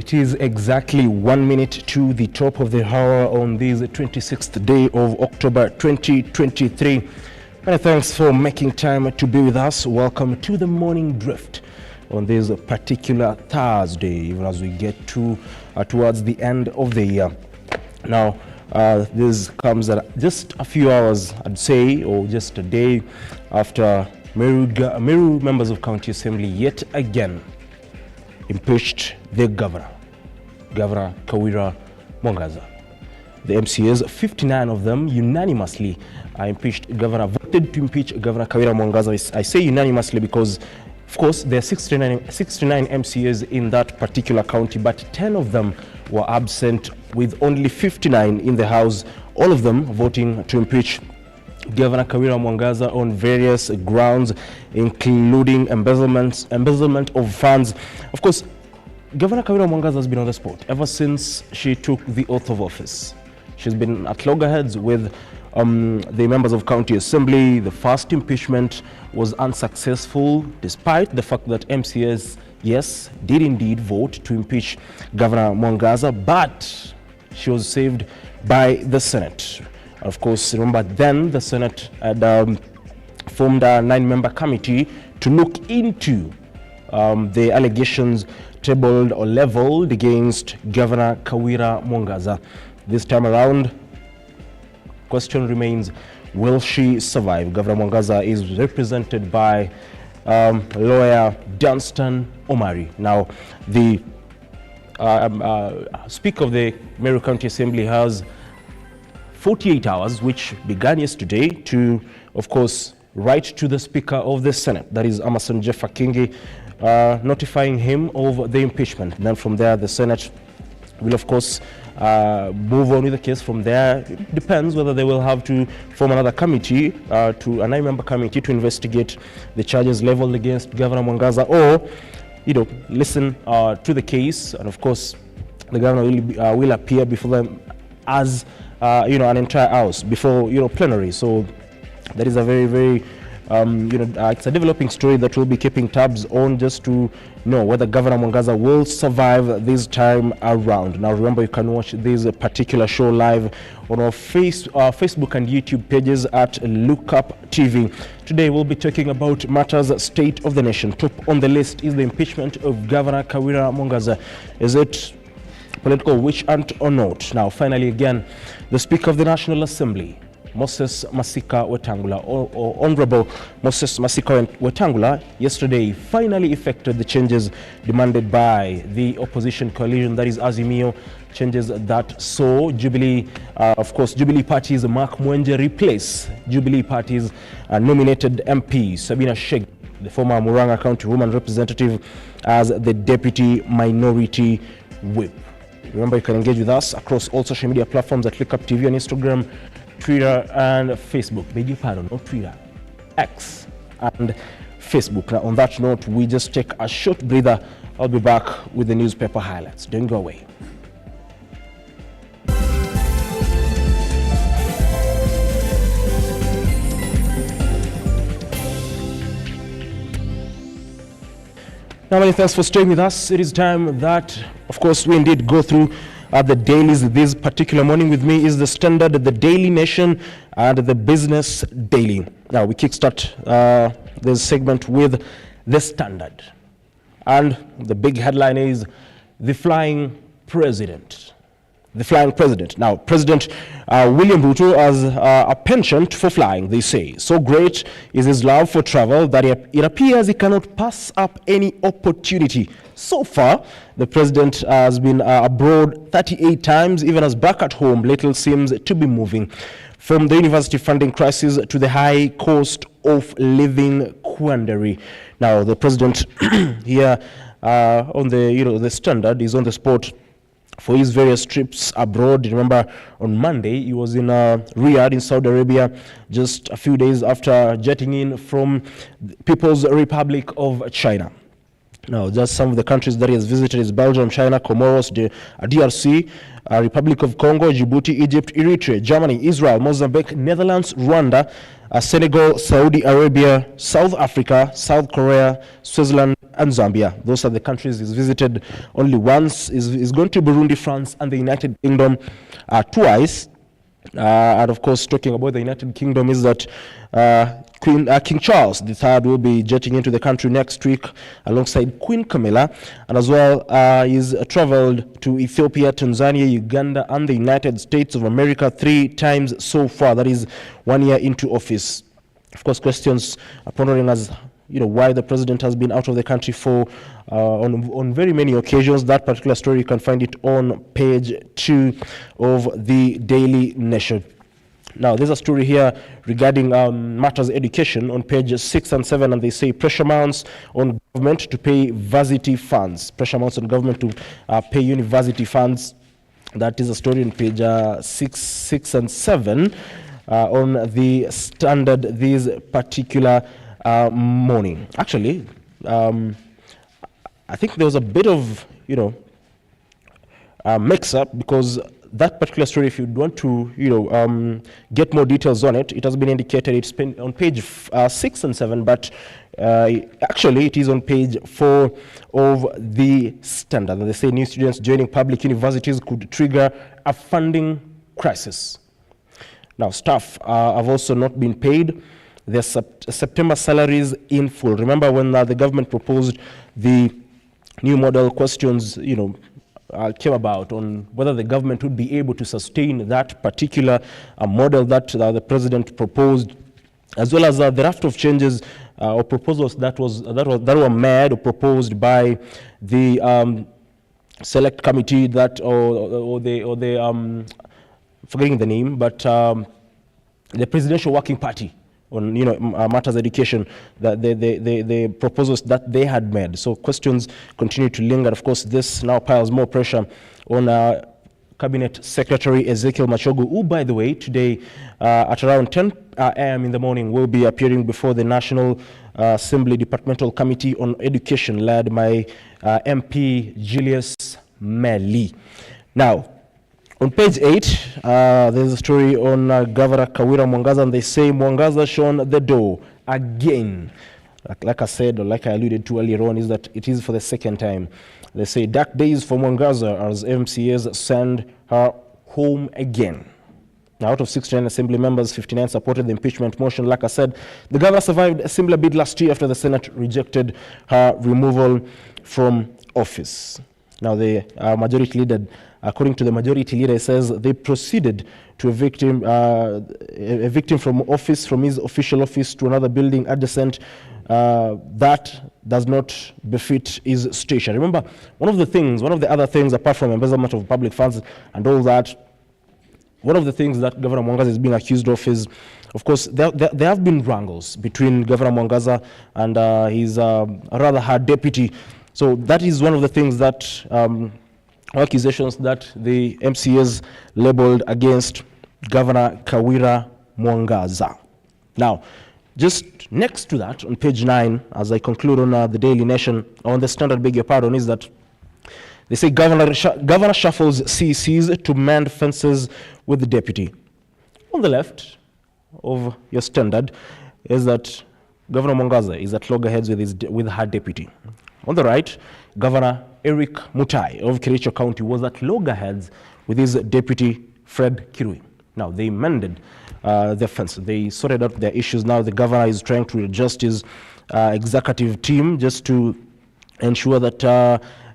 It is exactly 1 minute to the top of the hour on this 26th day of October 2023. Many thanks for making time to be with us. Welcome to the Morning Drift on this particular Thursday, even as we get towards the end of the year. Now, this comes at just a few hours, I'd say, or just a day after Meru members of County Assembly yet again impeached the Governor Kawira Mwangaza. The MCAs, 59 of them, unanimously voted to impeach Governor Kawira Mwangaza. I say unanimously because, of course, there are 69 MCAs in that particular county, but 10 of them were absent, with only 59 in the House, all of them voting to impeach Governor Kawira Mwangaza on various grounds, including embezzlement of funds. Of course, Governor Kawira Mwangaza has been on the spot ever since she took the oath of office. She's been at loggerheads with the members of County Assembly. The first impeachment was unsuccessful, despite the fact that MCAs, yes, did indeed vote to impeach Governor Mwangaza, but she was saved by the Senate. Of course, remember then the Senate had formed a 9-member committee to look into the allegations tabled or leveled against Governor Kawira Mwangaza. This time around, question remains, will she survive? Governor Mwangaza is represented by lawyer Dunstan Omari. Now, the Speaker of the Meru County Assembly has 48 hours, which began yesterday, to, of course, write to the Speaker of the Senate, that is Amason Jeffa Kingi, notifying him of the impeachment. And then from there, the Senate will, of course, move on with the case from there. It depends whether they will have to form another committee, a 9-member committee, to investigate the charges leveled against Governor Mwangaza, or, listen to the case. And of course, the governor will appear before them as an entire house before plenary. So that is a very, very it's a developing story that we'll be keeping tabs on, just to know whether Governor Mwangaza will survive this time around. Now, remember, you can watch this particular show live on our Facebook and YouTube pages at Lookuptv. Today, we'll be talking about matters state of the nation. Top on the list is the impeachment of Governor Kawira Mwangaza. Is it political witch hunt or not? Now, finally, again, the Speaker of the National Assembly, Moses Masika Wetangula, or Honorable Moses Masika Wetangula, yesterday finally effected the changes demanded by the opposition coalition, that is Azimio, changes that saw Jubilee, of course, Jubilee Party's Mark Mwenje replace Jubilee Party's nominated MP, Sabina Sheikh, the former Muranga County woman representative, as the Deputy Minority Whip. Remember, you can engage with us across all social media platforms at Lookuptv on Instagram, Twitter, and Facebook. Beg your pardon, not Twitter, X and Facebook. Now, on that note, we just take a short breather. I'll be back with the newspaper highlights. Don't go away. Now, many thanks for staying with us. It is time that, of course, we indeed go through the dailies this particular morning. With me is the Standard, the Daily Nation, and the Business Daily. Now, we kickstart this segment with the Standard. And the big headline is the Flying President. The Flying President. Now, President William RUTO has a penchant for flying, they say. So great is his love for travel that it appears he cannot pass up any opportunity. So far, the president has been abroad 38 times. Even as back at home, little seems to be moving. From the university funding crisis to the high cost of living quandary. Now, the president here on the Standard is on the spot for his various trips abroad. Remember, on Monday, he was in Riyadh in Saudi Arabia, just a few days after jetting in from the People's Republic of China. Now, just some of the countries that he has visited is Belgium, China, Comoros, DRC, Republic of Congo, Djibouti, Egypt, Eritrea, Germany, Israel, Mozambique, Netherlands, Rwanda, Senegal, Saudi Arabia, South Africa, South Korea, Switzerland, and Zambia. Those are the countries he's visited only once. He's gone to Burundi, France, and the United Kingdom twice. And of course, talking about the United Kingdom is that King Charles III will be jetting into the country next week alongside Queen Camilla, and as well he's traveled to Ethiopia, Tanzania, Uganda, and the United States of America 3 times so far. That is 1 year into office. Of course, questions are pondering as why the president has been out of the country for on very many occasions. That particular story, you can find it on page 2 of the Daily Nation. Now, there's a story here regarding matters education on pages 6 and 7, and they say pressure mounts on government to pay varsity funds. Pressure mounts on government to pay university funds. That is a story on page 6 and 7 on the Standard this particular morning. Actually, I think there was a bit of mix-up, because that particular story, if you want to get more details on it, it has been indicated it's been on page 6 and 7, but actually it is on page 4 of the Standard. And they say new students joining public universities could trigger a funding crisis. Now, staff have also not been paid their September salaries in full. Remember when the government proposed the new model, questions came about on whether the government would be able to sustain that particular model that the president proposed, as well as the raft of changes or proposals that were made or proposed by the select committee that or the forgetting the name, but the Presidential Working Party on matters education, that the proposals that they had made. So questions continue to linger. Of course, this now piles more pressure on Cabinet Secretary Ezekiel Machogu, who, by the way, today at around 10 a.m. in the morning will be appearing before the National Assembly Departmental Committee on Education, led by MP Julius Meli. Now, on page 8, there's a story on Governor Kawira Mwangaza, and they say Mwangaza shown the door again. Like I said, or like I alluded to earlier on, is that it is for the second time. They say dark days for Mwangaza as MCAs send her home again. Now, out of 69 assembly members, 59 supported the impeachment motion. Like I said, the governor survived a similar bid last year after the Senate rejected her removal from office. Now, the majority leader, according to the majority leader, says they proceeded to evict him from office, from his official office, to another building adjacent. That does not befit his station. Remember, one of the other things, apart from embezzlement of public funds and all that, one of the things that Governor Mwangaza is being accused of is, of course, there have been wrangles between Governor Mwangaza and his rather hard deputy. So that is one of the things that accusations that the MCAs labeled against Governor Kawira Mwangaza. Now, just next to that, on page 9, as I conclude on the Daily Nation, on the Standard, beg your pardon, is that they say Governor shuffles CCs to mend fences with the deputy. On the left of your Standard is that Governor Mwangaza is at loggerheads with her deputy. On the right, Governor Eric Mutai of Kericho County was at loggerheads with his deputy Fred Kirui. Now, they mended the fence. They sorted out their issues. Now, the governor is trying to adjust his executive team just to ensure that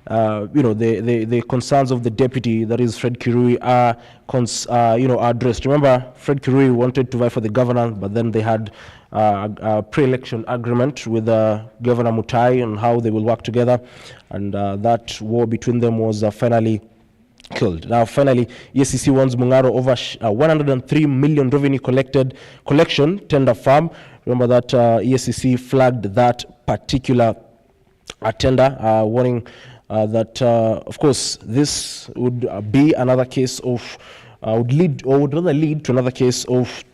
the concerns of the deputy, that is Fred Kirui, are addressed. Remember, Fred Kirui wanted to vie for the governor, but then they had a pre-election agreement with Governor Mutai on how they will work together, and that war between them was finally killed. Now, finally, EACC warns Mungaro over 103 million revenue collection tender farm. Remember that EACC flagged that particular tender, warning that, of course, this would be another case of, would rather lead to another case of,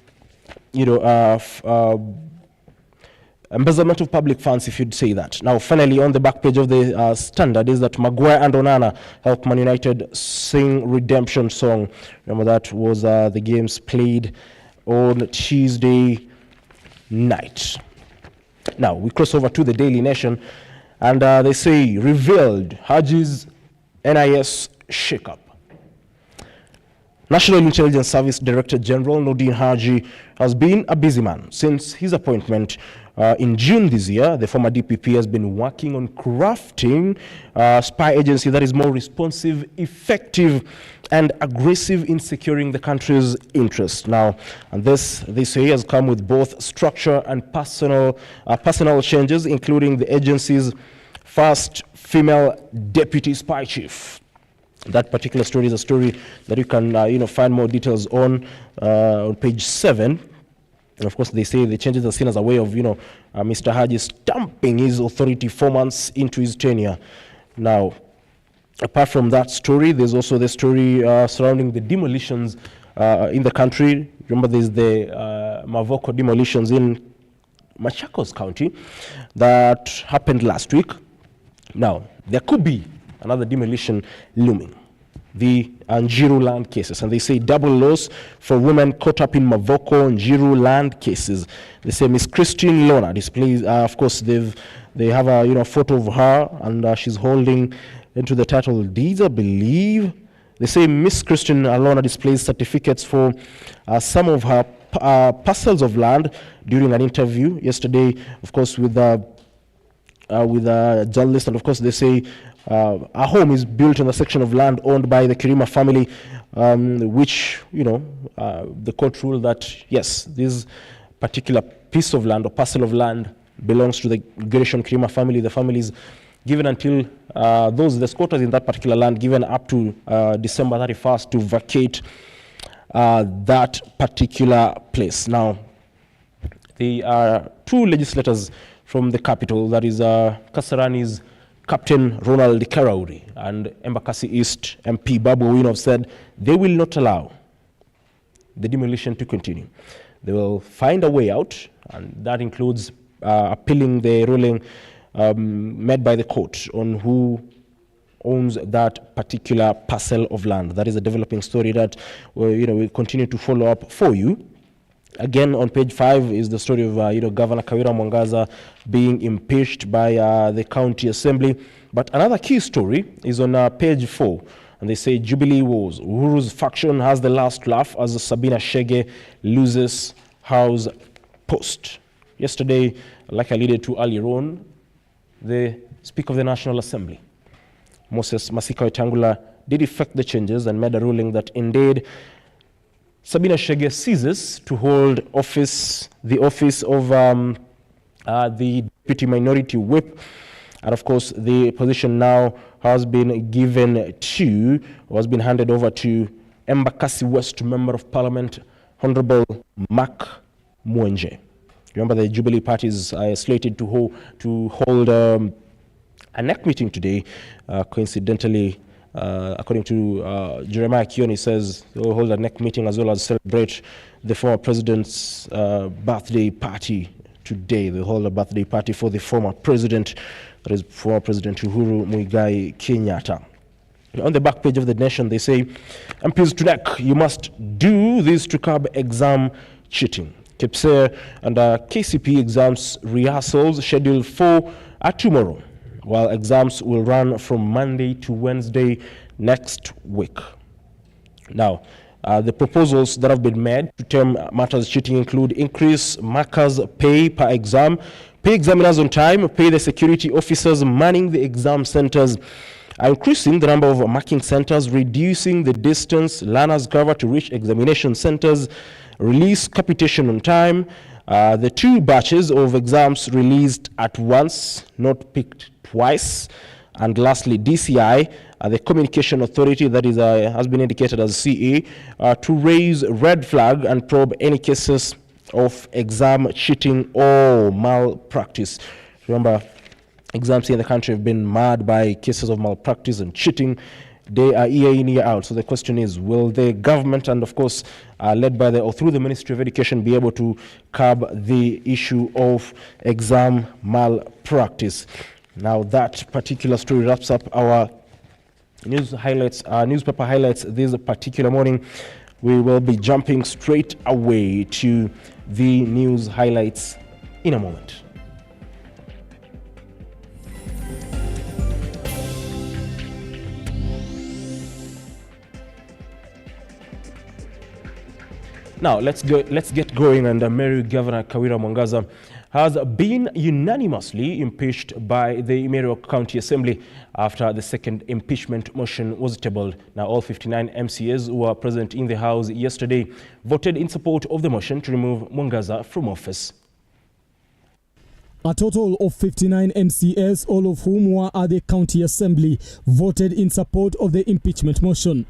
embezzlement of public funds, if you'd say that. Now, finally, on the back page of the Standard is that Maguire and Onana help Man United sing redemption song. Remember, that was the games played on Tuesday night. Now, we cross over to the Daily Nation, And they say, revealed Haji's NIS shakeup. National Intelligence Service Director General Nordin Haji has been a busy man since his appointment in June this year. The former DPP has been working on crafting a spy agency that is more responsive, effective, and aggressive in securing the country's interests. Now, and this, they say, has come with both structure and personal changes, including the agency's first female deputy spy chief. That particular story is a story that you can find more details on page 7. And of course, they say the changes are seen as a way of Mr. Haji stamping his authority 4 months into his tenure. Now, apart from that story, there's also the story surrounding the demolitions in the country. Remember, there's the Mavoko demolitions in Machakos County that happened last week. Now, there could be another demolition looming, the Njiru land cases. And they say double loss for women caught up in Mavoko Njiru land cases. They say Miss Christine Lona displays, of course, they have a photo of her, and she's holding into the title deeds, I believe. They say Miss Christine Lona displays certificates for some of her parcels of land during an interview yesterday, of course, with a journalist. And of course, they say a home is built on a section of land owned by the Kirima family, which, the court ruled that, yes, this particular piece of land or parcel of land belongs to the Gershon Kirima family. The family is given until the squatters in that particular land, given up to December 31st to vacate that particular place. Now, there are two legislators from the capital, that is Kasarani's Captain Ronald Karauri and Embakasi East MP Babu Owino have said they will not allow the demolition to continue. They will find a way out, and that includes appealing the ruling made by the court on who owns that particular parcel of land. That is a developing story that we'll continue to follow up for you. Again, on page 5 is the story of Governor Kawira Mwangaza being impeached by the county assembly. But another key story is on page 4, and they say Jubilee wars. Uhuru's faction has the last laugh as Sabina Chege loses House post. Yesterday, like I alluded to earlier on, the Speaker of the National Assembly, Moses Masika Wetangula, did effect the changes and made a ruling that indeed Sabina Chege ceases to hold the office of the Deputy Minority Whip. And of course, the position now has been handed over to Embakasi West Member of Parliament, Honorable Mark Mwenje. Remember, the Jubilee Party is slated to hold a NEC meeting today. Coincidentally, according to Jeremiah Kioni, says they'll hold a NEC meeting as well as celebrate the former president's birthday party today. They'll hold a birthday party for the former president, that is former President Uhuru Muigai Kenyatta. On the back page of The Nation, they say, MPs to NEC, you must do this to curb exam cheating. KPSER and KCP exams rehearsals scheduled for tomorrow, while exams will run from Monday to Wednesday next week. Now, the proposals that have been made to term matters cheating include increase markers' pay per exam, pay examiners on time, pay the security officers manning the exam centers, increasing the number of marking centers, reducing the distance learners cover to reach examination centers, release capitation on time, the 2 batches of exams released at once, not picked twice, and lastly, DCI, the Communication Authority, that is has been indicated as CA, to raise red flag and probe any cases of exam cheating or malpractice. Remember, exams here in the country have been marred by cases of malpractice and cheating. They are year in, year out. So the question is, will the government and, of course, led by or through the Ministry of Education, be able to curb the issue of exam malpractice? Now, that particular story wraps up our newspaper highlights this particular morning. We will be jumping straight away to the news highlights in a moment. Now let's get going. And Meru Governor Kawira Mwangaza has been unanimously impeached by the Meru County Assembly after the second impeachment motion was tabled. Now all 59 MCAs who were present in the House yesterday voted in support of the motion to remove Mwangaza from office. A total of 59 MCAs, all of whom were at the County Assembly, voted in support of the impeachment motion.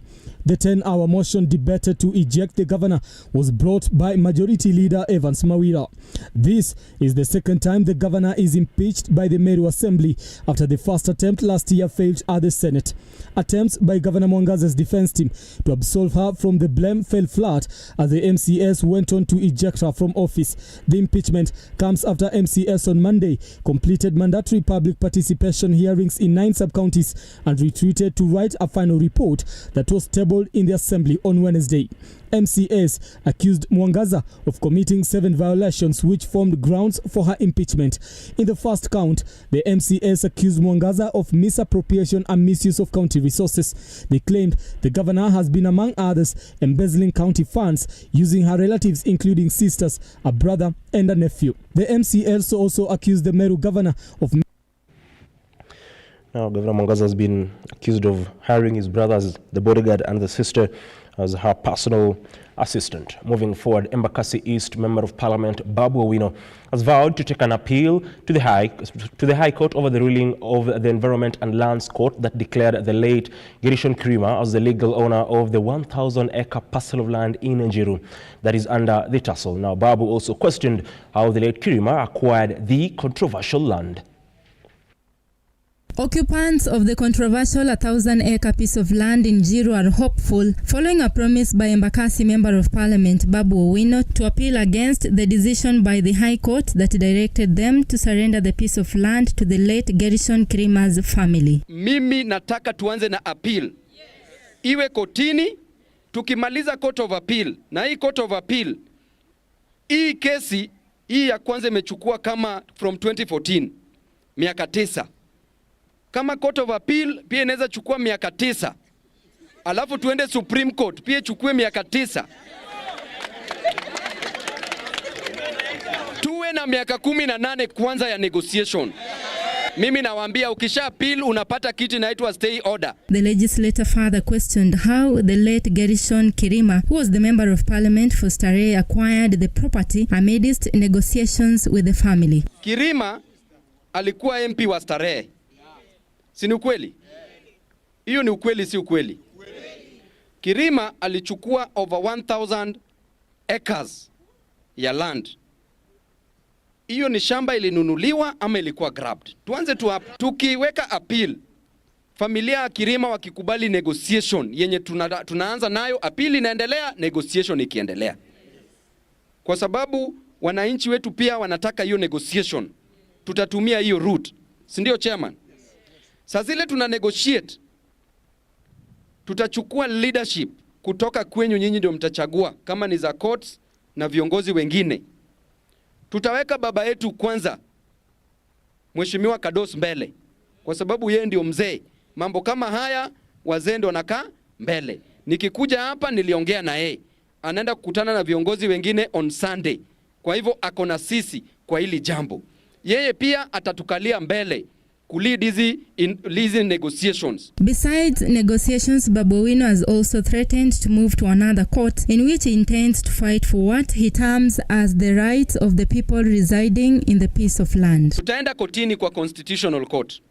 The 10-hour motion debated to eject the governor was brought by Majority Leader Evans Mawira. This is the second time the governor is impeached by the Meru Assembly after the first attempt last year failed at the Senate. Attempts by Governor Mwangaza's defense team to absolve her from the blame fell flat as the MCAs went on to eject her from office. The impeachment comes after MCAs on Monday completed mandatory public participation hearings in 9 sub-counties and retreated to write a final report that was tabled in the Assembly on Wednesday. MCAs accused Mwangaza of committing 7 violations which formed grounds for her impeachment. In the first count, the MCAs accused Mwangaza of misappropriation and misuse of county resources. They claimed the governor has been, among others, embezzling county funds using her relatives, including sisters, a brother and a nephew. The MCAs also accused the Meru governor of... Now, Governor Mwangaza has been accused of hiring his brothers, the bodyguard and the sister, as her personal assistant. Moving forward, Embakasi East Member of Parliament Babu Owino has vowed to take an appeal to the High Court over the ruling of the Environment and Lands Court that declared the late Gershon Kirima as the legal owner of the 1,000-acre parcel of land in Njiru that is under the tussle. Now, Babu also questioned how the late Kirima acquired the controversial land. Occupants of the controversial 1,000-acre piece of land in Njiru are hopeful following a promise by Embakasi Member of Parliament Babu Owino to appeal against the decision by the High Court that directed them to surrender the piece of land to the late Gershon Kirima's family. Mimi nataka tuanze na appeal. Iwe kotini, tukimaliza court of appeal. Na hii court of appeal, hii kesi, hii ya kwanza imechukua kama from 2014, miaka 9. Kama court of appeal pia inaweza chukua miaka 9. Alafu tuende Supreme Court pia chukue miaka 9. Tuwe na miaka 18 kwanza ya negotiation. Mimi nawaambia ukisha appeal unapata kitu inaitwa stay order. The legislator further questioned how the late Gershon Kirima, who was the Member of Parliament for Starehe, acquired the property amidst negotiations with the family. Kirima alikuwa MP wa Starehe. Si ni ukweli? Hiyo ni ukweli, si ukweli? Kirima alichukua over 1,000 acres ya land. Hiyo ni shamba ilinunuliwa ama ilikuwa grabbed? Tuanze tu hapo. Tukiweka appeal, familia ya Kirima wakikubali negotiation yenye tunaanza nayo, appeal inaendelea, negotiation ikiendelea. Kwa sababu wananchi wetu pia wanataka hiyo negotiation. Tutatumia hiyo route. Si ndio, Chairman? Sasa zile tuna negotiate, tutachukua leadership kutoka kwenyu, nyinyi ndio mtachagua kama ni za courts na viongozi wengine. Tutaweka baba yetu kwanza, Mheshimiwa Kados, mbele, kwa sababu yeye ndio mzee. Mambo kama haya wazee ndio wanakaa mbele. Nikikuja hapa niliongea na yeye, anaenda kukutana na viongozi wengine on Sunday. Kwa hivyo ako na sisi kwa hili jambo. Yeye pia atatukalia mbele lead these negotiations. Besides negotiations, Babu Owino has also threatened to move to another court in which he intends to fight for what he terms as the rights of the people residing in the piece of land. Tutaenda kotini kwa Constitutional Court.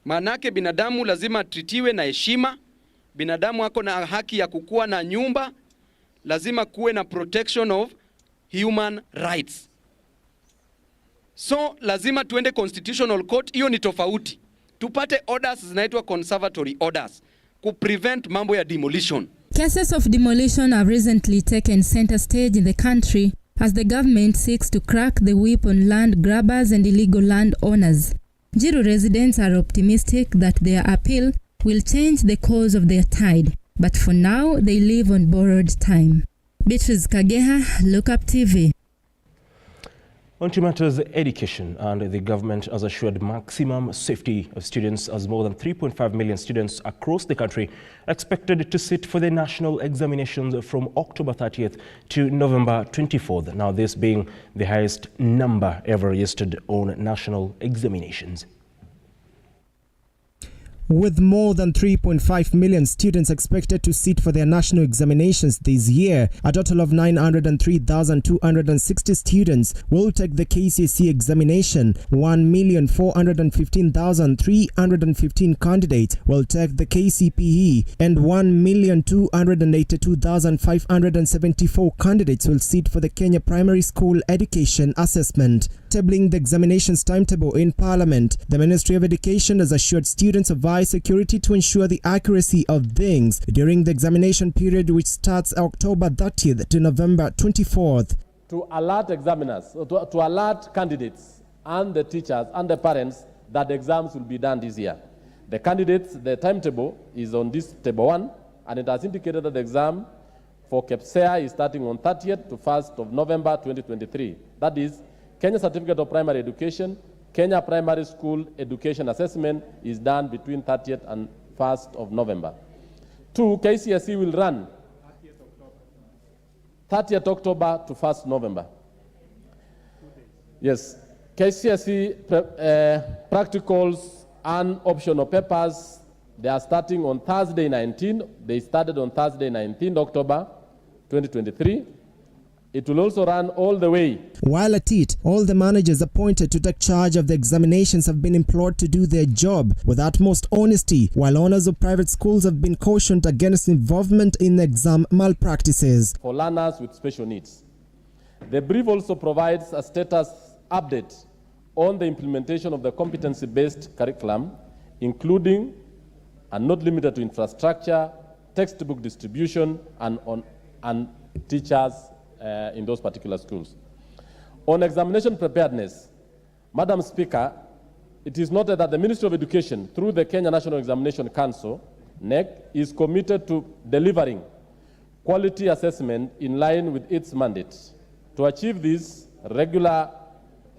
Manake binadamu lazima tritiwe na heshima. Binadamu ako na haki ya kukua na nyumba. Lazima kuwe na protection of human rights. So lazima tuende Constitutional Court, hiyo ni tofauti. Tupate orders zinaitwa conservatory orders ku prevent mambo ya demolition. Cases of demolition have recently taken center stage in the country as the government seeks to crack the whip on land grabbers and illegal land owners. Njiru residents are optimistic that their appeal will change the course of their tide, but for now they live on borrowed time. Beatrice Kageha, Lookuptv. On to matters education, and the government has assured maximum safety of students as more than 3.5 million students across the country are expected to sit for the national examinations from October 30th to November 24th. Now, this being the highest number ever registered on national examinations. With more than 3.5 million students expected to sit for their national examinations this year, a total of 903,260 students will take the KCSE examination. 1,415,315 candidates will take the KCPE, and 1,282,574 candidates will sit for the Kenya Primary School Education Assessment. Tabling the examinations timetable in Parliament, the Ministry of Education has assured students of high security to ensure the accuracy of things during the examination period, which starts October 30th to November 24th. To alert examiners, to alert candidates and the teachers and the parents that the exams will be done this year. The candidates, the timetable is on this table 1, and it has indicated that the exam for KPSEA is starting on 30th to 1st of November 2023. That is, Kenya Certificate of Primary Education, Kenya Primary School Education Assessment is done between 30th and 1st of November. 2, KCSE will run 30th October to 1st November. Yes, KCSE practicals and optional papers, they are starting on Thursday 19. They started on Thursday 19 October 2023. It will also run all the way. While at it, all the managers appointed to take charge of the examinations have been implored to do their job with utmost honesty, while owners of private schools have been cautioned against involvement in exam malpractices. For learners with special needs. The brief also provides a status update on the implementation of the competency-based curriculum, including and not limited to infrastructure, textbook distribution, and teachers in those particular schools. On examination preparedness, Madam Speaker, it is noted that the Ministry of Education, through the Kenya National Examination Council, NEC, is committed to delivering quality assessment in line with its mandate. To achieve this, regular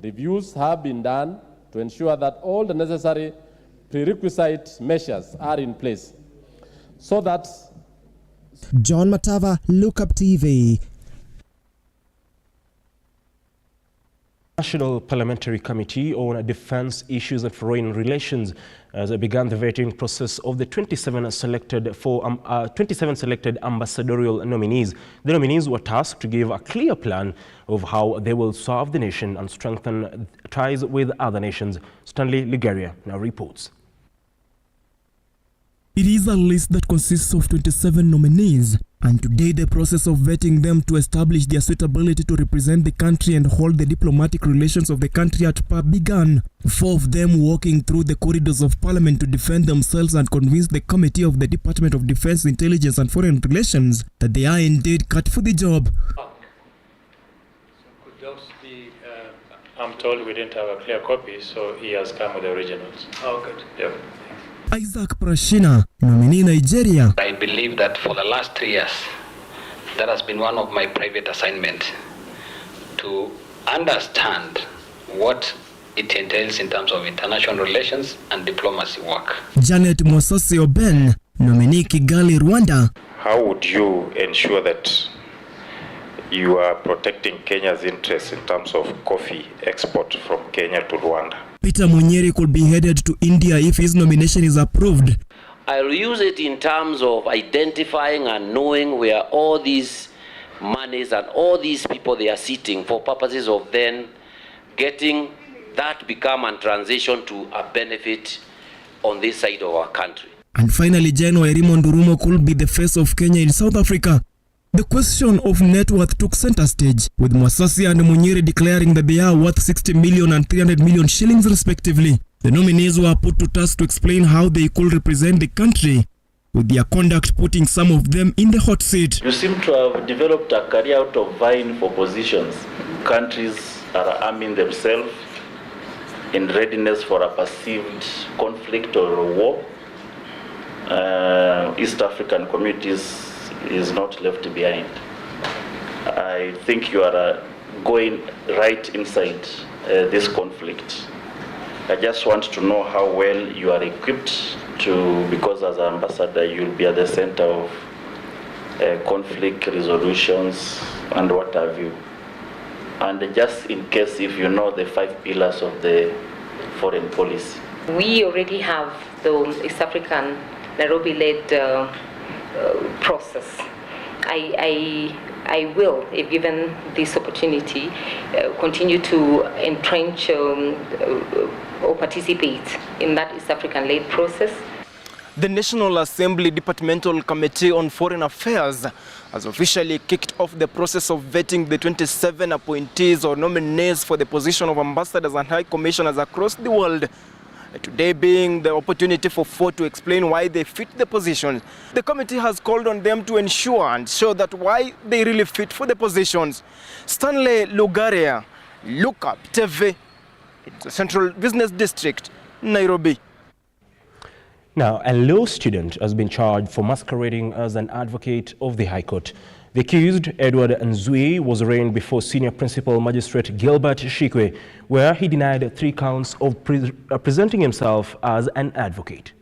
reviews have been done to ensure that all the necessary prerequisite measures are in place so that... John Matava, Lookuptv. National Parliamentary Committee on Defence Issues and Foreign Relations as began the vetting process of the 27 selected ambassadorial nominees. The nominees were tasked to give a clear plan of how they will serve the nation and strengthen ties with other nations. Stanley Ligeria now reports. It is a list that consists of 27 nominees, and today the process of vetting them to establish their suitability to represent the country and hold the diplomatic relations of the country at par began. 4 of them walking through the corridors of Parliament to defend themselves and convince the Committee of the Department of Defense, Intelligence and Foreign Relations that they are indeed cut for the job. So could those be, I'm told we didn't have a clear copy, so he has come with the originals. Oh, good. Yep. Isaac Prashina, nominee Nigeria. I believe that for the last 3 years, that has been one of my private assignments to understand what it entails in terms of international relations and diplomacy work. Janet Mosasi Oben, nominee Kigali, Rwanda. How would you ensure that you are protecting Kenya's interests in terms of coffee export from Kenya to Rwanda? Peter Munyeri could be headed to India if his nomination is approved. I'll use it in terms of identifying and knowing where all these monies and all these people they are sitting for purposes of then getting that become and transition to a benefit on this side of our country. And finally, General Raymond Ndurumo could be the face of Kenya in South Africa. The question of net worth took center stage, with Mosasi and Munyeri declaring that they are worth 60 million and 300 million shillings respectively. The nominees were put to task to explain how they could represent the country, with their conduct putting some of them in the hot seat. You seem to have developed a career out of vying for positions. Countries are arming themselves in readiness for a perceived conflict or war. East African communities is not left behind. I think you are a going right inside this conflict. I just want to know how well you are equipped because as an ambassador, you'll be at the center of conflict resolutions and what have you. And just in case if you know the 5 pillars of the foreign policy. We already have the East African Nairobi-led process. I will, if given this opportunity, continue to entrench or participate in that East African-led process. The National Assembly Departmental Committee on Foreign Affairs has officially kicked off the process of vetting the 27 appointees or nominees for the position of ambassadors and high commissioners across the world. Today being the opportunity for 4 to explain why they fit the positions. The committee has called on them to ensure and show that why they really fit for the positions. Stanley Lugaria, Lookuptv, it's the Central Business District, Nairobi. Now, a law student has been charged for masquerading as an advocate of the High Court. The accused, Edward Nzui, was arraigned before Senior Principal Magistrate Gilbert Shikwe, where he denied 3 counts of presenting himself as an advocate.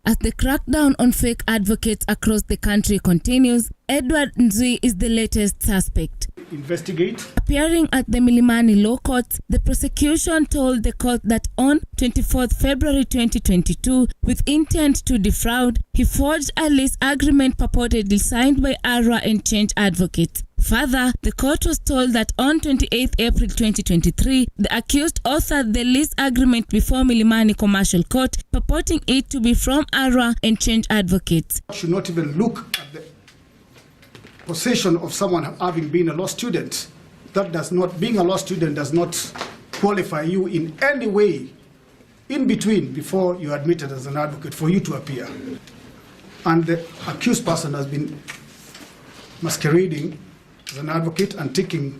As the crackdown on fake advocates across the country continues, Edward Nzui is the latest suspect. Investigate. Appearing at the Milimani Law Court, the prosecution told the court that on 24 February 2022, with intent to defraud, he forged a lease agreement purportedly signed by ARA and Change Advocates. Further, the court was told that on 28 April 2023, the accused authored the lease agreement before Milimani Commercial Court, purporting it to be from ARA and Change Advocates. Should not even look at the possession of someone having been a law student. That does not, being a law student does not qualify you in any way in between before you are admitted as an advocate for you to appear. And the accused person has been masquerading as an advocate and taking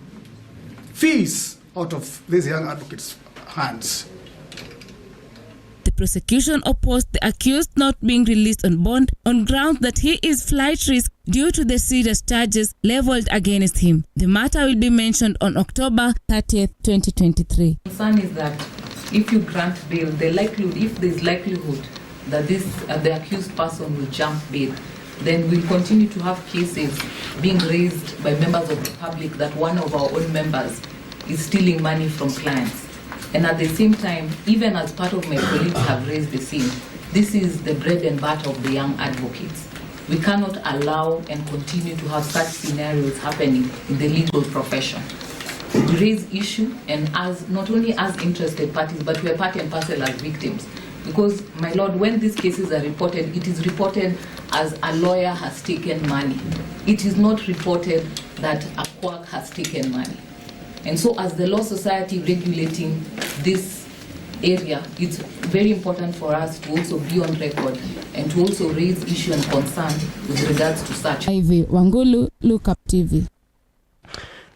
fees out of these young advocates' hands. The prosecution opposed the accused not being released on bond on grounds that he is flight risk due to the serious charges leveled against him. The matter will be mentioned on October 30th, 2023. The concern is that if you grant bail, if there is likelihood that the accused person will jump bail, then we'll continue to have cases being raised by members of the public that one of our own members is stealing money from clients. And at the same time, even as part of my colleagues have raised the same, this is the bread and butter of the young advocates. We cannot allow and continue to have such scenarios happening in the legal profession. We raise issue, and as not only as interested parties, but we are part and parcel as victims. Because, my lord, when these cases are reported, it is reported as a lawyer has taken money. It is not reported that a quack has taken money. And so as the Law Society regulating this area, it's very important for us to also be on record and to also raise issue and concern with regards to such. Ivy Wangulu, Lookuptv.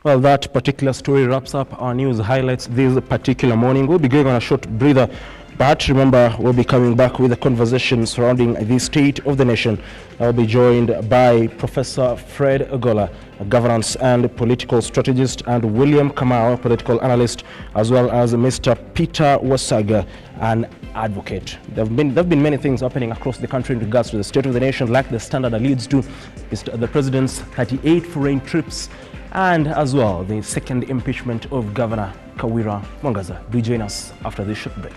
Well, that particular story wraps up our news highlights this particular morning. We'll be going on a short breather, but remember, we'll be coming back with a conversation surrounding the state of the nation. I'll be joined by Professor Fred Ogola, a governance and political strategist, and William Kamau, political analyst, as well as Mr. Peter Wasaga, an advocate. There have been many things happening across the country in regards to the state of the nation, like the standard alludes to the president's 38 foreign trips, and as well the second impeachment of Governor Kawira Mwangaza. Do join us after this short break.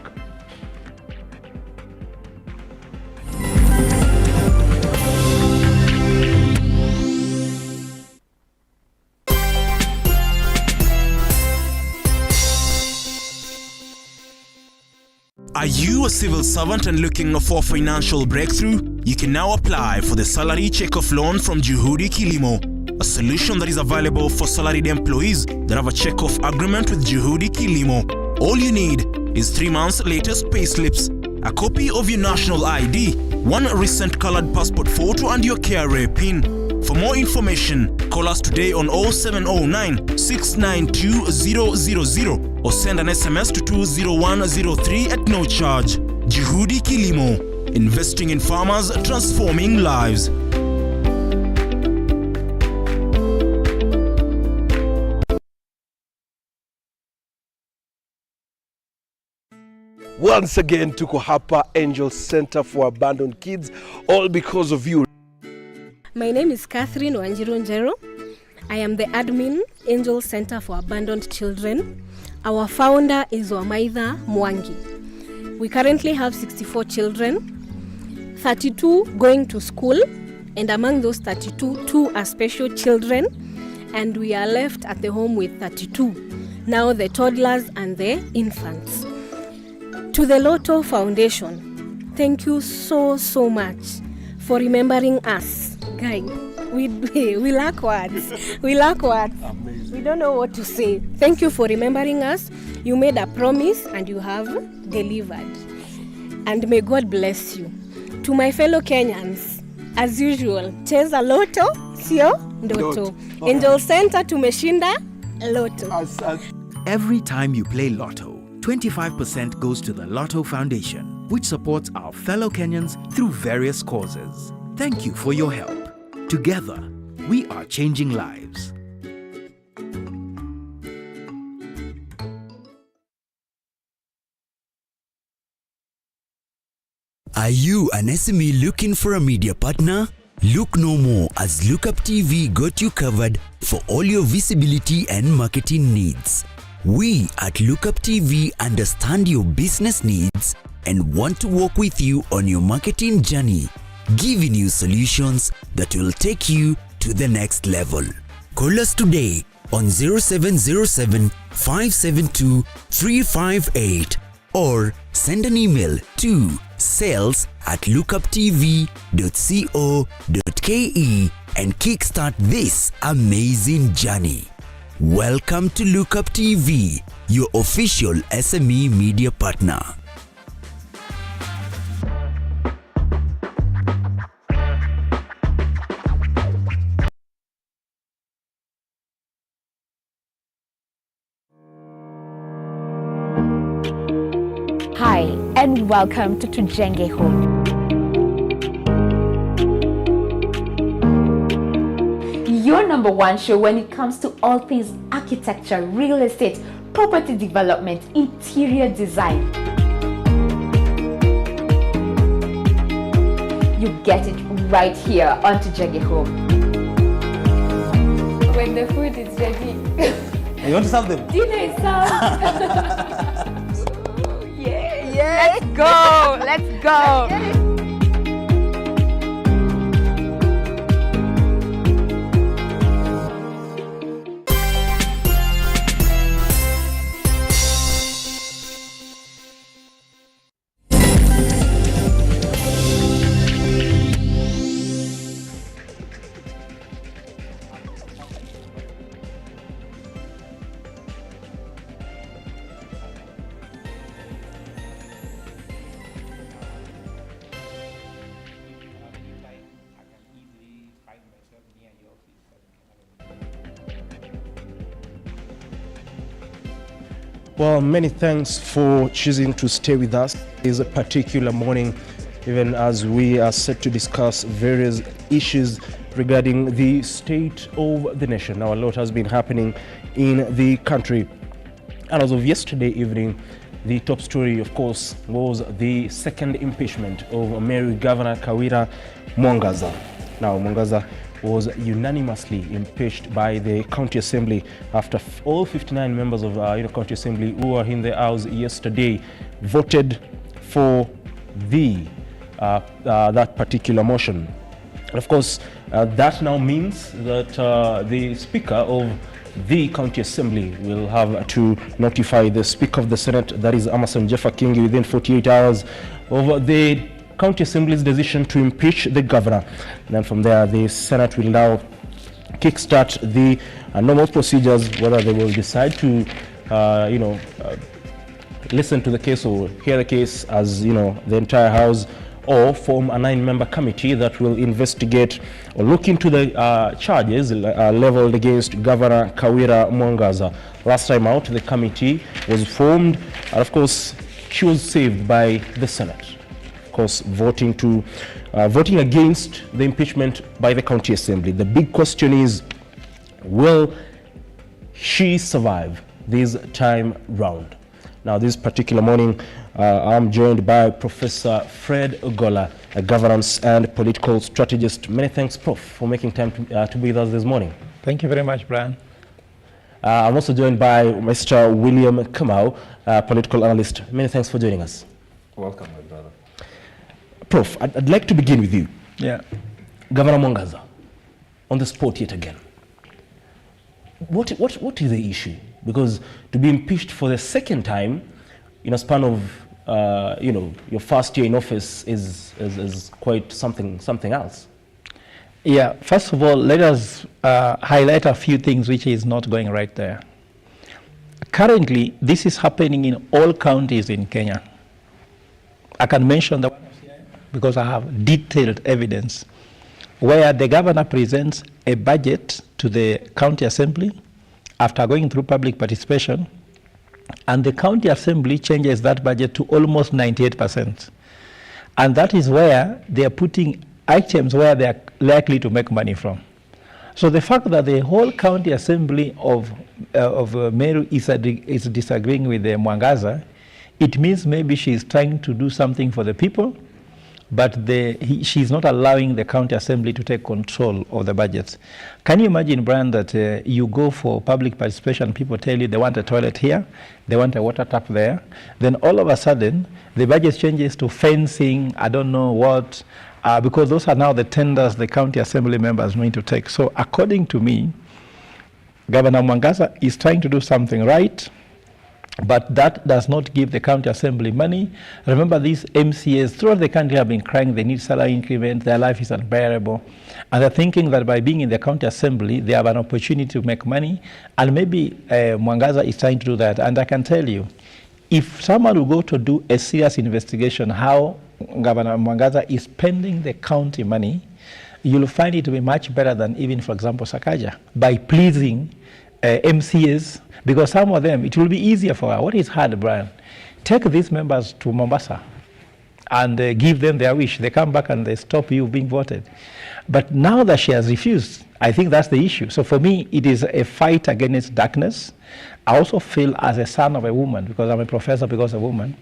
Are you a civil servant and looking for financial breakthrough? You can now apply for the salary check-off loan from Juhudi Kilimo, a solution that is available for salaried employees that have a check-off agreement with Juhudi Kilimo. All you need is 3 months latest payslips, a copy of your national ID, one recent colored passport photo, and your KRA PIN. For more information, call us today on 0709 692 000 or send an SMS to 20103 at no charge. Juhudi Kilimo, investing in farmers, transforming lives. Once again, tuko hapa Angel Center for Abandoned Kids, all because of you. My name is Catherine Wanjiru. I am the admin, Angel Center for Abandoned Children. Our founder is Wamaitha Mwangi. We currently have 64 children, 32 going to school, and among those 32, 2 are special children, and we are left at the home with 32. Now the toddlers and the infants. To the RUTO Foundation, thank you so much for remembering us. Guys, we lack words. We lack words. Amazing. We don't know what to say. Thank you for remembering us. You made a promise and you have delivered. And may God bless you. To my fellow Kenyans, as usual, cheza loto, sio ndoto. Angel Center tumeshinda loto. Every time you play lotto, 25% goes to the RUTO Foundation, which supports our fellow Kenyans through various causes. Thank you for your help. Together, we are changing lives. Are you an SME looking for a media partner? Look no more, as Lookuptv got you covered for all your visibility and marketing needs. We at Lookuptv understand your business needs and want to work with you on your marketing journey, giving you solutions that will take you to the next level. Call us today on 0707 572 358 or send an email to sales@lookuptv.co.ke and kickstart this amazing journey. Welcome to Lookuptv, your official SME media partner. Hi, and welcome to Tujenge Home. Your #1 show when it comes to all things architecture, real estate, property development, interior design. You get it right here on Tujenge Home. When the food is ready. You want to serve them? Dinner is served. Yeah. Let's go. Let's go. Well, many thanks for choosing to stay with us this particular morning, even as we are set to discuss various issues regarding the state of the nation. Now, a lot has been happening in the country. And as of yesterday evening, the top story, of course, was the second impeachment of Meru Governor Kawira Mwangaza. Now, Mwangaza was unanimously impeached by the County Assembly after all 59 members of County Assembly who were in the House yesterday voted for that particular motion. And of course, that now means that the Speaker of the County Assembly will have to notify the Speaker of the Senate, that is Amason Jeffa Kingi, within 48 hours of the County Assembly's decision to impeach the governor. And then from there, the Senate will now kickstart the normal procedures, whether they will decide to, listen to the case or hear the case as, the entire House, or form a 9-member committee that will investigate or look into the charges leveled against Governor Kawira Mwangaza. Last time out, the committee was formed, and of course, she was saved by the Senate. Of course, voting against the impeachment by the County Assembly. The big question is, will she survive this time round? Now, this particular morning, I'm joined by Professor Fred Ogola, a governance and political strategist. Many thanks, Prof, for making time to be with us this morning. Thank you very much, Brian. I'm also joined by Mr. William Kamau, political analyst. Many thanks for joining us. Welcome, my brother. Prof, I'd like to begin with you. Yeah. Governor Mwangaza, on the spot yet again. What is the issue? Because to be impeached for the second time in a span of, your first year in office is quite something else. Yeah, first of all, let us highlight a few things which is not going right there. Currently, this is happening in all counties in Kenya. I can mention that because I have detailed evidence where the governor presents a budget to the county assembly after going through public participation, and the county assembly changes that budget to almost 98%. And that is where they are putting items where they are likely to make money from. So the fact that the whole county assembly of Meru is disagreeing with Mwangaza, it means maybe she is trying to do something for the people, but she's not allowing the county assembly to take control of the budgets. Can you imagine, Brian, that you go for public participation, people tell you they want a toilet here, they want a water tap there, then all of a sudden the budget changes to fencing, I don't know what, because those are now the tenders the county assembly members need to take. So according to me, Governor Mwangaza is trying to do something right, but that does not give the county assembly money. Remember, these MCAs throughout the country have been crying they need salary increment, their life is unbearable, and they're thinking that by being in the county assembly, they have an opportunity to make money, and maybe Mwangaza is trying to do that. And I can tell you, if someone will go to do a serious investigation how Governor Mwangaza is spending the county money, you'll find it to be much better than even, for example, Sakaja, by pleasing MCAs, because some of them, it will be easier for her. What is hard, Brian? Take these members to Mombasa and give them their wish. They come back and they stop you being voted. But now that she has refused, I think that's the issue. So for me, it is a fight against darkness. I also feel as a son of a woman, because I'm a professor because of a woman,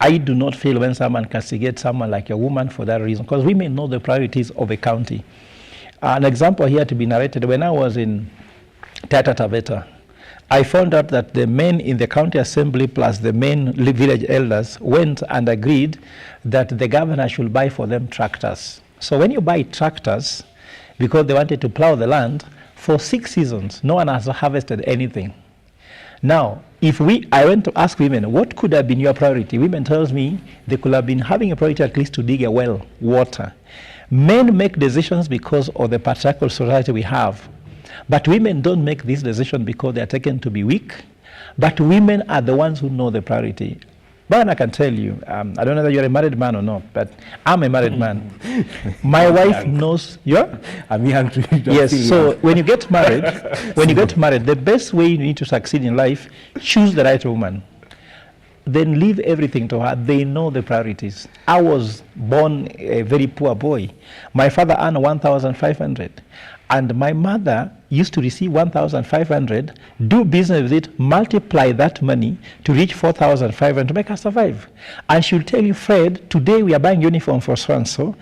I do not feel when someone castigates someone like a woman for that reason, because women know the priorities of a county. An example here to be narrated, when I was in Taita Taveta, I found out that the men in the county assembly plus the main village elders went and agreed that the governor should buy for them tractors. So when you buy tractors, because they wanted to plow the land, for 6 seasons, no one has harvested anything. Now, I went to ask women, what could have been your priority? Women tells me they could have been having a priority at least to dig a well, water. Men make decisions because of the patriarchal society we have. But women don't make this decision because they are taken to be weak. But women are the ones who know the priority. But I can tell you, I don't know whether you're a married man or not, but I'm a married man. My wife knows. Yeah? I'm young too. Yes, so when you get married, the best way you need to succeed in life, choose the right woman. Then leave everything to her. They know the priorities. I was born a very poor boy. My father earned 1,500. And my mother used to receive 1,500, do business with it, multiply that money to reach 4,500 to make her survive. And she'll tell you, Fred, today we are buying uniform for so-and-so.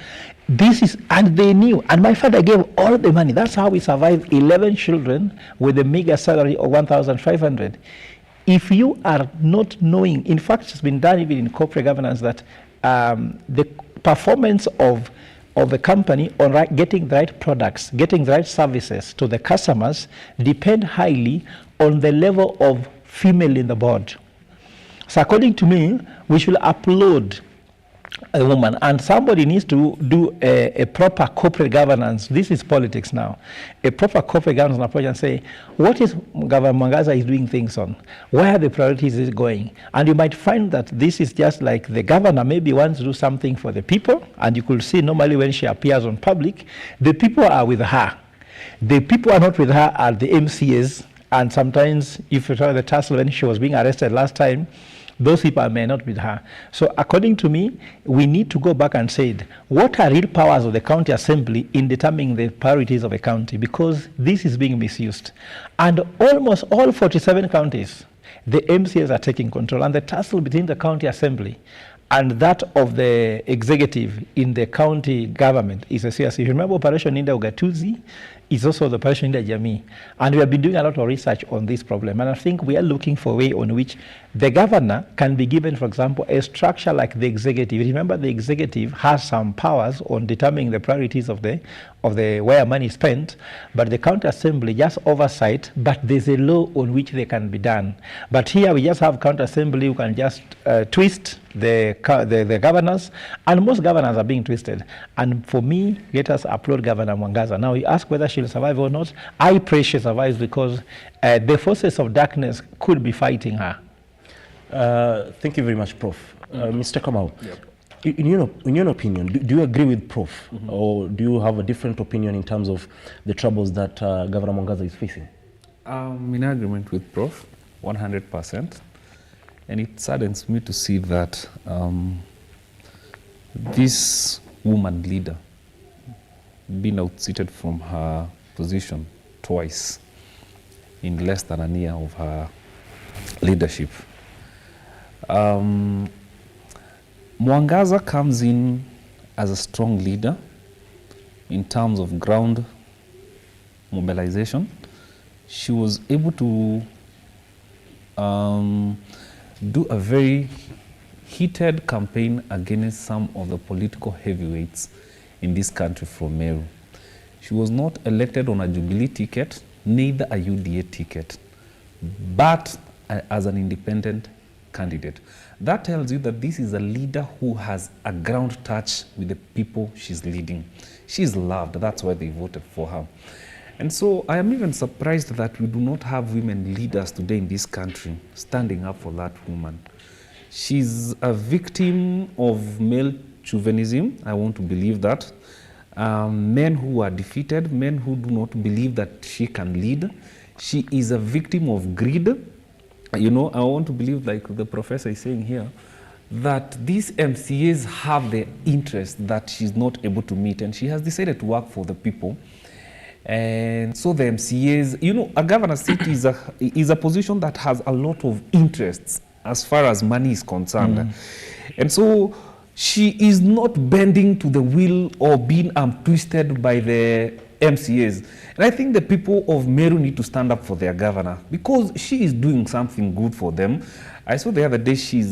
And they knew. And my father gave all the money. That's how we survived 11 children with a meager salary of 1,500. If you are not knowing, in fact, it's been done even in corporate governance, that the performance of the company on getting the right products, getting the right services to the customers depend highly on the level of female in the board. So according to me, we should upload a woman, and somebody needs to do a proper corporate governance. This is politics now. A proper corporate governance approach and say, what is Governor Mwangaza is doing things on? Where are the priorities is going? And you might find that this is just like the governor maybe wants to do something for the people, and you could see normally when she appears on public, the people are with her. The people are not with her are the MCAs, and sometimes if you saw the tussle when she was being arrested last time, those people may not be her. So according to me, we need to go back and say, what are real powers of the county assembly in determining the priorities of a county? Because this is being misused. And almost all 47 counties, the MCAs are taking control, and the tussle between the county assembly and that of the executive in the county government is a serious issue. Remember Operation Inda Ugatuzi is also the Operation Inda Jamii, and we have been doing a lot of research on this problem, and I think we are looking for a way on which the governor can be given, for example, a structure like the executive. Remember, the executive has some powers on determining the priorities of the where money is spent, but the county assembly just oversight, but there's a law on which they can be done. But here we just have county assembly who can just twist the governors, and most governors are being twisted. And for me, let us applaud Governor Mwangaza. Now you ask whether she'll survive or not. I pray she survives, because the forces of darkness could be fighting her. Thank you very much, Prof. Mr. Kamau, in your opinion, do you agree with Prof, or do you have a different opinion in terms of the troubles that Governor Mwangaza is facing? I'm in agreement with Prof, 100%. And it saddens me to see that this woman leader being out-seated from her position twice in less than a year of her leadership. Mwangaza comes in as a strong leader in terms of ground mobilization. She was able to do a very heated campaign against some of the political heavyweights in this country from Meru. She was not elected on a Jubilee ticket, neither a UDA ticket, but as an independent candidate. That tells you that this is a leader who has a ground touch with the people she's leading. She's loved, that's why they voted for her. And so I am even surprised that we do not have women leaders today in this country standing up for that woman. She's a victim of male chauvinism, I want to believe that. Men who are defeated, men who do not believe that she can lead. She is a victim of greed. You know, I want to believe, like the professor is saying here, that these MCAs have the interest that she's not able to meet, and she has decided to work for the people. And so the MCAs, you know, a governor's seat is a position that has a lot of interests as far as money is concerned. And so she is not bending to the will or being twisted by the MCAs. And I think the people of Meru need to stand up for their governor, because she is doing something good for them. I saw the other day she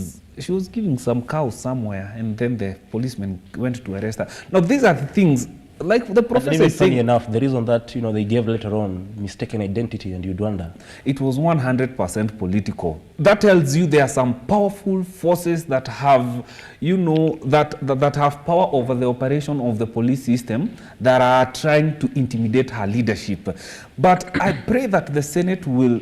was giving some cows somewhere, and then the policeman went to arrest her. Now these are the things, like the professor is saying. Funny enough, the reason that they gave later on mistaken identity, and you'd wonder. It was 100% political. That tells you there are some powerful forces that have, that have power over the operation of the police system that are trying to intimidate her leadership. But I pray that the Senate will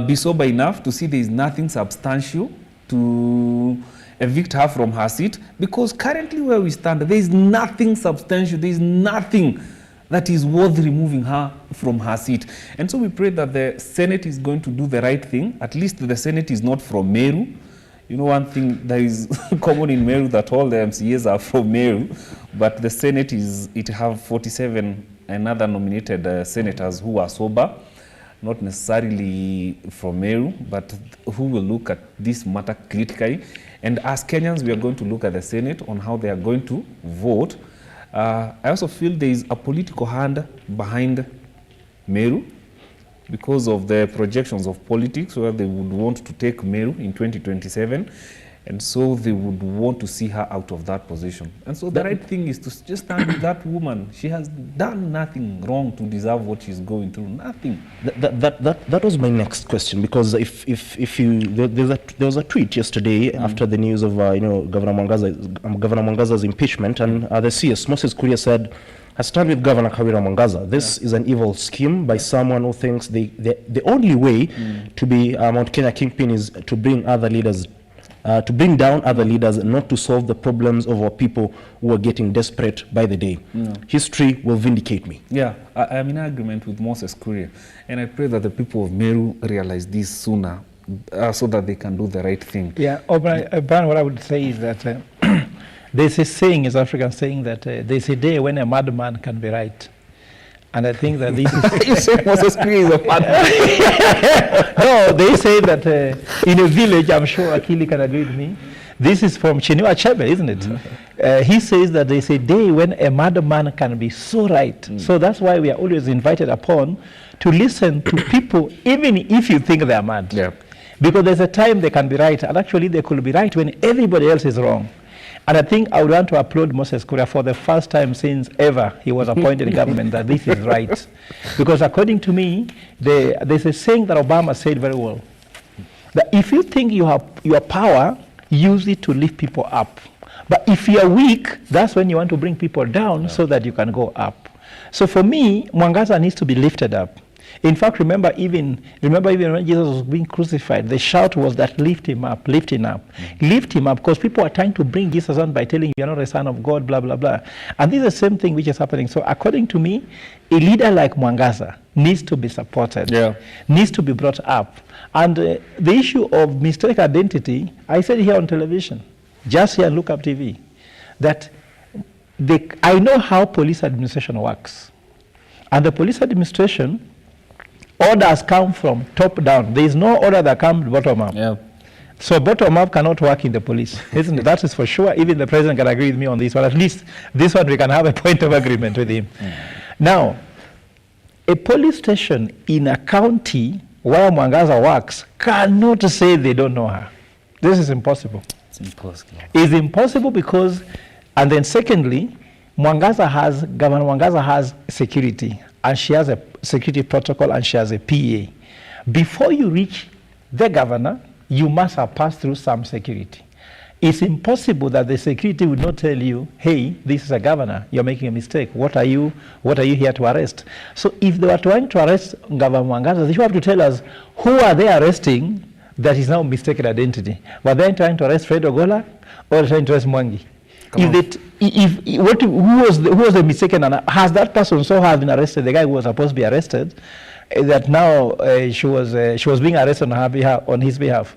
be sober enough to see there is nothing substantial to evict her from her seat, because currently where we stand, there is nothing substantial, there is nothing that is worth removing her from her seat. And so we pray that the Senate is going to do the right thing. At least the Senate is not from Meru. You know, one thing that is common in Meru, that all the MCAs are from Meru, but the Senate it have 47 another nominated senators who are sober, not necessarily from Meru, but who will look at this matter critically. And as Kenyans, we are going to look at the Senate on how they are going to vote. I also feel there is a political hand behind Meru because of the projections of politics, where they would want to take Meru in 2027. And so they would want to see her out of that position. And so the right thing is to just stand with that woman. She has done nothing wrong to deserve what she's going through. Nothing. That was my next question, because there was a tweet yesterday after the news of Governor Mwangaza's impeachment, and the CS Moses Kuria said, "I stand with Governor Kawira Mwangaza. This is an evil scheme by someone who thinks the only way to be Mount Kenya kingpin is to bring other leaders." To bring down other leaders, not to solve the problems of our people who are getting desperate by the day. History will vindicate me. Yeah, I'm in agreement with Moses Kuria, and I pray that the people of Meru realize this sooner, so that they can do the right thing. Yeah, Brian, what I would say is that there's a saying, is African saying, that there's a day when a madman can be right. And I think that this is... You say Moses Kui is a partner. No, they say that in a village, I'm sure Akili can agree with me, this is from Chinua Achebe, isn't it? He says that there's a day when a madman can be so right. So that's why we are always invited upon to listen to people, even if you think they are mad. Yeah. Because there's a time they can be right, and actually they could be right when everybody else is wrong. And I think I would want to applaud Moses Kuria for the first time since ever he was appointed in government that this is right. Because according to me, there's a saying that Obama said very well, that if you think you have your power, use it to lift people up. But if you're weak, that's when you want to bring people down so that you can go up. So for me, Mwangaza needs to be lifted up. In fact, remember even when Jesus was being crucified, the shout was that lift him up, lift him up. Lift him up, because people are trying to bring Jesus on by telling you you're not a son of God, blah, blah, blah. And this is the same thing which is happening. So according to me, a leader like Mwangaza needs to be supported, needs to be brought up. And the issue of mistaken identity, I said here on television, just here on Lookuptv, that I know how police administration works. And the police administration, orders come from top down. There is no order that comes bottom up. So bottom up cannot work in the police, isn't it? That is for sure. Even the president can agree with me on this one. At least this one we can have a point of agreement with him. Now, a police station in a county where Mwangaza works cannot say they don't know her. This is impossible. It's impossible. It's impossible because, and then secondly, Governor Mwangaza has security, and she has a security protocol, and she has a PA. Before you reach the governor, you must have passed through some security. It's impossible that the security would not tell you, hey, this is a governor, you're making a mistake. What are you here to arrest? So if they were trying to arrest Governor Mwangaza, they have to tell us who are they arresting that is now mistaken identity. Were they trying to arrest Fred Ogola or trying to arrest Mwangi? Who was the mistaken, and has that person so have been arrested, the guy who was supposed to be arrested, that now she was being arrested on his behalf.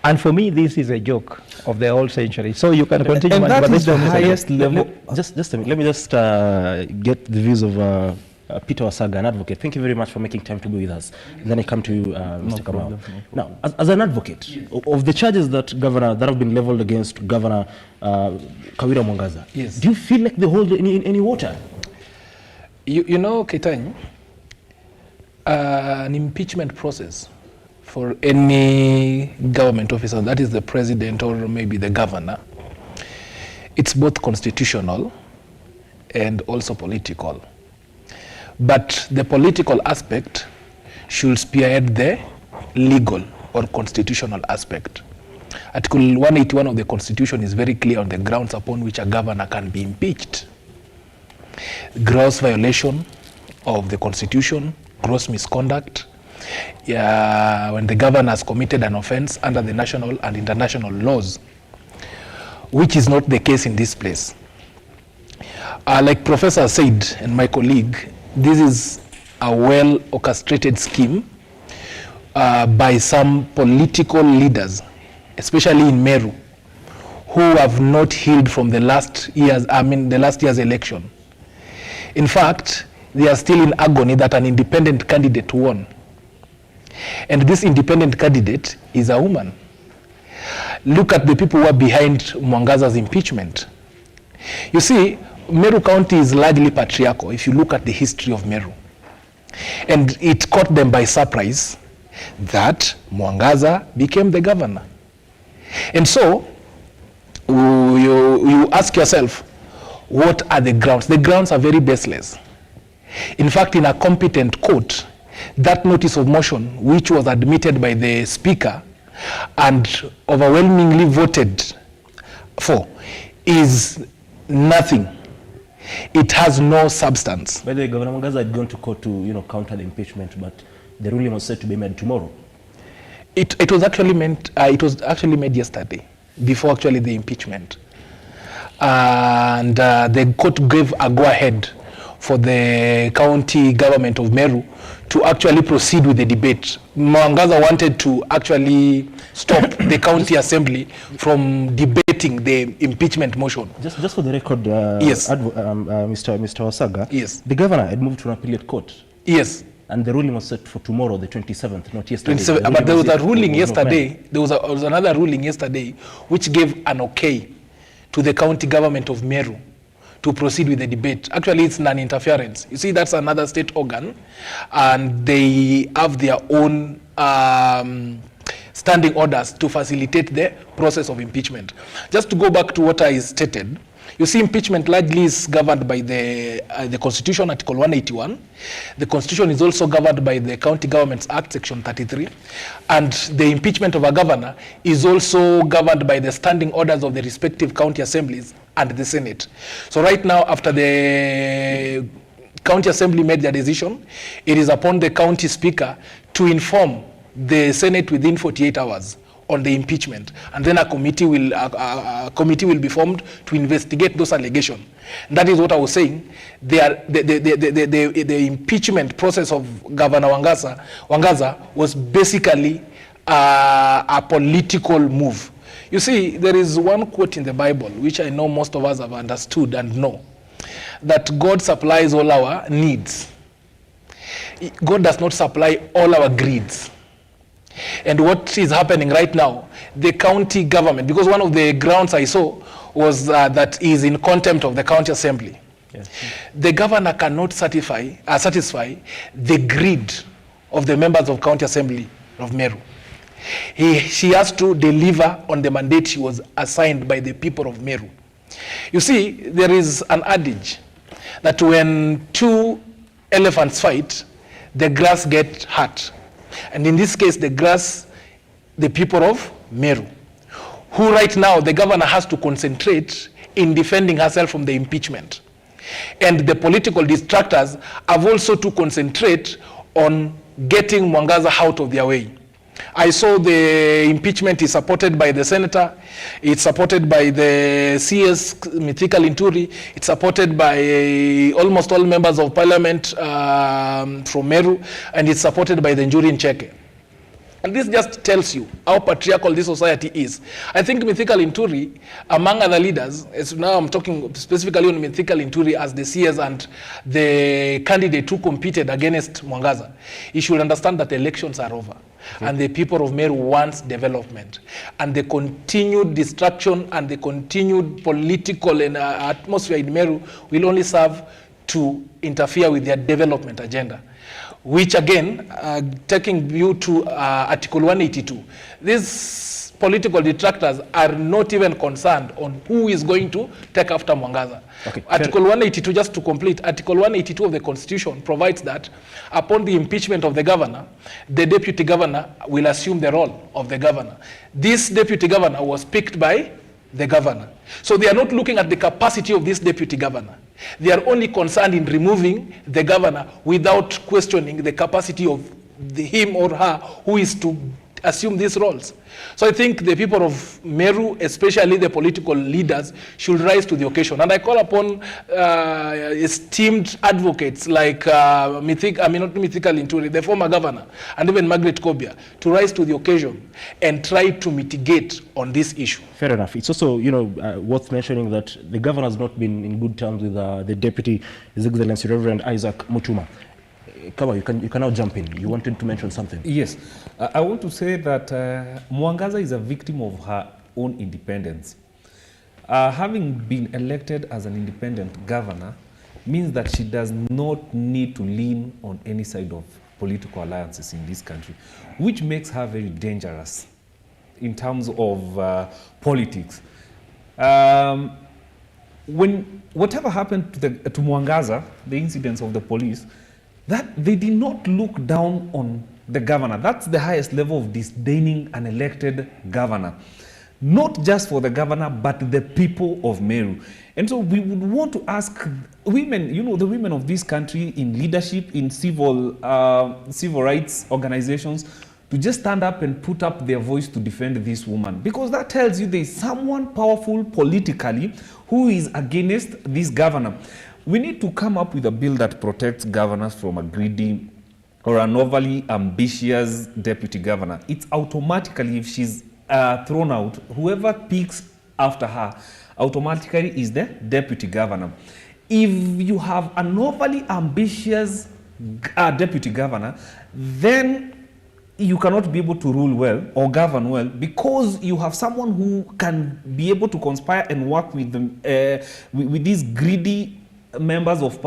And for me, this is a joke of the whole century. So you can continue. And that is the highest level. Just a minute. Let me just get the views of Peter Wasaga, an advocate. Thank you very much for making time to be with us. And then I come to you, Mr. Kamau. Now, as an advocate of the charges that have been leveled against Governor Kawira Mwangaza, do you feel like they hold any water? You know, Keitany, an impeachment process for any government officer, that is the president or maybe the governor, it's both constitutional and also political. But the political aspect should spearhead the legal or constitutional aspect. Article 181 of the Constitution is very clear on the grounds upon which a governor can be impeached. Gross violation of the Constitution, gross misconduct, when the governor has committed an offense under the national and international laws, which is not the case in this place. Like Professor said and my colleague, this is a well-orchestrated scheme by some political leaders, especially in Meru, who have not healed from the last year's election. In fact, they are still in agony that an independent candidate won. And this independent candidate is a woman. Look at the people who are behind Mwangaza's impeachment. You see, Meru County is largely patriarchal if you look at the history of Meru. And it caught them by surprise that Mwangaza became the governor. And so, you ask yourself, what are the grounds? The grounds are very baseless. In fact, in a competent court, that notice of motion, which was admitted by the speaker and overwhelmingly voted for, is nothing. It has no substance. By the way, Governor Mwangaza had gone to court to counter the impeachment, but the ruling was set to be made tomorrow. It was actually made yesterday, before actually the impeachment. And the court gave a go-ahead for the county government of Meru to actually proceed with the debate. Mwangaza wanted to actually stop the county assembly from debating the impeachment motion. Just for the record, yes. Mr. Wasaga, yes. The governor had moved to an appellate court. Yes. And the ruling was set for tomorrow, the 27th, not yesterday. But there was a ruling yesterday. There was another ruling yesterday which gave an okay to the county government of Meru to proceed with the debate. Actually, it's non-interference. You see, that's another state organ, and they have their own standing orders to facilitate the process of impeachment. Just to go back to what I stated, you see, impeachment largely is governed by the Constitution, Article 181. The Constitution is also governed by the County Governments Act, Section 33. And the impeachment of a governor is also governed by the standing orders of the respective county assemblies and the Senate. So right now, after the county assembly made their decision, it is upon the county speaker to inform the Senate within 48 hours on the impeachment, and then a committee will be formed to investigate those allegations. That is what I was saying. The impeachment process of Governor Wangaza was basically a political move. You see, there is one quote in the Bible which I know most of us have understood and know, that God supplies all our needs. God does not supply all our greeds. And what is happening right now, the county government, because one of the grounds I saw was that is in contempt of the county assembly. Yes. The governor cannot satisfy the greed of the members of county assembly of Meru. She has to deliver on the mandate she was assigned by the people of Meru. You see, there is an adage that when two elephants fight, the grass gets hurt. And in this case, the people of Meru, who right now the governor has to concentrate in defending herself from the impeachment. And the political distractors have also to concentrate on getting Mwangaza out of their way. I saw the impeachment is supported by the senator, it's supported by the CS Mithika Linturi, it's supported by almost all members of parliament from Meru, and it's supported by the Njuri Ncheke. And this just tells you how patriarchal this society is. I think Mithika Linturi, among other leaders, as now I'm talking specifically on Mithika Linturi as the CS and the candidate who competed against Mwangaza, he should understand that the elections are over. Okay. And the people of Meru want development. And the continued distraction and the continued political atmosphere in Meru will only serve to interfere with their development agenda. Which again, taking you to Article 182, these political detractors are not even concerned on who is going to take after Mwangaza. Okay. Article 182, just to complete, Article 182 of the Constitution provides that upon the impeachment of the governor, the deputy governor will assume the role of the governor. This deputy governor was picked by the governor. So they are not looking at the capacity of this deputy governor. They are only concerned in removing the governor without questioning the capacity of him or her who is to assume these roles. So I think the people of Meru, especially the political leaders, should rise to the occasion. And I call upon esteemed advocates like not Mithika Linturi, the former governor, and even Margaret Kobia, to rise to the occasion and try to mitigate on this issue. Fair enough. It's also, worth mentioning that the governor has not been in good terms with the deputy, His Excellency Reverend Isaac Mutuma. Kawa, you can now jump in. You wanted to mention something. Yes. I want to say that Mwangaza is a victim of her own independence. Having been elected as an independent governor means that she does not need to lean on any side of political alliances in this country, which makes her very dangerous in terms of politics. When whatever happened to Mwangaza, the incidents of the police, that they did not look down on the governor. That's the highest level of disdaining an elected governor. Not just for the governor, but the people of Meru. And so we would want to ask women, the women of this country in leadership, in civil rights organizations, to just stand up and put up their voice to defend this woman. Because that tells you there is someone powerful politically who is against this governor. We need to come up with a bill that protects governors from a greedy or an overly ambitious deputy governor. It's automatically, if she's thrown out, whoever picks after her automatically is the deputy governor. If you have an overly ambitious deputy governor, then you cannot be able to rule well or govern well, because you have someone who can be able to conspire and work with them, with these greedy members of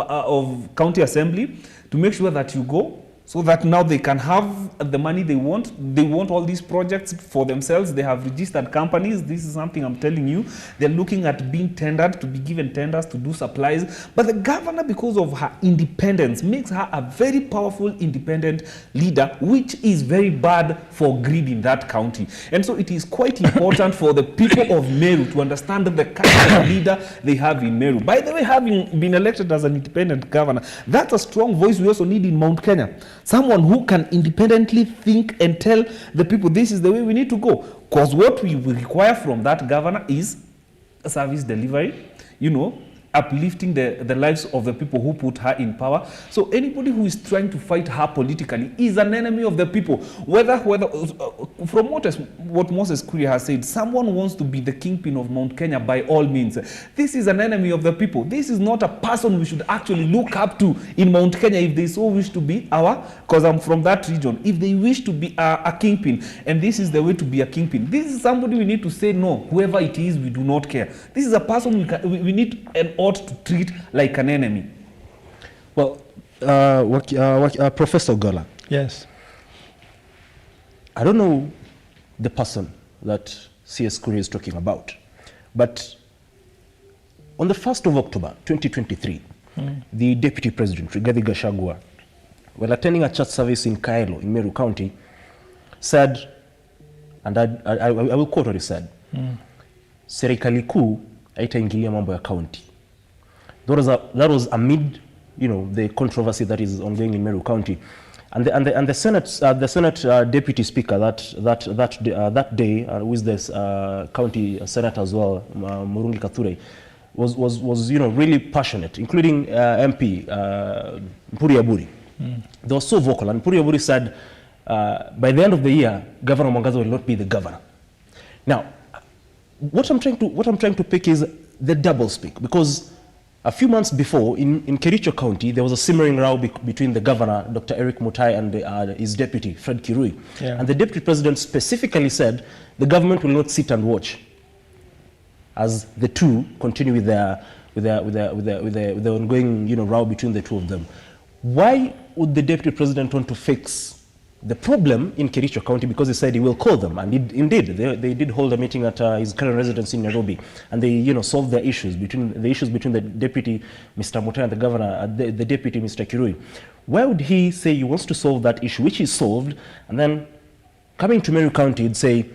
county assembly to make sure that you go, so that now they can have the money they want. They want all these projects for themselves. They have registered companies. This is something I'm telling you. They're looking at being tendered, to be given tenders to do supplies. But the governor, because of her independence, makes her a very powerful independent leader, which is very bad for greed in that county. And so it is quite important for the people of Meru to understand the kind of leader they have in Meru. By the way, having been elected as an independent governor, that's a strong voice we also need in Mount Kenya. Someone who can independently think and tell the people this is the way we need to go. Because what we require from that governor is service delivery, you know, uplifting the lives of the people who put her in power. So anybody who is trying to fight her politically is an enemy of the people. Whether from what Moses Kuria has said, someone wants to be the kingpin of Mount Kenya by all means. This is an enemy of the people. This is not a person we should actually look up to in Mount Kenya if they so wish to be because I'm from that region, if they wish to be a kingpin, and this is the way to be a kingpin. This is somebody we need to say no, whoever it is, we do not care. This is a person we need and ought to treat like an enemy. Well, Professor Gola. Yes. I don't know the person that CS Kuri is talking about, but on the 1st of October 2023, the Deputy President, Rigathi Gachagua, while attending a church service in Kaelo, in Meru County, said, and I will quote what he said, Serikali kuu haitaingilia mambo ya county. That was amid, you know, the controversy that is ongoing in Meru County, and the Senate Deputy Speaker that day, with this county Senator as well, Murungi Kathure, was you know, really passionate, including MP Mpuri Aburi. They were so vocal, and Mpuri Aburi said, by the end of the year, Governor Mwangaza will not be the governor. Now, what I'm trying to pick is the double speak, because a few months before, in Kericho County, there was a simmering row between the governor, Dr. Eric Mutai, and his deputy, Fred Kirui. Yeah. And the deputy president specifically said the government will not sit and watch as the two continue with the ongoing, you know, row between the two of them. Why would the deputy president want to fix the problem in Kericho County? Because he said he will call them, and indeed they did hold a meeting at his current residence in Nairobi, and they, you know, solved their issues between the deputy Mr. Mutai and the governor, the deputy Mr. Kirui. Why would he say he wants to solve that issue, which is solved, and then coming to Meru County, he'd say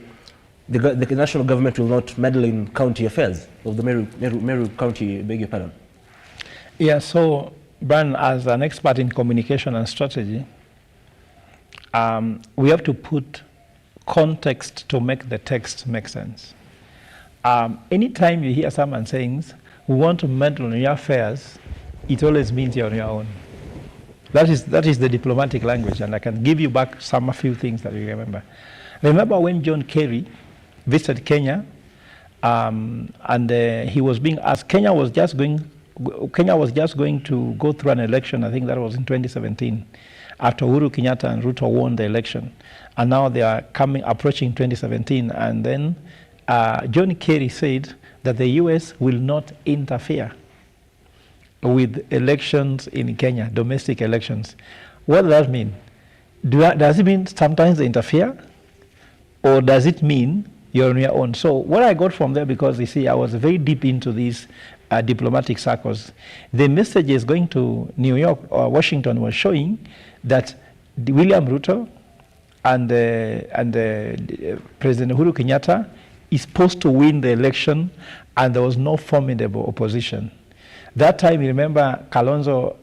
the national government will not meddle in county affairs of the Meru County, beg your pardon? Yeah. So, Brian, as an expert in communication and strategy, we have to put context to make the text make sense. Anytime you hear someone saying, we want to meddle in your affairs, it always means you're on your own. That is the diplomatic language, and I can give you back a few things that you remember. Remember when John Kerry visited Kenya, and he was being asked, Kenya was just going to go through an election, I think that was in 2017. After Uhuru Kenyatta and RUTO won the election, and now they are approaching 2017, and then John Kerry said that the US will not interfere with elections in Kenya, domestic elections. What does that mean? Does it mean sometimes they interfere, or does it mean you're on your own? So what I got from there, because you see, I was very deep into these diplomatic circles, the messages going to New York or Washington was showing that William Ruto and President Uhuru Kenyatta is supposed to win the election, and there was no formidable opposition. That time, you remember, Kalonzo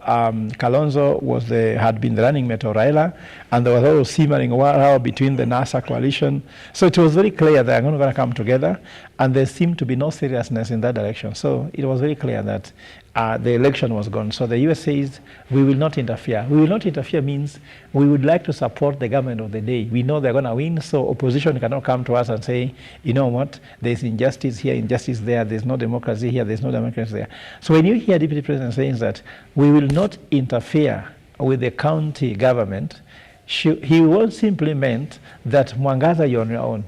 had been the running mate of Raila, and there was a simmering war between the NASA coalition. So it was very clear that they're going to come together, and there seemed to be no seriousness in that direction. So it was very clear that the election was gone. So the US says, we will not interfere. We will not interfere means we would like to support the government of the day. We know they're going to win, so opposition cannot come to us and say, you know what, there's injustice here, injustice there, there's no democracy here, there's no democracy there. So when you hear Deputy President saying that we will not interfere with the county government, he won't simply meant that Mwangaza, you're on your own.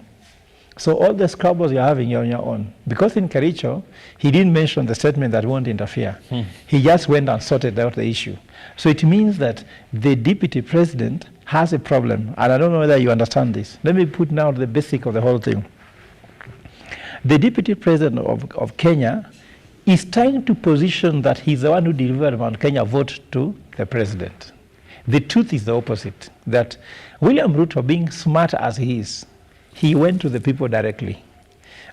So all the squabbles you're having, you're on your own. Because in Kericho, he didn't mention the statement that won't interfere. He just went and sorted out the issue. So it means that the deputy president has a problem. And I don't know whether you understand this. Let me put now the basic of the whole thing. The deputy president of Kenya is trying to position that he's the one who delivered Mount Kenya vote to the president. The truth is the opposite, that William Ruto, being smart as he is, he went to the people directly.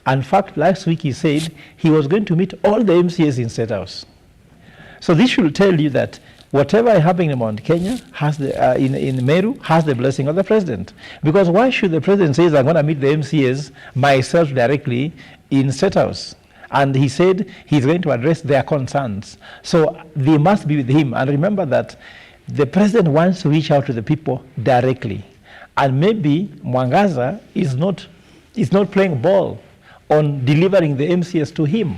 In fact, last week he said he was going to meet all the MCAs in State House. So this should tell you that whatever is happening in Mount Kenya has the, in Meru has the blessing of the president. Because why should the president say, I'm going to meet the MCAs myself directly in State House? And he said he's going to address their concerns. So they must be with him. And remember that the president wants to reach out to the people directly. And maybe Mwangaza is not playing ball on delivering the MCS to him.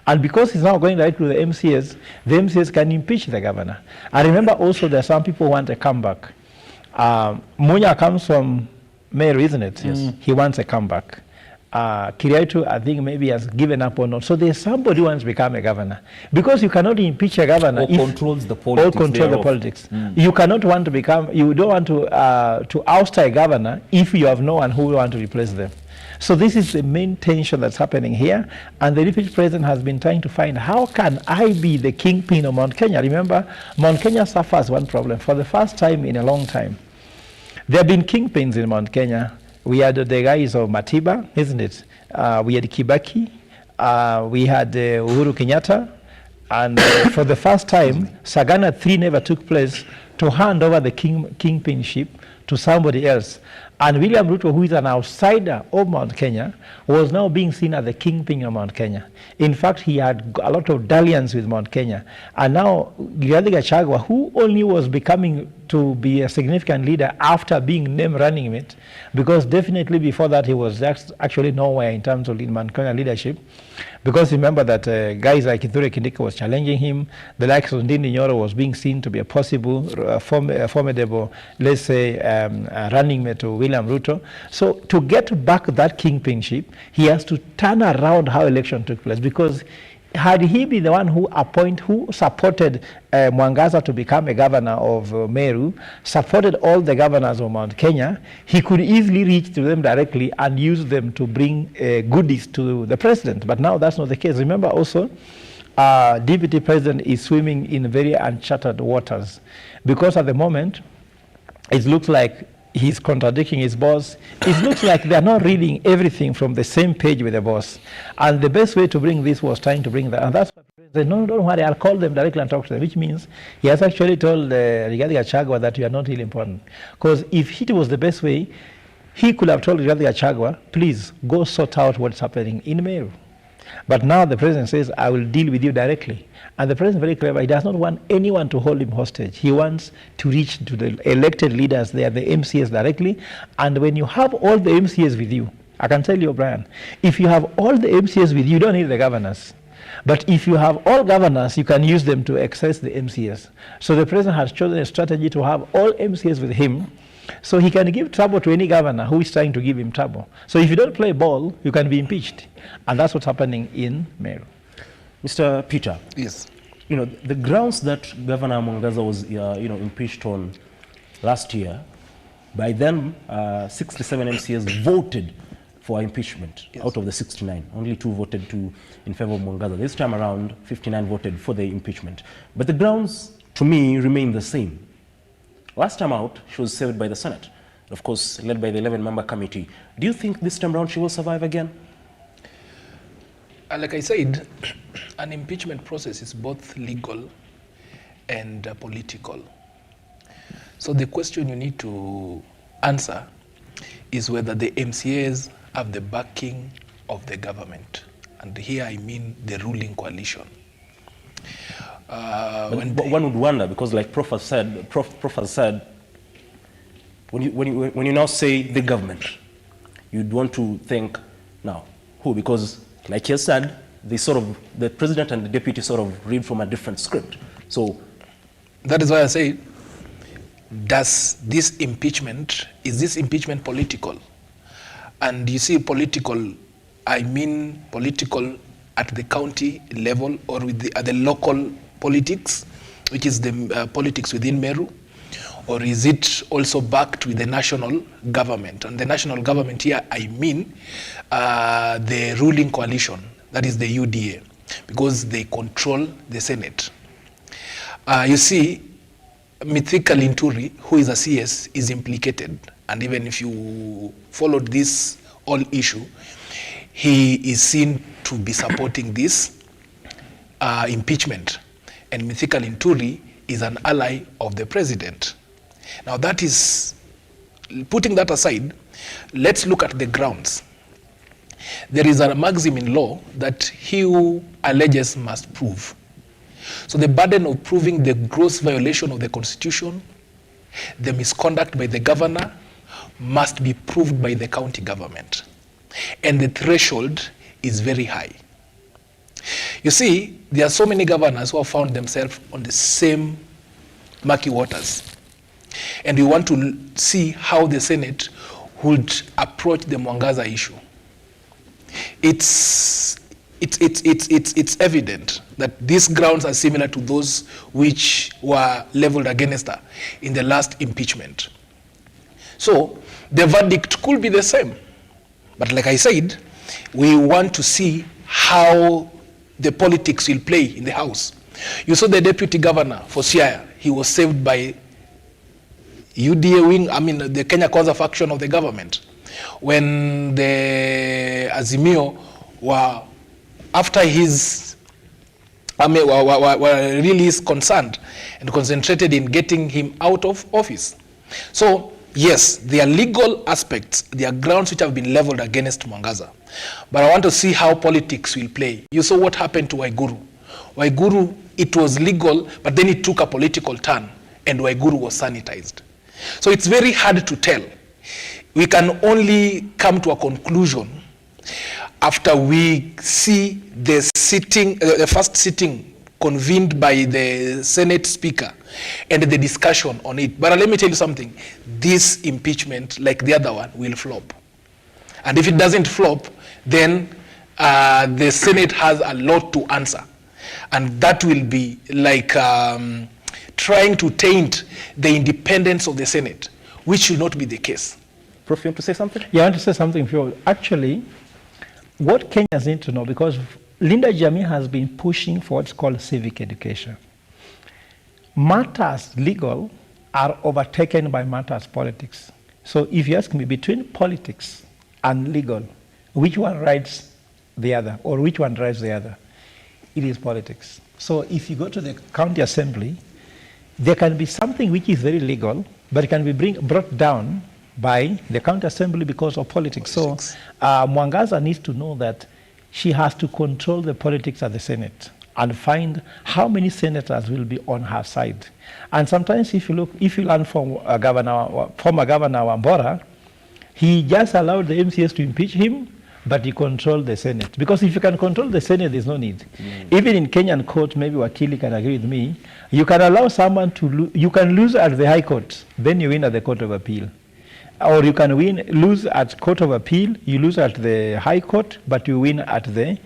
And because he's now going right to the MCS can impeach the governor. I remember also there are some people who want a comeback. Munya comes from Meru, isn't it? Yes. He wants a comeback. Kiriaitu, I think maybe has given up or not. So there's somebody who wants to become a governor. Because you cannot impeach a governor or controls the politics. Or control the politics. You cannot want to become, you don't want to oust a governor if you have no one who will want to replace them. So this is the main tension that's happening here. And the deputy president has been trying to find, how can I be the kingpin of Mount Kenya? Remember, Mount Kenya suffers one problem. For the first time in a long time, there have been kingpins in Mount Kenya. We had the guys of Matiba, isn't it? We had Kibaki, we had Uhuru Kenyatta, and for the first time, Sagana 3 never took place to hand over the kingpinship to somebody else. And William Ruto, who is an outsider of Mount Kenya, was now being seen as the kingpin of Mount Kenya. In fact, he had a lot of dalliance with Mount Kenya. And now, Rigathi Gachagua, who only was becoming to be a significant leader after being named running mate, because definitely before that he was actually nowhere in terms of Mount Kenya leadership. Because remember that guys like Kithure Kindiki was challenging him, the likes of Ndindi Nyoro was being seen to be a possible, formidable, let's say, running mate to William Ruto. So to get back that kingpinship, he has to turn around how election took place, because had he been the one who supported Mwangaza to become a governor of Meru, supported all the governors of Mount Kenya, he could easily reach to them directly and use them to bring goodies to the president. But now that's not the case. Remember also, deputy president is swimming in very uncharted waters, because at the moment, it looks like he's contradicting his boss. It looks like they're not reading everything from the same page with the boss. And the best way to bring this was trying to bring that. And that's why the president said, no, don't worry, I'll call them directly and talk to them, which means he has actually told Rigathi Gachagua that you are not really important. Because if it was the best way, he could have told Rigathi Gachagua, please go sort out what's happening in Meru. But now the president says, I will deal with you directly. And the president is very clever. He does not want anyone to hold him hostage. He wants to reach to the elected leaders there, the MCAs directly. And when you have all the MCAs with you, I can tell you, Brian, if you have all the MCAs with you, you don't need the governors. But if you have all governors, you can use them to access the MCAs. So the president has chosen a strategy to have all MCAs with him, so he can give trouble to any governor who is trying to give him trouble. So if you don't play ball, you can be impeached. And that's what's happening in Meru. Mr. Peter. Yes. You know, the grounds that Governor Mwangaza was, impeached on last year, by then 67 MCAs voted for impeachment. Yes. Out of the 69. Only 2 voted in favor of Mwangaza. This time around, 59 voted for the impeachment. But the grounds, to me, remain the same. Last time out, she was saved by the Senate, of course, led by the 11-member committee. Do you think this time around she will survive again? Like I said, an impeachment process is both legal and political. So the question you need to answer is whether the MCAs have the backing of the government. And here I mean the ruling coalition. But one would wonder, because like Prof has said, when you now say the government, you'd want to think, now, who? Because like he said, the president and the deputy sort of read from a different script. So that is why I say, is this impeachment political? And you see political, I mean political at the county level or at the local politics, which is the politics within Meru, or is it also backed with the national government? And the national government here, I mean the ruling coalition, that is the UDA, because they control the Senate. You see, Mithika Linturi, who is a CS, is implicated. And even if you followed this whole issue, he is seen to be supporting this impeachment. And Mithika Linturi is an ally of the president. Now that is, putting that aside, let's look at the grounds. There is a maxim in law that he who alleges must prove. So the burden of proving the gross violation of the Constitution, the misconduct by the governor, must be proved by the county government. And the threshold is very high. You see, there are so many governors who have found themselves on the same murky waters. And we want to see how the Senate would approach the Mwangaza issue. It's evident that these grounds are similar to those which were leveled against her in the last impeachment. So the verdict could be the same. But like I said, we want to see how the politics will play in the House. You saw the deputy governor for Siaya. He was saved by UDA wing, the Kenya Kwanza faction of the government. When the azimio were, after his, were really concerned and concentrated in getting him out of office. So yes, there are legal aspects, there are grounds which have been leveled against Mwangaza. But I want to see how politics will play. You saw what happened to Waiguru. Waiguru, it was legal, but then it took a political turn, and Waiguru was sanitized. So it's very hard to tell. We can only come to a conclusion after we see the first sitting convened by the Senate Speaker and the discussion on it. But let me tell you something. This impeachment, like the other one, will flop. And if it doesn't flop, then the Senate has a lot to answer. And that will be like trying to taint the independence of the Senate, which should not be the case. Prof, you want to say something? Yeah, I want to say something. Actually, what Kenyans need to know, because Linda Jamii has been pushing for what's called civic education. Matters legal are overtaken by matters politics. So if you ask me, between politics and legal, which one rides the other, or which one drives the other? It is politics. So if you go to the county assembly, there can be something which is very legal, but it can be brought down by the county assembly because of politics. So Mwangaza needs to know that she has to control the politics at the Senate and find how many senators will be on her side. And sometimes if you learn from former Governor Wambora, he just allowed the MCS to impeach him, but he controlled the Senate. Because if you can control the Senate, there's no need. Even in Kenyan court, maybe Wakili can agree with me, you can allow someone to you can lose at the High Court, then you win at the Court of Appeal. Or you can lose at Court of Appeal, you lose at the High Court, but you win at the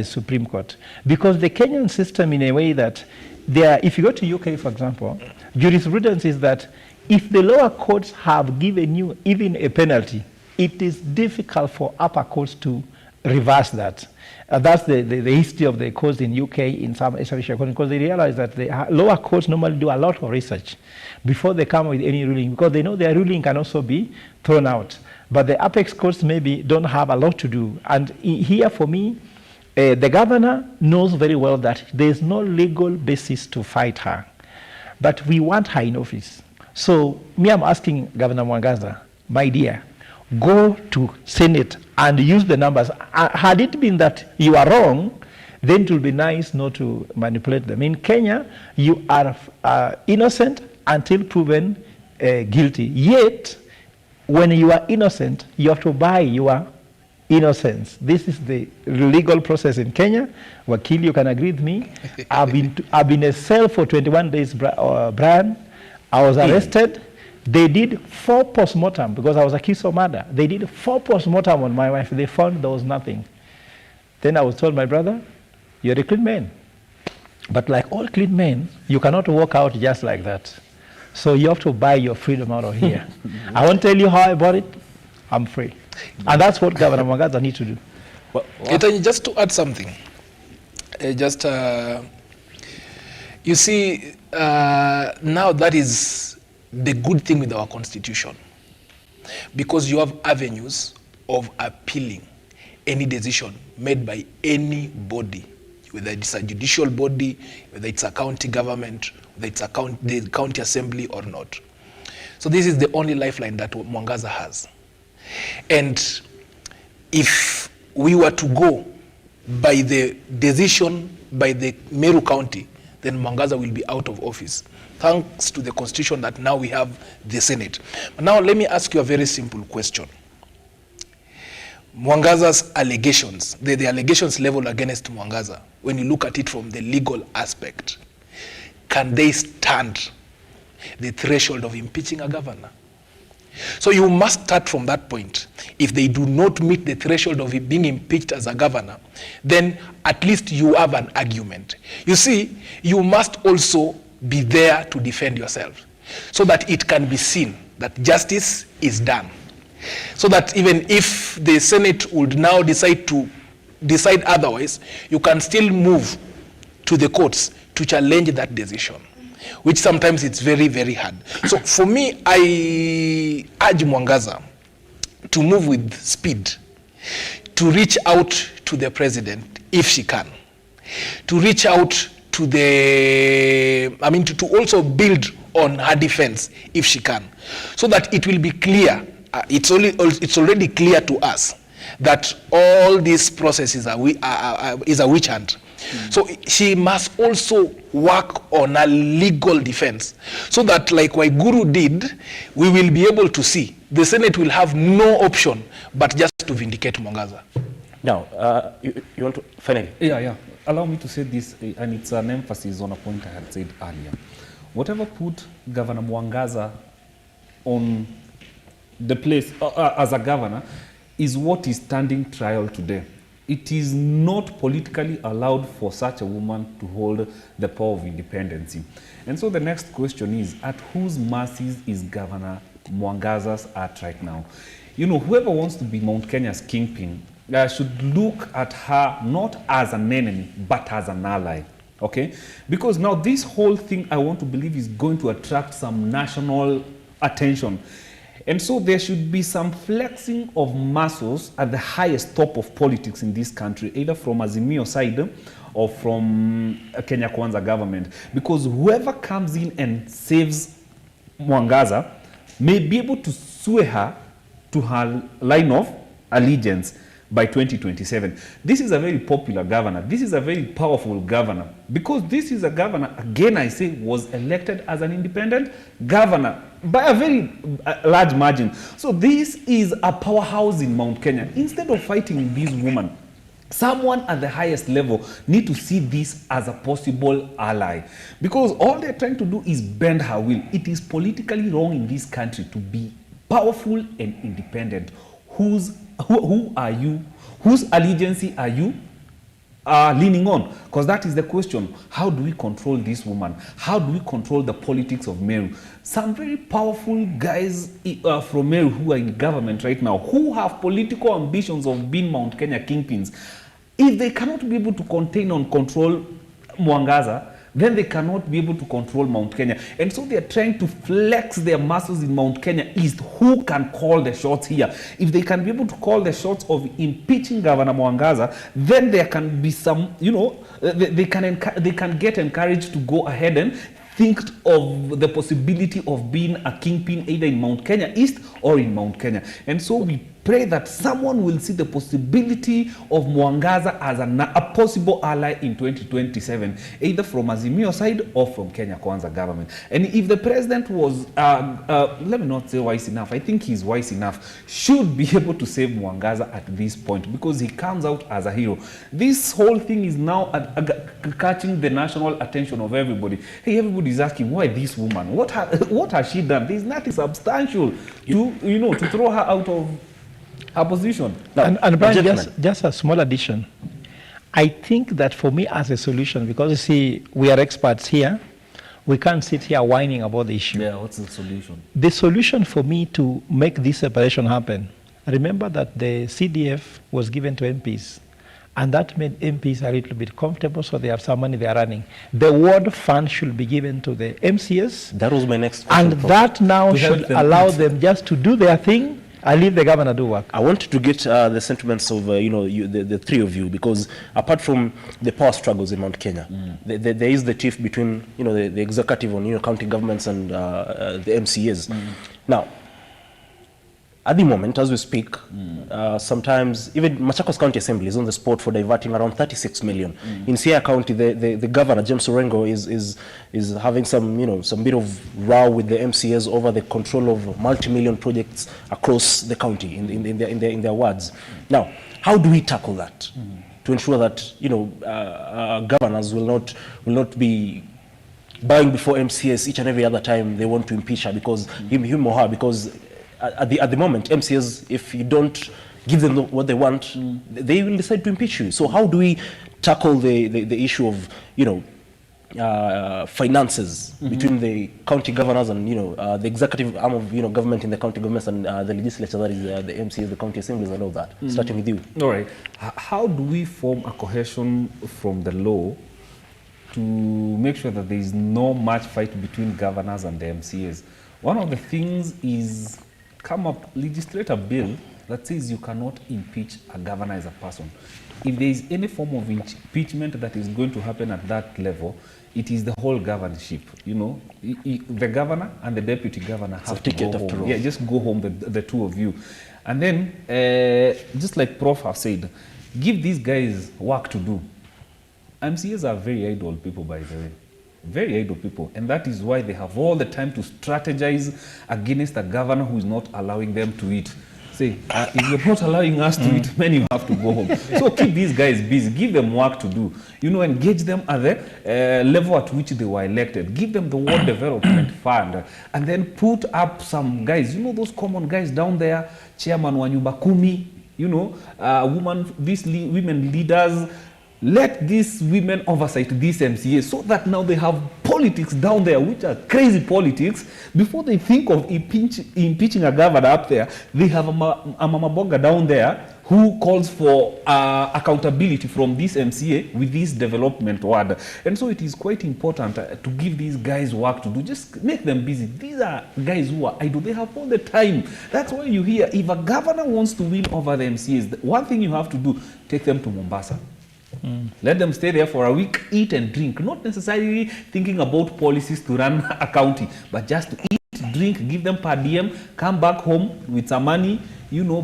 Supreme Court. Because the Kenyan system, in a way that if you go to UK, for example, jurisprudence is that if the lower courts have given you even a penalty, it is difficult for upper courts to reverse that. That's the history of the courts in UK in some establishment, because they realize that the lower courts normally do a lot of research before they come with any ruling, because they know their ruling can also be thrown out. But the apex courts maybe don't have a lot to do. And here for me, the governor knows very well that there is no legal basis to fight her. But we want her in office. So me, I'm asking Governor Mwangaza, my dear, go to Senate and use the numbers. Had it been that you are wrong, then it will be nice not to manipulate them. In Kenya, you are innocent until proven guilty. Yet, when you are innocent, you have to buy your innocence. This is the legal process in Kenya. Wakili, you can agree with me. I've been in a cell for 21 days, Brian. I was arrested. They did 4 postmortem because I was accused of murder. They did 4 postmortem on my wife. They found there was nothing. Then I was told, my brother, you're a clean man. But like all clean men, you cannot walk out just like that. So you have to buy your freedom out of here. I won't tell you how I bought it. I'm free. And that's what Governor Mwangaza needs to do. Just to add something, you see, now that is the good thing with our constitution, because you have avenues of appealing any decision made by any body, whether it's a judicial body, whether it's a county government, whether it's the county assembly or not. So this is the only lifeline that Mwangaza has. And if we were to go by the decision by the Meru County, then Mwangaza will be out of office, thanks to the constitution that now we have the Senate. But now let me ask you a very simple question. Mwangaza's allegations, the allegations leveled against Mwangaza, when you look at it from the legal aspect, can they stand the threshold of impeaching a governor? So you must start from that point. If they do not meet the threshold of being impeached as a governor, then at least you have an argument. You see, you must also be there to defend yourself so that it can be seen that justice is done. So that even if the Senate would now decide otherwise, you can still move to the courts to challenge that decision, which sometimes it's very, very hard. So for me, I urge Mwangaza to move with speed, to reach out to the president if she can, to reach out to to also build on her defense if she can, so that it will be clear, it's already clear to us that all this process is a witch hunt. So she must also work on a legal defense, so that like Waiguru did, we will be able to see the Senate will have no option but just to vindicate Mwangaza. Now, you want to finally? Yeah. Allow me to say this, and it's an emphasis on a point I had said earlier. Whatever put Governor Mwangaza on the place as a governor is what is standing trial today. It is not politically allowed for such a woman to hold the power of independence. And so the next question is, at whose mercies is Governor Mwangaza's at right now? You know, whoever wants to be Mount Kenya's kingpin should look at her not as an enemy, but as an ally. Okay? Because now this whole thing, I want to believe, is going to attract some national attention. And so there should be some flexing of muscles at the highest top of politics in this country, either from azimio side or from Kenya Kwanza government. Because whoever comes in and saves Mwangaza may be able to sway her to her line of allegiance by 2027. This is a very popular governor. This is a very powerful governor, because this is a governor, again I say, was elected as an independent governor by a very large margin. So this is a powerhouse in Mount Kenya. Instead of fighting this woman, someone at the highest level need to see this as a possible ally, because all they're trying to do is bend her will. It is politically wrong in this country to be powerful and independent. Who are you? Whose allegiance are you leaning on? Because that is the question. How do we control this woman? How do we control the politics of Meru? Some very powerful guys from Meru who are in government right now, who have political ambitions of being Mount Kenya kingpins, if they cannot be able to contain and control Mwangaza, then they cannot be able to control Mount Kenya. And so they are trying to flex their muscles in Mount Kenya East. Who can call the shots here? If they can be able to call the shots of impeaching Governor Mwangaza, then there can be some, they can get encouraged to go ahead and think of the possibility of being a kingpin either in Mount Kenya East or in Mount Kenya. And so we pray that someone will see the possibility of Mwangaza as a possible ally in 2027, either from Azimio side or from Kenya Kwanza government. And if the president was, let me not say wise enough, I think he's wise enough, should be able to save Mwangaza at this point because he comes out as a hero. This whole thing is now catching the national attention of everybody. Hey, everybody's asking, why this woman? What has she done? There's nothing substantial to throw her out of her position. Now, and Brian, just a small addition. I think that for me as a solution, because you see, we are experts here, we can't sit here whining about the issue. Yeah, what's the solution? The solution for me to make this separation happen, remember that the CDF was given to MPs, and that made MPs a little bit comfortable, so they have some money they are running. The ward fund should be given to the MCS. That was my next question. And that now should allow them just to do their thing and leave the governor do work. I wanted to get the sentiments of the three of you, because apart from the power struggles in Mount Kenya, there is the tiff between the executive on county governments and the MCAs. Now, at the moment, as we speak, sometimes even Machakos County Assembly is on the spot for diverting around 36 million. In Siaya County, the governor, James Orengo, is having some bit of row with the MCAs over the control of multi-million projects across the county in their wards. Now, how do we tackle that to ensure that governors will not be buying before MCAs each and every other time they want to impeach her because him or her, because at the moment, MCAs, if you don't give them what they want, they will decide to impeach you. So how do we tackle the issue of finances between the county governors and the executive arm of government in the county governments and the legislature, that is the MCAs, the county assemblies, and all that? Starting with you. All right. How do we form a cohesion from the law to make sure that there is no much fight between governors and the MCAs? One of the things is legislate a bill that says you cannot impeach a governor as a person. If there is any form of impeachment that is going to happen at that level, it is the whole governorship. The governor and the deputy governor have to go home. Yeah, just go home, the two of you. And then, just like Prof have said, give these guys work to do. MCAs are very idle people, by the way. Very idle people, and that is why they have all the time to strategize against a governor who is not allowing them to eat. Say, if you're not allowing us to eat, then you have to go home. So keep these guys busy, give them work to do. Engage them at the level at which they were elected. Give them the World Development Fund, and then put up some guys. Those common guys down there, Chairman wa Nyumba Kumi, these women leaders. Let these women oversight these MCAs so that now they have politics down there, which are crazy politics. Before they think of impeaching a governor up there, they have a Mama Bonga down there who calls for accountability from this MCA with this development word. And so it is quite important to give these guys work to do. Just make them busy. These are guys who are idle. They have all the time. That's why you hear, if a governor wants to win over the MCAs, one thing you have to do, take them to Mombasa. Let them stay there for a week, eat and drink, not necessarily thinking about policies to run a county, but just to eat, drink, give them per diem, come back home with some money,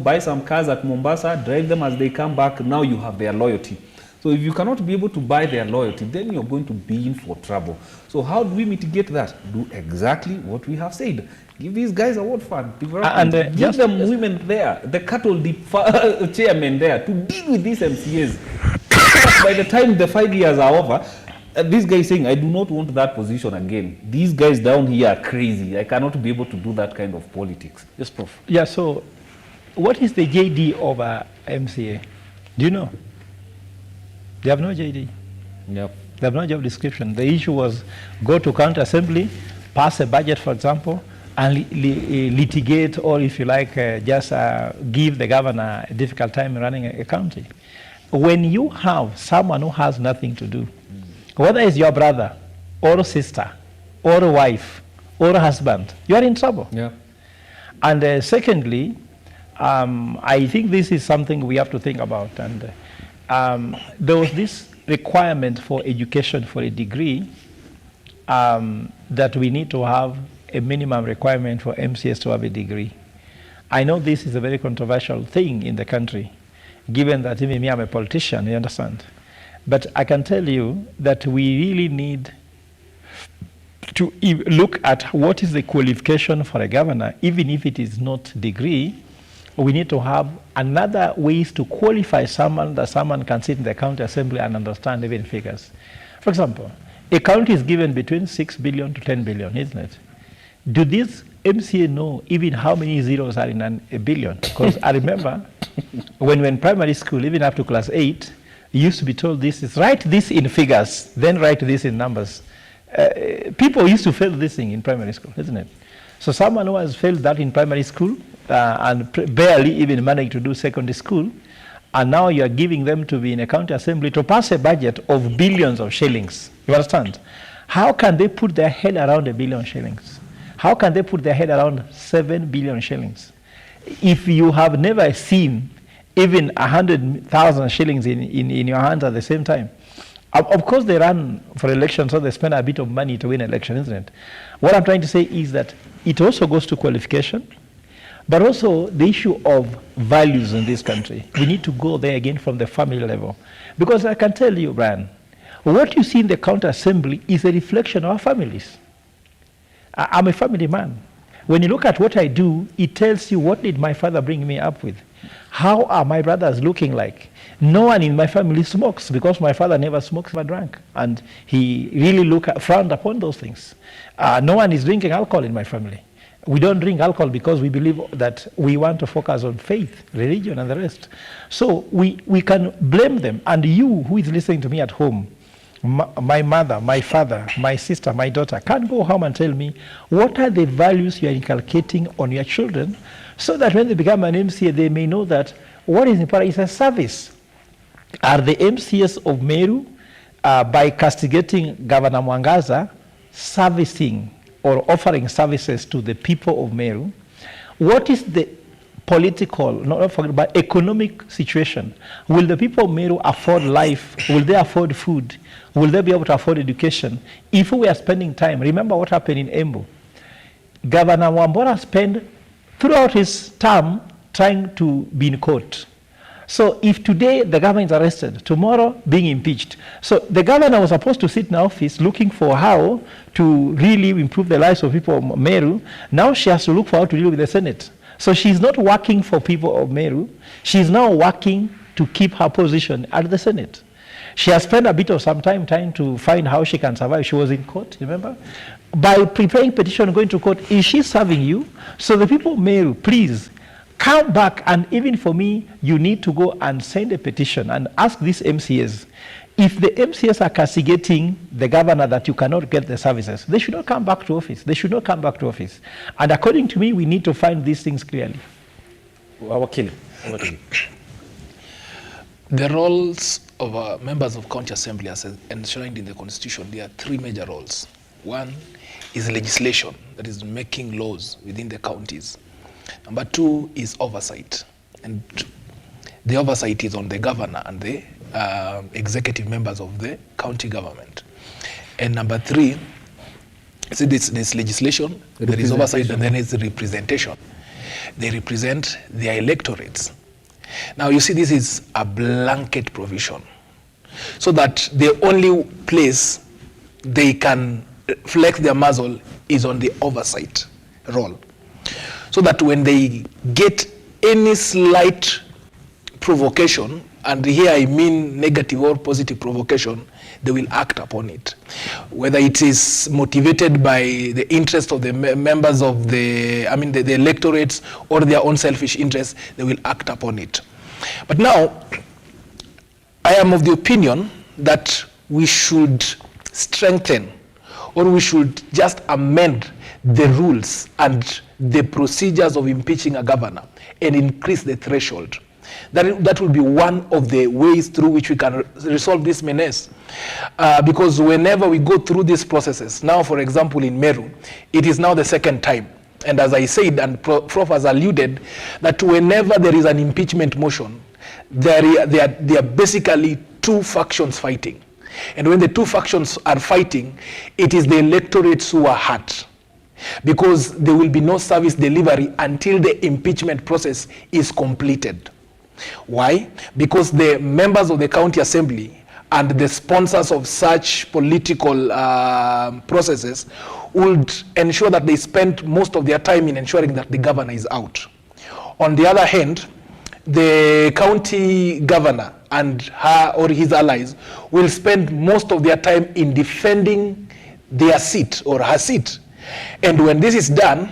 buy some cars at Mombasa, drive them as they come back. Now you have their loyalty. So if you cannot be able to buy their loyalty, then you're going to be in for trouble. So how do we mitigate that? Do exactly what we have said. Give these guys a ward fund. And give them women there, the cattle chairman there, to deal with these MCAs. By the time the 5 years are over, this guy is saying, I do not want that position again. These guys down here are crazy. I cannot be able to do that kind of politics. Yes, Prof. Yeah, so what is the JD of a MCA? Do you know? They have no JD. Yep. They have no job description. The issue was go to county assembly, pass a budget, for example, and litigate, or if you like, just give the governor a difficult time running a county. When you have someone who has nothing to do, whether it's your brother or sister or wife or husband, you are in trouble. Yeah. And secondly, I think this is something we have to think about. And there was this requirement for education for a degree that we need to have a minimum requirement for MCS to have a degree. I know this is a very controversial thing in the country, given that even me, I'm a politician, you understand. But I can tell you that we really need to look at what is the qualification for a governor, even if it is not degree. We need to have another ways to qualify someone, that someone can sit in the county assembly and understand even figures. For example, a county is given between 6 billion to 10 billion, isn't it? Do these MCA know even how many zeros are in a billion? Because I remember when we were in primary school, even up to class 8, you used to be told this is, write this in figures, then write this in numbers. People used to fail this thing in primary school, isn't it? So someone who has failed that in primary school and barely even managed to do secondary school, and now you are giving them to be in a county assembly to pass a budget of billions of shillings. You understand? How can they put their head around 1 billion shillings? How can they put their head around 7 billion shillings? If you have never seen even 100,000 shillings in your hands at the same time. Of course they run for election, so they spend a bit of money to win election, isn't it? What I'm trying to say is that it also goes to qualification, but also the issue of values in this country. We need to go there again from the family level. Because I can tell you, Brian, what you see in the county assembly is a reflection of our families. I'm a family man. When you look at what I do, it tells you what did my father bring me up with. How are my brothers looking like? No one in my family smokes because my father never smokes or drank. And he really frowned upon those things. No one is drinking alcohol in my family. We don't drink alcohol because we believe that we want to focus on faith, religion, and the rest. So we can blame them. And you who is listening to me at home, my mother, my father, my sister, my daughter, can go home and tell me what are the values you are inculcating on your children so that when they become an MCA, they may know that what is important is a service. Are the MCAs of Meru, by castigating Governor Mwangaza, servicing or offering services to the people of Meru? What is the political, but economic situation? Will the people of Meru afford life? Will they afford food? Will they be able to afford education? If we are spending time, remember what happened in Embu. Governor Wambora spent throughout his term trying to be in court. So if today the government is arrested, tomorrow being impeached. So the governor was supposed to sit in office looking for how to really improve the lives of people of Meru. Now she has to look for how to deal with the Senate. So she's not working for people of Meru. She's now working to keep her position at the Senate. She has spent a bit of some time trying to find how she can survive. She was in court, remember? By preparing petition, going to court, is she serving you? So the people of Meru, please, come back, and even for me, you need to go and send a petition and ask these MCAs. If the MCAs are castigating the governor that you cannot get the services, they should not come back to office. They should not come back to office. And according to me, we need to find these things clearly. The roles of members of county assembly as enshrined in the constitution, there are 3 major roles. One is legislation, that is making laws within the counties. Number 2 is oversight, and the oversight is on the governor and the executive members of the county government. And number 3, see this legislation, there is oversight, and then it's representation. They represent their electorates. Now you see, this is a blanket provision, so that the only place they can flex their muzzle is on the oversight role. So that when they get any slight provocation, and here I mean negative or positive provocation, they will act upon it. Whether it is motivated by the interest of the members of the electorates or their own selfish interests, they will act upon it. But now, I am of the opinion that we should strengthen, or we should just amend the rules and the procedures of impeaching a governor and increase the threshold. That will be one of the ways through which we can resolve this menace. Because whenever we go through these processes, now for example in Meru, it is now the 2nd time. And as I said, and Prof has alluded, that whenever there is an impeachment motion, there are basically 2 factions fighting. And when the 2 factions are fighting, it is the electorates who are hurt. because there will be no service delivery until the impeachment process is completed. Why? Because the members of the county assembly and the sponsors of such political processes would ensure that they spend most of their time in ensuring that the governor is out. On the other hand, the county governor and her or his allies will spend most of their time in defending their seat or her seat. And when this is done,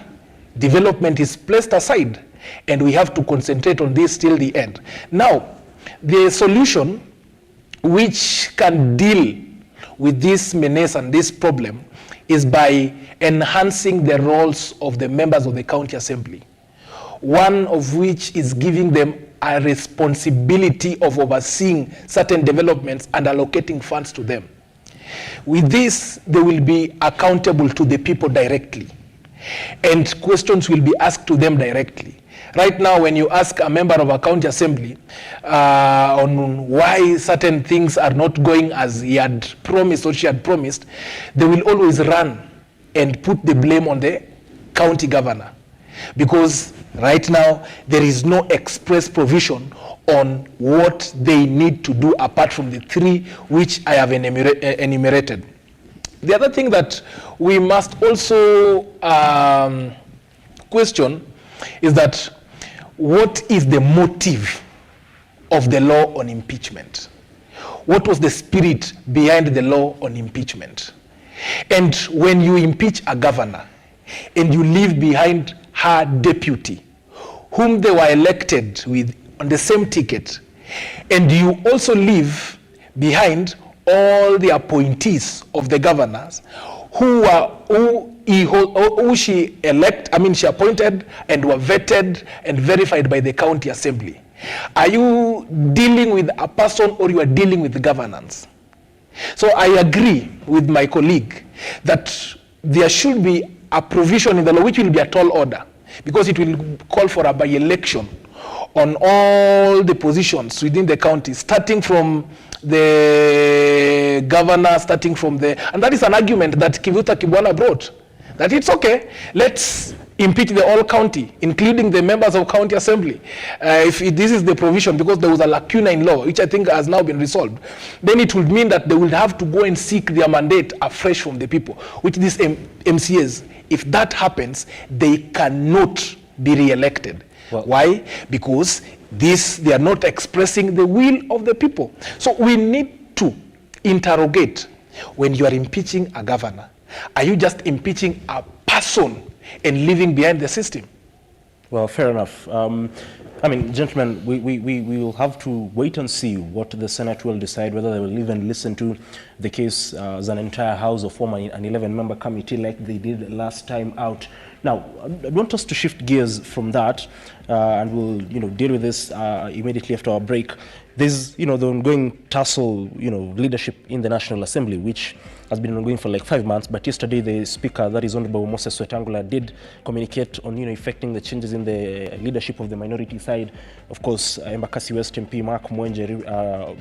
development is placed aside, and we have to concentrate on this till the end. Now, the solution which can deal with this menace and this problem is by enhancing the roles of the members of the county assembly. One of which is giving them a responsibility of overseeing certain developments and allocating funds to them. With this, they will be accountable to the people directly, and questions will be asked to them directly. Right now, when you ask a member of a county assembly on why certain things are not going as he had promised or she had promised, they will always run and put the blame on the county governor. Because right now, there is no express provision on what they need to do apart from the three which I have enumerated. The other thing that we must also question is that what is the motive of the law on impeachment? What was the spirit behind the law on impeachment? And when you impeach a governor and you leave behind her deputy, whom they were elected with on the same ticket, and you also leave behind all the appointees of the governors who she appointed and were vetted and verified by the county assembly. Are you dealing with a person or you are dealing with governance? So I agree with my colleague that there should be a provision in the law which will be a tall order, because it will call for a by-election on all the positions within the county, starting from the governor, and that is an argument that Kivuta Kibwana brought, that it's okay, let's impeach the whole county, including the members of county assembly. If this is the provision, because there was a lacuna in law, which I think has now been resolved, then it would mean that they will have to go and seek their mandate afresh from the people, which these MCAs, if that happens, they cannot be re-elected. Well, why? Because they are not expressing the will of the people. So we need to interrogate, when you are impeaching a governor, are you just impeaching a person and leaving behind the system? Well, fair enough. Gentlemen, we will have to wait and see what the Senate will decide, whether they will even listen to the case as an entire House or form an 11-member committee like they did last time out. Now, I want us to shift gears from that, and we'll deal with this immediately after our break. There's the ongoing tussle, leadership in the National Assembly, which has been ongoing for like 5 months. But yesterday, the Speaker, that is Honorable Moses Wetangula, did communicate on effecting the changes in the leadership of the minority side. Of course, Embakasi West MP Mark Mwenje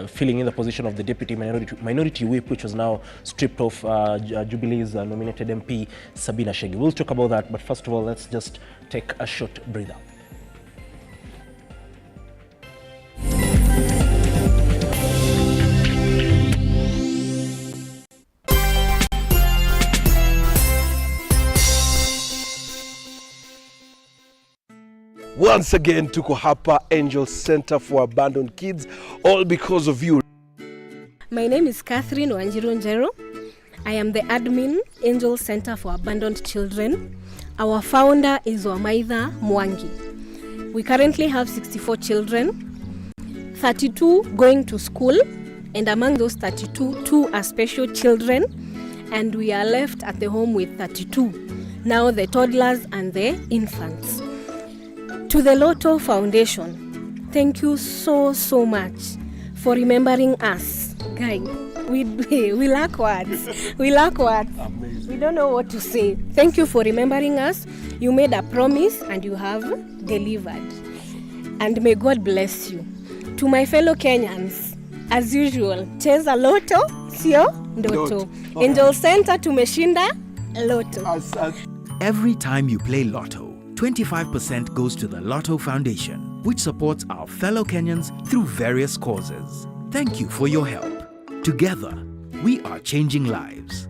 filling in the position of the deputy minority whip, which was now stripped off Jubilee's nominated MP Sabina Chege. We'll talk about that, but first of all, let's just take a short breather. Once again, tuko hapa Angel Center for Abandoned Kids, all because of you. My name is Catherine Wanjiru. I am the admin, Angel Center for Abandoned Children. Our founder is Wamaitha Mwangi. We currently have 64 children, 32 going to school, and among those 32, 2 are special children, and we are left at the home with 32, now the toddlers and the infants. To the RUTO Foundation, thank you so much for remembering us. Guys, we lack words. We don't know what to say. Thank you for remembering us. You made a promise and you have delivered. And may God bless you. To my fellow Kenyans, as usual, cheza loto, sio ndoto. Angel Center tumeshinda Lotto. Every time you play Lotto, 25% goes to the Lotto Foundation, which supports our fellow Kenyans through various causes. Thank you for your help. Together, we are changing lives.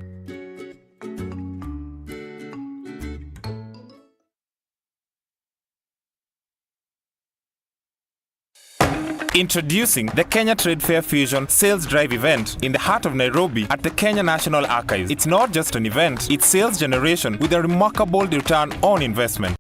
Introducing the Kenya Trade Fair Fusion Sales Drive event in the heart of Nairobi at the Kenya National Archives. It's not just an event, it's sales generation with a remarkable return on investment.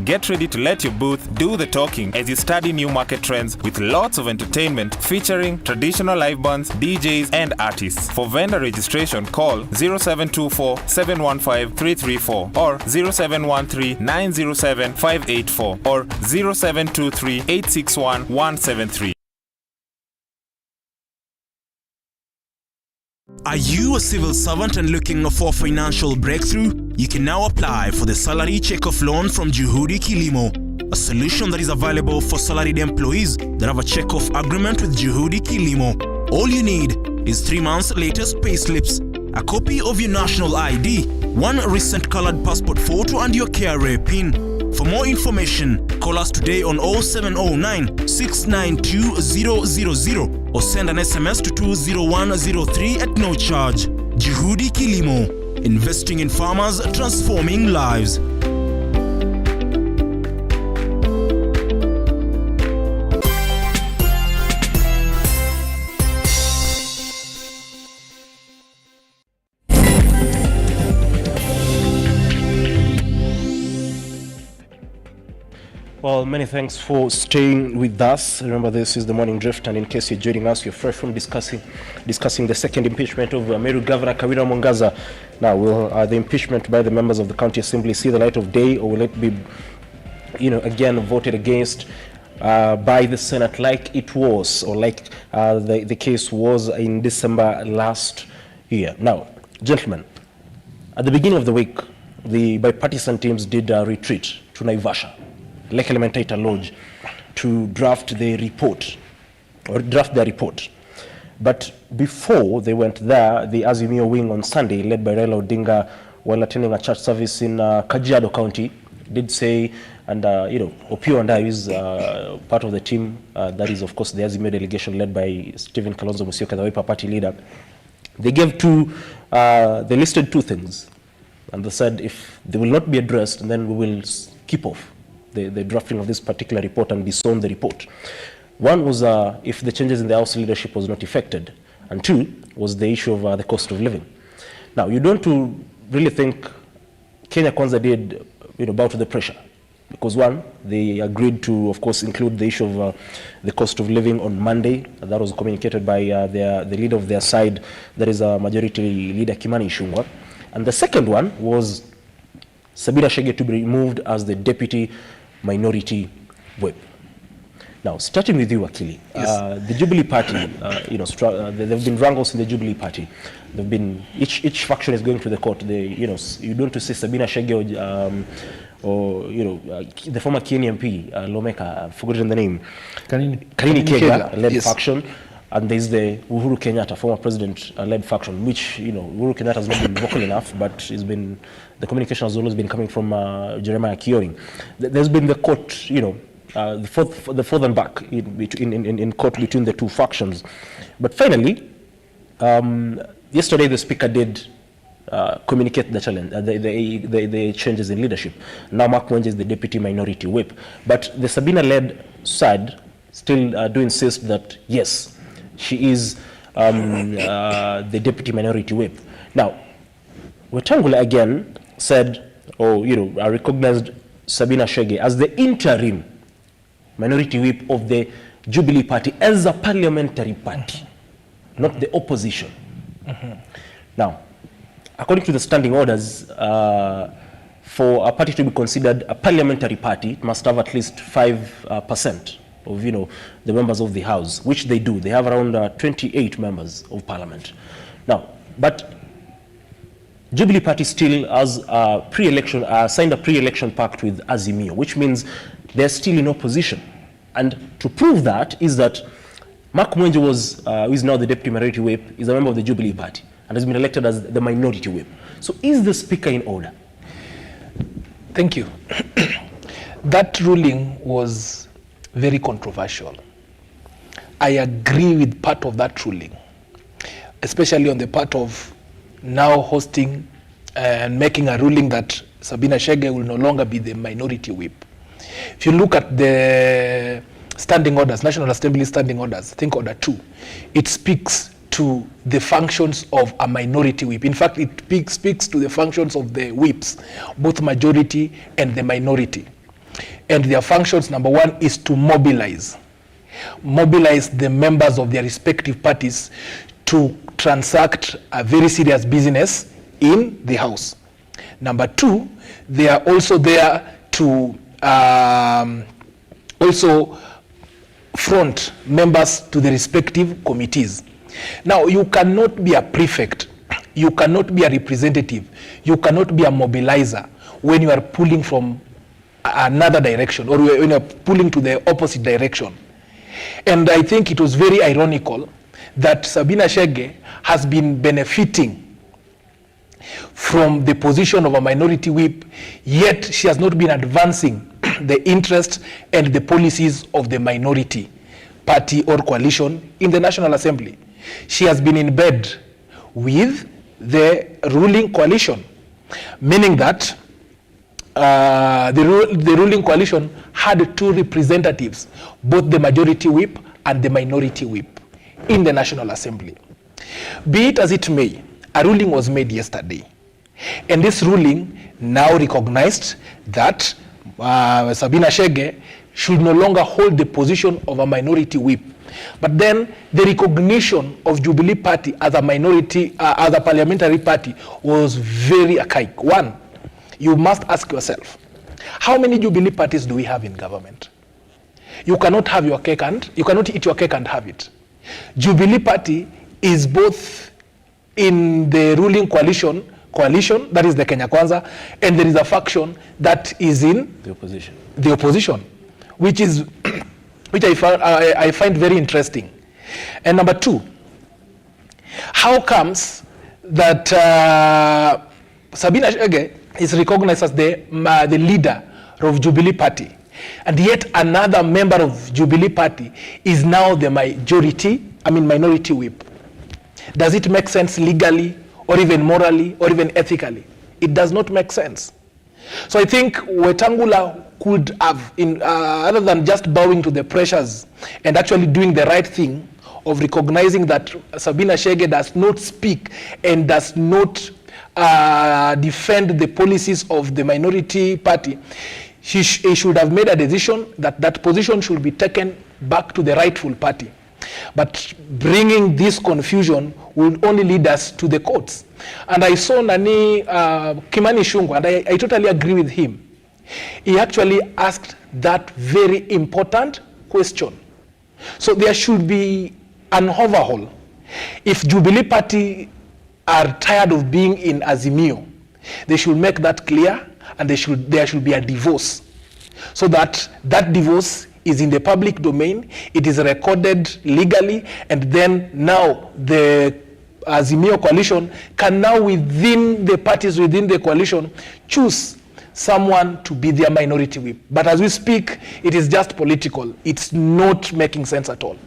Get ready to let your booth do the talking as you study new market trends with lots of entertainment featuring traditional live bands, DJs and artists. For vendor registration, call 0724-715-334 or 0713-907-584 or 0723-861-173. Are you a civil servant and looking for financial breakthrough? You can now apply for the salary check-off loan from Juhudi Kilimo, a solution that is available for salaried employees that have a check-off agreement with Juhudi Kilimo. All you need is 3 months latest payslips, a copy of your national ID, 1 recent colored passport photo and your KRA PIN. For more information, call us today on 0709 692 000 or send an SMS to 20103 at no charge. Juhudi Kilimo, investing in farmers, transforming lives. Well, many thanks for staying with us. Remember, this is the Morning Drift, and in case you're joining us, you're fresh from discussing the second impeachment of Meru Governor Kawira Mwangaza. Now, will the impeachment by the members of the County Assembly see the light of day, or will it be, again voted against by the Senate like it was, or like the case was in December last year? Now, gentlemen, at the beginning of the week, the bipartisan teams did a retreat to Naivasha, Lake Elementaita Lodge, to draft their report. But before they went there, the Azimio wing on Sunday, led by Raila Odinga, while attending a church service in Kajiado County, did say, and Opio and I is part of the team, that is of course the Azimio delegation led by Stephen Kalonzo Musyoka, the Wiper party leader. They listed 2 things, and they said if they will not be addressed, then we will keep off the drafting of this particular report and disown the report. One was if the changes in the House leadership was not effected, and 2 was the issue of the cost of living. Now, you don't really think Kenya Kwanza did bow to the pressure, because 1, they agreed to, of course, include the issue of the cost of living on Monday. That was communicated by the leader of their side, that is Majority Leader Kimani Ichung'wah. And the second one was Sabina Chege to be removed as the Deputy Minority Whip. Now, starting with you, Akili, yes. The Jubilee Party, there have been wrangles in the Jubilee Party. There've been each faction is going to the court. You don't see Sabina Chege or the former Kenya MP Lomeka, I've forgotten the name, Kanini Kega led faction, and there's the Uhuru Kenyatta, former president led faction, which Uhuru Kenyatta has not been vocal enough, but the communication has always been coming from Jeremiah Kioring. There's been the court, the forth and back in court between the 2 factions. But finally, yesterday the speaker did communicate the challenge, the changes in leadership. Now Mark Mwenje is the deputy minority whip. But the Sabina-led side still do insist that, yes, she is the deputy minority whip. Now, Wetangula again said, recognized Sabina Chege as the interim minority whip of the Jubilee Party as a parliamentary party, not the opposition. Now, according to the standing orders, for a party to be considered a parliamentary party, it must have at least 5% of the members of the House, which they do. They have around 28 members of parliament. Now, but Jubilee Party still has signed a pre-election pact with Azimio, which means they're still in opposition. And to prove that is that Mark Mwenje who is now the deputy minority whip, is a member of the Jubilee Party. and has been elected as the minority whip. So is the speaker in order? Thank you. That ruling was very controversial. I agree with part of that ruling, especially on the part of now hosting and making a ruling that Sabina Chege will no longer be the minority whip. If you look at the standing orders, National Assembly standing orders, I think order 2, it speaks to the functions of a minority whip. In fact, it speaks to the functions of the whips, both majority and the minority. And their functions, number 1, is to mobilize the members of their respective parties to transact a very serious business in the House. Number 2, they are also there to also front members to the respective committees. Now, you cannot be a prefect, you cannot be a representative, you cannot be a mobilizer when you are pulling from another direction, or when you are pulling to the opposite direction. And I think it was very ironical that Sabina Chege has been benefiting from the position of a minority whip, yet she has not been advancing the interest and the policies of the minority party or coalition in the National Assembly. She has been in bed with the ruling coalition, meaning that the ruling coalition had 2 representatives, both the majority whip and the minority whip in the National Assembly. Be it as it may, a ruling was made yesterday, and this ruling now recognized that Sabina Chege should no longer hold the position of a minority whip. But then the recognition of Jubilee Party as a minority, as a parliamentary party, was very archaic. 1, you must ask yourself, how many Jubilee parties do we have in government? You cannot have your cake and you cannot eat your cake and have it. Jubilee Party is both in the ruling coalition, that is the Kenya Kwanza, and there is a faction that is in the opposition. The opposition, which is which I find very interesting. And number 2, how comes that Sabina Chege is recognized as the leader of Jubilee Party, and yet another member of Jubilee Party is now the minority whip? Does it make sense legally, or even morally, or even ethically? It does not make sense. So I think Wetangula could have, other than just bowing to the pressures and actually doing the right thing of recognizing that Sabina Chege does not speak and does not defend the policies of the minority party, he should have made a decision that that position should be taken back to the rightful party. But bringing this confusion will only lead us to the courts. And I saw Kimani Ichung'wah, and I totally agree with him. He actually asked that very important question. So there should be an overhaul. If Jubilee Party are tired of being in Azimio, they should make that clear, and there should be a divorce, so that divorce is in the public domain, it is recorded legally, and then now the Azimio coalition can now, within the parties within the coalition, choose someone to be their minority whip. But as we speak, it is just political. It's not making sense at all.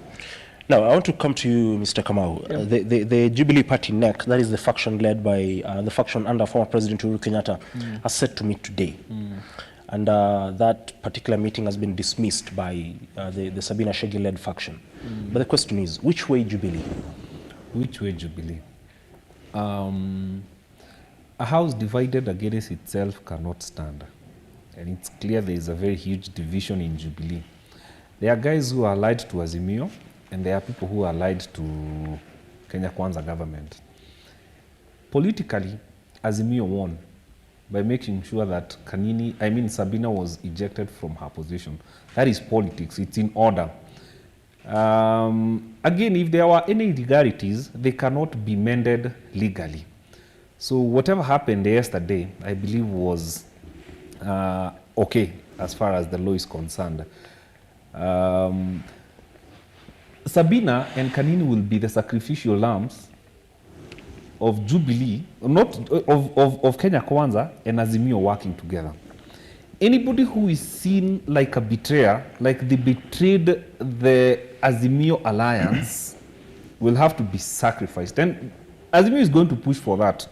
Now, I want to come to you, Mr. Kamau. The Jubilee Party NEC, that is the faction led by the faction under former President Uhuru Kenyatta, has set to meet today. And that particular meeting has been dismissed by the Sabina Chege-led faction. But the question is, which way Jubilee? Which way Jubilee? A house divided against itself cannot stand. And it's clear there is a very huge division in Jubilee. There are guys who are allied to Azimio, and there are people who are allied to Kenya Kwanza government. Politically, Azimio won by making sure that Sabina was ejected from her position. That is politics, it's in order. Again, if there were any irregularities, they cannot be mended legally. So whatever happened yesterday, I believe was okay as far as the law is concerned. Sabina and Kanini will be the sacrificial lambs of Jubilee, not of Kenya Kwanza and Azimio working together. Anybody who is seen like a betrayer, like they betrayed the Azimio alliance, will have to be sacrificed. And Azimio is going to push for that.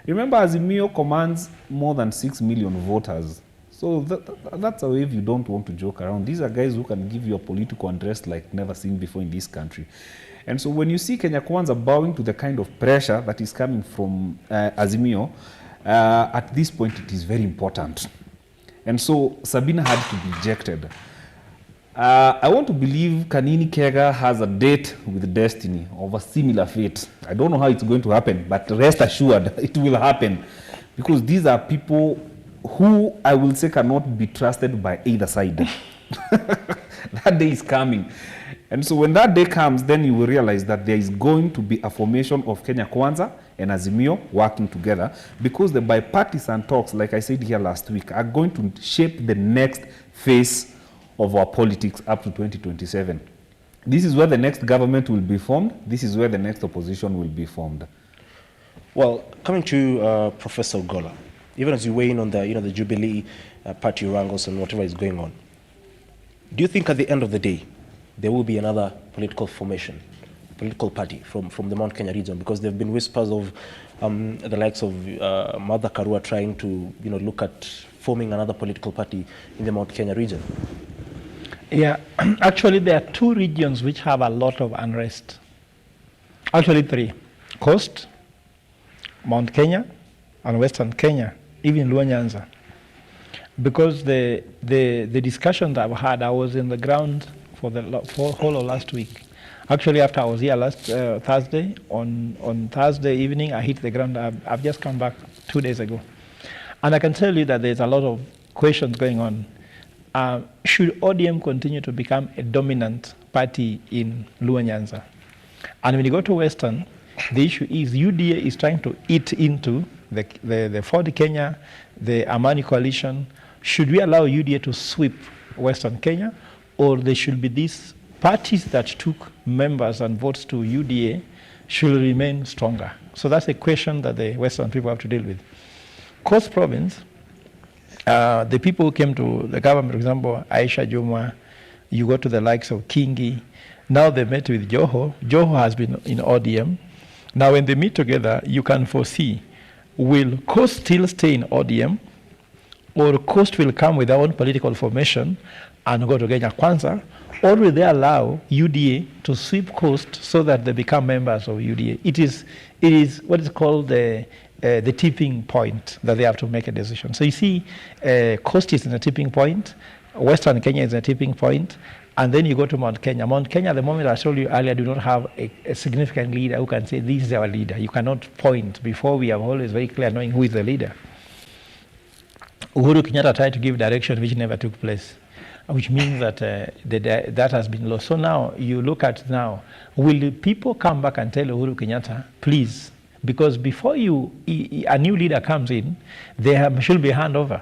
Remember, Azimio commands more than 6 million voters. So that's a wave you don't want to joke around. These are guys who can give you a political unrest like never seen before in this country. And so when you see Kenya Kwanza bowing to the kind of pressure that is coming from Azimio, at this point it is very important. And so Sabina had to be ejected. I want to believe Kanini Kega has a date with destiny of a similar fate. I don't know how it's going to happen, but rest assured it will happen. Because these are people who I will say cannot be trusted by either side. That day is coming. And so when that day comes, then you will realize that there is going to be a formation of Kenya Kwanza and Azimio working together, because the bipartisan talks, like I said here last week, are going to shape the next phase of our politics up to 2027. This is where the next government will be formed. This is where the next opposition will be formed. Well, coming to Professor Ogolla, even as you weigh in on the Jubilee party wrangles and whatever is going on, do you think at the end of the day there will be another political formation, political party from the Mount Kenya region? Because there have been whispers of the likes of Martha Karua trying to look at forming another political party in the Mount Kenya region. Yeah, actually there are 2 regions which have a lot of unrest. Actually 3: Coast, Mount Kenya, and Western Kenya, even Luo Nyanza. Because the discussions I've had, I was in the ground for whole of last week. Actually, after I was here last Thursday, on Thursday evening, I hit the ground. I've just come back 2 days ago. And I can tell you that there's a lot of questions going on. Should ODM continue to become a dominant party in Luo Nyanza? And when you go to Western, the issue is UDA is trying to eat into the Ford Kenya, the Amani coalition. Should we allow UDA to sweep Western Kenya, or there should be these parties that took members and votes to UDA should remain stronger? So that's a question that the Western people have to deal with. Coast Province, the people who came to the government, for example, Aisha Jumwa, you go to the likes of Kingi, now they met with Joho. Joho has been in ODM. Now when they meet together, you can foresee, will Coast still stay in ODM, or Coast will come with their own political formation and go to Kenya Kwanza, or will they allow UDA to sweep Coast so that they become members of UDA? It is what is called the tipping point that they have to make a decision. So you see, Coast is in a tipping point, Western Kenya is in a tipping point, and then you go to Mount Kenya. Mount Kenya, at the moment I told you earlier, do not have a significant leader who can say, this is our leader. You cannot point. Before, we have always very clear knowing who is the leader. Uhuru Kenyatta tried to give direction which never took place, which means that that has been lost. So now, you look at now, will people come back and tell Uhuru Kenyatta, please, because before a new leader comes in, there should be a handover.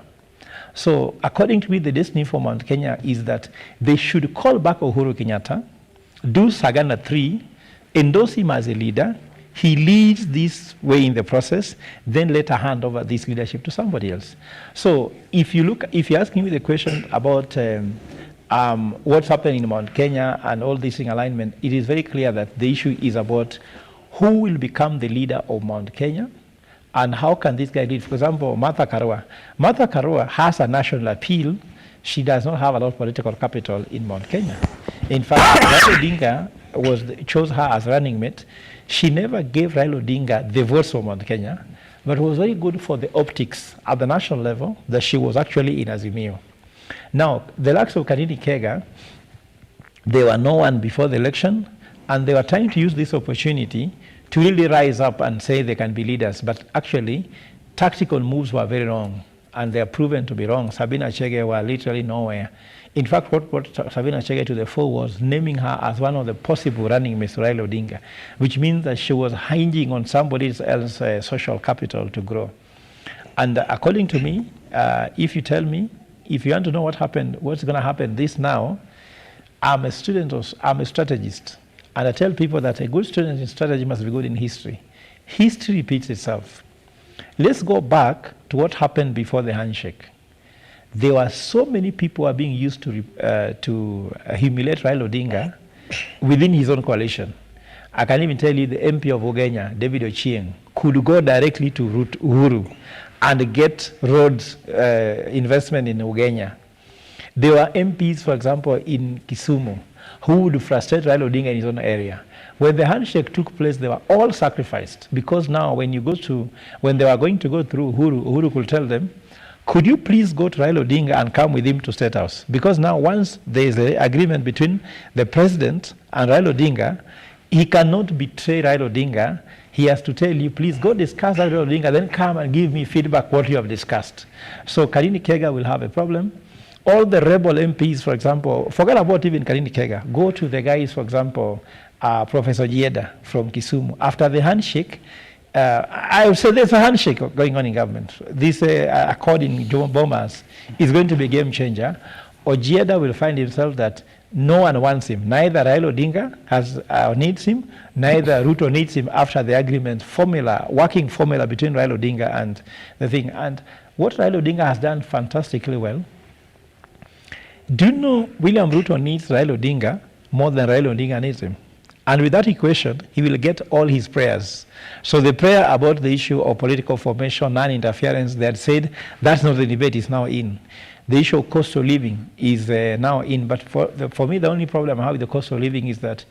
So according to me, the destiny for Mount Kenya is that they should call back Uhuru Kenyatta, do Sagana 3, endorse him as a leader, he leads this way in the process, then later hand over this leadership to somebody else. So if you ask me the question about what's happening in Mount Kenya and all this in alignment, it is very clear that the issue is about who will become the leader of Mount Kenya, and how can this guy lead? For example, Martha Karua. Martha Karua has a national appeal. She does not have a lot of political capital in Mount Kenya. In fact, Raila Odinga chose her as running mate. She never gave Raila Odinga the votes for Mount Kenya, but it was very good for the optics at the national level that she was actually in Azimio. Now, the likes of Kanini Kega, they were no one before the election, and they were trying to use this opportunity to really rise up and say they can be leaders, but actually tactical moves were very wrong, and they are proven to be wrong. Sabina Chege were literally nowhere. In fact, what brought Sabina Chege to the fore was naming her as one of the possible running mates, Raila Odinga, which means that she was hinging on somebody else's social capital to grow. And according to me, if you tell me, if you want to know what happened, what's going to happen this now, I'm a strategist. And I tell people that a good student in strategy must be good in history. History repeats itself. Let's go back to what happened before the handshake. There were so many people who are being used to humiliate Raila Odinga within his own coalition. I can even tell you the MP of Ugenya, David Ochieng, could go directly to Uhuru and get roads investment in Ugenya. There were MPs, for example, in Kisumu, who would frustrate Raila Odinga in his own area. When the handshake took place, they were all sacrificed, because now when they were going to go through Uhuru could tell them, could you please go to Raila Odinga and come with him to State House? Because now once there is an agreement between the president and Raila Odinga, he cannot betray Raila Odinga. He has to tell you, please go discuss Raila Odinga, then come and give me feedback what you have discussed. So Karini Kega will have a problem. All the rebel MPs, for example, forget about even Karini Kega. Go to the guys, for example, Professor Jieda from Kisumu. After the handshake, I would say there's a handshake going on in government. This accord in Bomas is going to be a game changer. Ojieda will find himself that no one wants him. Neither Raila Odinga needs him, neither RUTO needs him after the agreement working formula between Raila Odinga and the thing. And what Raila Odinga has done fantastically well. Do you know William Ruto needs Raila Odinga more than Raila Odinga needs him? And with that equation, he will get all his prayers. So the prayer about the issue of political formation, non-interference, they had said that's not the debate, it's now in. The issue of cost of living is now in. But for me, the only problem I have with the cost of living is that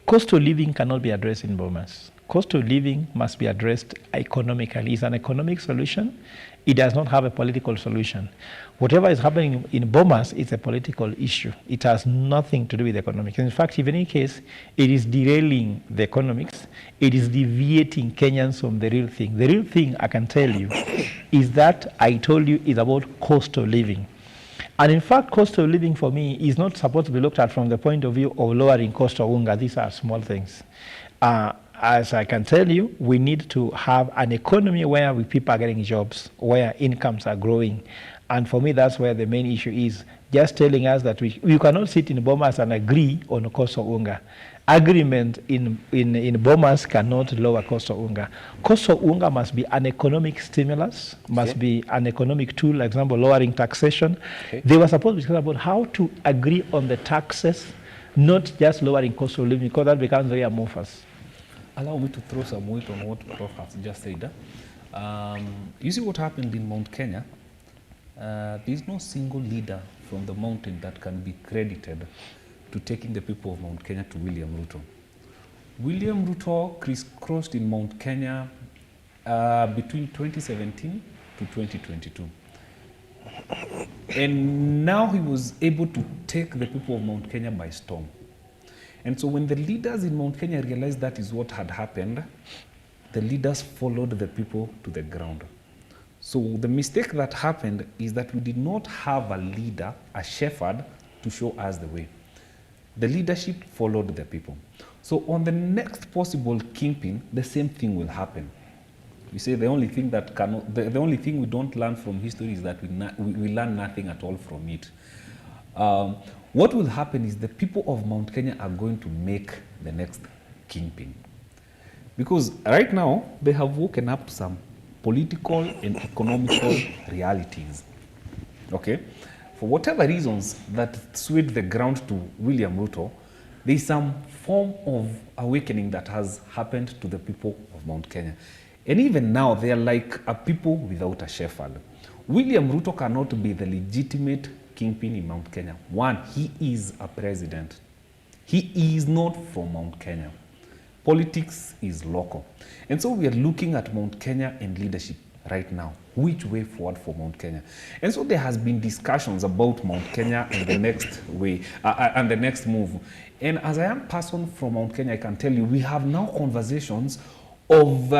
cost of living cannot be addressed in Bomas. Cost of living must be addressed economically. It's an economic solution. It does not have a political solution. Whatever is happening in Bomas is a political issue. It has nothing to do with economics. In fact, in any case, it is derailing the economics. It is deviating Kenyans from the real thing. The real thing, I can tell you, is that I told you is about cost of living. And in fact, cost of living for me is not supposed to be looked at from the point of view of lowering cost of unga. These are small things. As I can tell you, we need to have an economy where people are getting jobs, where incomes are growing. And for me, that's where the main issue is. Just telling us that we cannot sit in Bomas and agree on the cost of unga. Agreement in Bomas cannot lower cost of unga. Cost of unga must be an economic stimulus, must be an economic tool, for example, lowering taxation. They were supposed to discuss about how to agree on the taxes, not just lowering cost of living, because that becomes very amorphous. Allow me to throw some weight on what Prof has just said. You see what happened in Mount Kenya? There is no single leader from the mountain that can be credited to taking the people of Mount Kenya to William Ruto. William Ruto crisscrossed in Mount Kenya between 2017 to 2022. And now he was able to take the people of Mount Kenya by storm. And so when the leaders in Mount Kenya realized that is what had happened, the leaders followed the people to the ground. So the mistake that happened is that we did not have a leader, a shepherd, to show us the way. The leadership followed the people. So on the next possible kingpin, the same thing will happen. We say the only thing that cannot, the only thing we don't learn from history is that we learn nothing at all from it. What will happen is the people of Mount Kenya are going to make the next kingpin. Because right now, they have woken up to some political and economical realities. Okay? For whatever reasons that swayed the ground to William Ruto, there is some form of awakening that has happened to the people of Mount Kenya. And even now, they are like a people without a shepherd. William Ruto cannot be the legitimate kingpin in Mount Kenya. One, he is a president. He is not from Mount Kenya. Politics is local. And so we are looking at Mount Kenya and leadership right now. Which way forward for Mount Kenya? And so there has been discussions about Mount Kenya and the next way, and the next move. And as a young person from Mount Kenya, I can tell you, we have now conversations of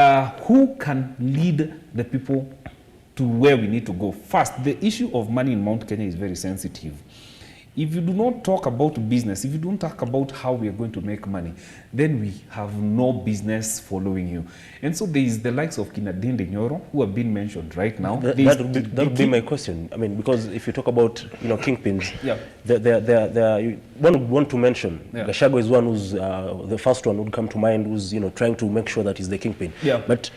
who can lead the people to where we need to go. First, the issue of money in Mount Kenya is very sensitive. If you do not talk about business, if you don't talk about how we are going to make money, then we have no business following you. And so there is the likes of Kinadinde Nyoro, who have been mentioned right now. That would be my question. I mean, because if you talk about, kingpins, one would want to mention, Gachagua is one who's the first one would come to mind, who's trying to make sure that he's the kingpin. Yeah. But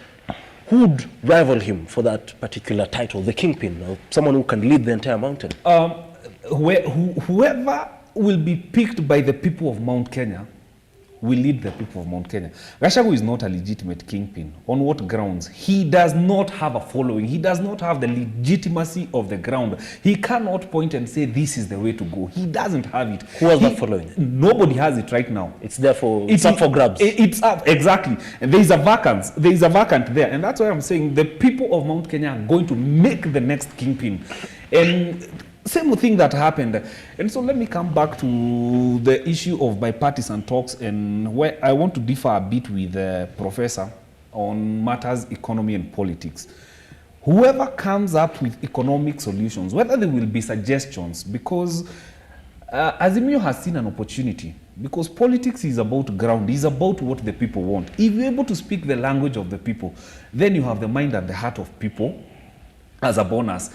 who would rival him for that particular title, the kingpin, or someone who can lead the entire mountain? Whoever will be picked by the people of Mount Kenya will lead the people of Mount Kenya. Gachagua is not a legitimate kingpin. On what grounds? He does not have a following. He does not have the legitimacy of the ground. He cannot point and say this is the way to go. He doesn't have it. Who has that following? Nobody has it right now. It's there for, it's up for grabs. It's up, exactly. And there is a vacant. There is a vacant there. And that's why I'm saying the people of Mount Kenya are going to make the next kingpin. And same thing that happened. And so let me come back to the issue of bipartisan talks, and where I want to differ a bit with the professor on matters economy and politics. Whoever comes up with economic solutions, whether there will be suggestions, because Azimio has seen an opportunity, because politics is about ground, is about what the people want. If you're able to speak the language of the people, then you have the mind and the heart of people as a bonus.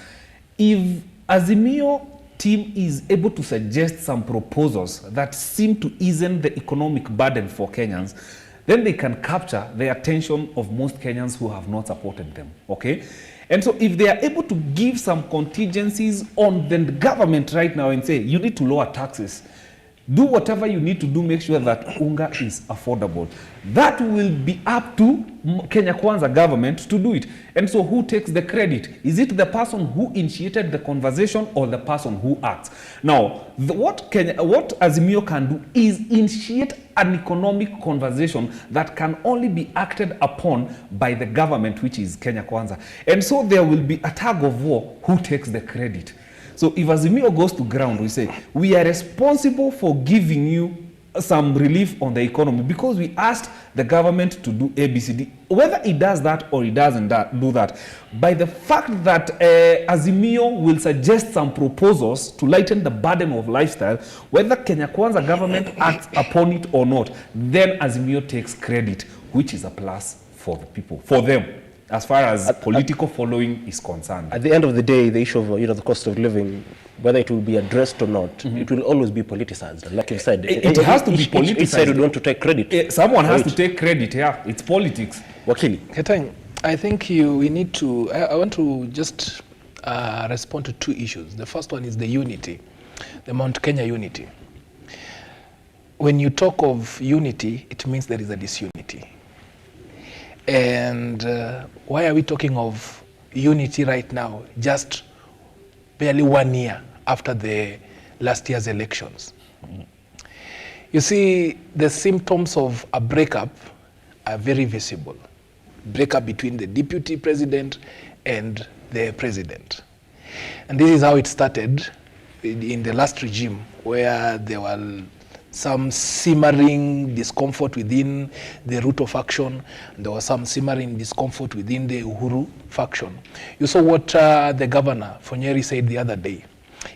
If Azimio team is able to suggest some proposals that seem to ease the economic burden for Kenyans, then they can capture the attention of most Kenyans who have not supported them, okay? And so if they are able to give some contingencies on the government right now and say, you need to lower taxes, do whatever you need to do, make sure that unga is affordable. That will be up to Kenya Kwanza government to do it. And so who takes the credit? Is it the person who initiated the conversation or the person who acts? Now, what Azimio can do is initiate an economic conversation that can only be acted upon by the government, which is Kenya Kwanza. And so there will be a tug of war who takes the credit. So if Azimio goes to ground, we say, we are responsible for giving you some relief on the economy because we asked the government to do ABCD. Whether it does that or it doesn't do that, by the fact that Azimio will suggest some proposals to lighten the burden of lifestyle, whether Kenya Kwanza government acts upon it or not, then Azimio takes credit, which is a plus for the people, for them, as far as political following is concerned. At the end of the day, the issue of the cost of living, whether it will be addressed or not, it will always be politicized. Like you said, it has to be politicized. Each side would want to take credit. Someone has to take credit. Yeah, it's politics. Wakili. Ketang, I think we need to. I want to just respond to two issues. The first one is the unity, the Mount Kenya unity. When you talk of unity, it means there is a disunity. And why are we talking of unity right now, just barely 1 year after the last year's elections? You see, the symptoms of a breakup are very visible. Breakup between the deputy president and the president. And this is how it started in the last regime, where there were some simmering discomfort within the RUTO faction. There was some simmering discomfort within the Uhuru faction. You saw what the governor, Fonyeri, said the other day.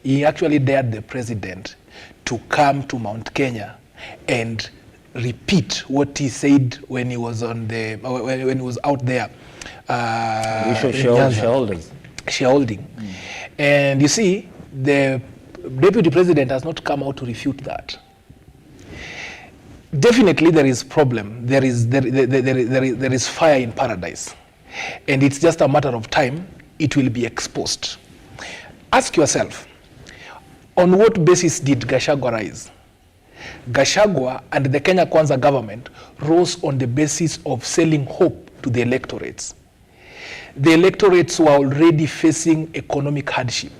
He actually dared the president to come to Mount Kenya and repeat what he said when he was on the when he was out there. Shareholding. And you see, the deputy president has not come out to refute that. Definitely there is problem. There is fire in paradise. And it's just a matter of time it will be exposed. Ask yourself, on what basis did Gachagua rise? Gachagua and the Kenya Kwanza government rose on the basis of selling hope to the electorates. The electorates were already facing economic hardship.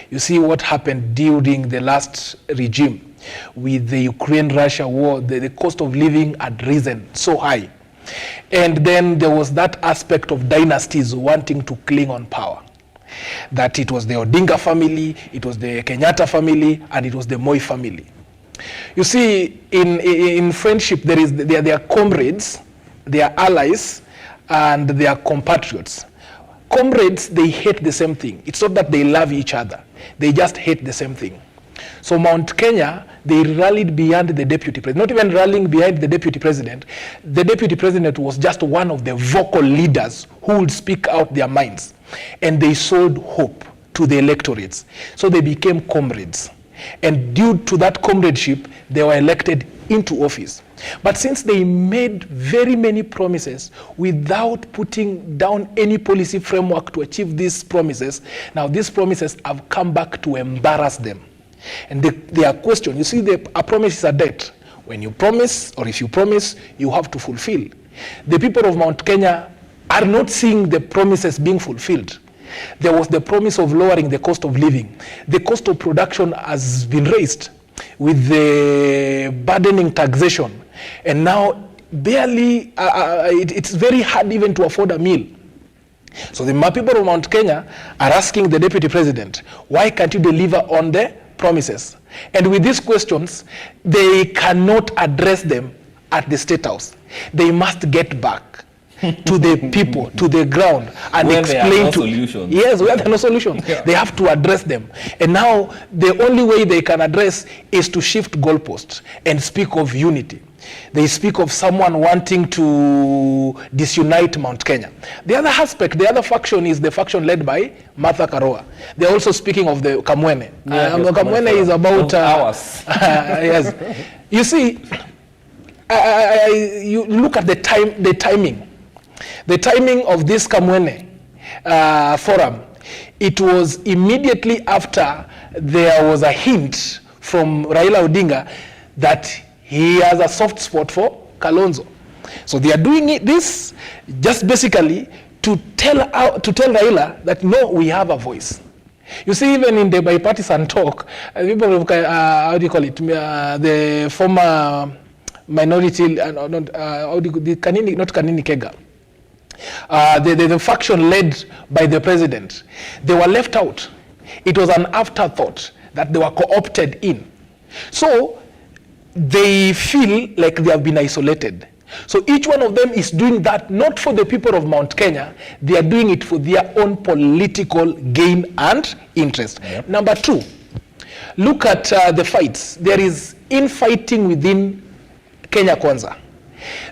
You see what happened during the last regime. With the Ukraine-Russia war, the cost of living had risen so high. And then there was that aspect of dynasties wanting to cling on power. That it was the Odinga family, it was the Kenyatta family, and it was the Moi family. You see, in friendship, there are comrades, there are allies, and there are compatriots. Comrades, they hate the same thing. It's not that they love each other. They just hate the same thing. So Mount Kenya, they rallied behind the deputy president, not even rallying behind the deputy president. The deputy president was just one of the vocal leaders who would speak out their minds. And they sold hope to the electorates. So they became comrades. And due to that comradeship, they were elected into office. But since they made very many promises without putting down any policy framework to achieve these promises, now these promises have come back to embarrass them. And their question, you see, a promise is a debt. When you promise, or if you promise, you have to fulfill. The people of Mount Kenya are not seeing the promises being fulfilled. There was the promise of lowering the cost of living. The cost of production has been raised with the burdening taxation. And now barely, it's very hard even to afford a meal. So the people of Mount Kenya are asking the deputy president, why can't you deliver on the promises? And with these questions, they cannot address them at the State House. They must get back to the people, to the ground, and where explain to solutions. Yes, where there are no solutions. Yeah. They have to address them. And now the only way they can address is to shift goalposts and speak of unity. They speak of someone wanting to disunite Mount Kenya. The other aspect, the other faction is the faction led by Martha Karua. They're also speaking of the Kamwene. Kamwene is about hours. Yes. You see, you look at the timing. The timing of this Kamwene forum, it was immediately after there was a hint from Raila Odinga that he has a soft spot for Kalonzo. So they are doing this just basically to tell Raila that no, we have a voice. You see, even in the bipartisan talk, people of, how do you call it, the former minority, Kanini Kega, the faction led by the president, they were left out. It was an afterthought that they were co-opted in. So they feel like they have been isolated. So each one of them is doing that not for the people of Mount Kenya, they are doing it for their own political gain and interest. Yep. Number two, look at the fights. There is infighting within Kenya Kwanza.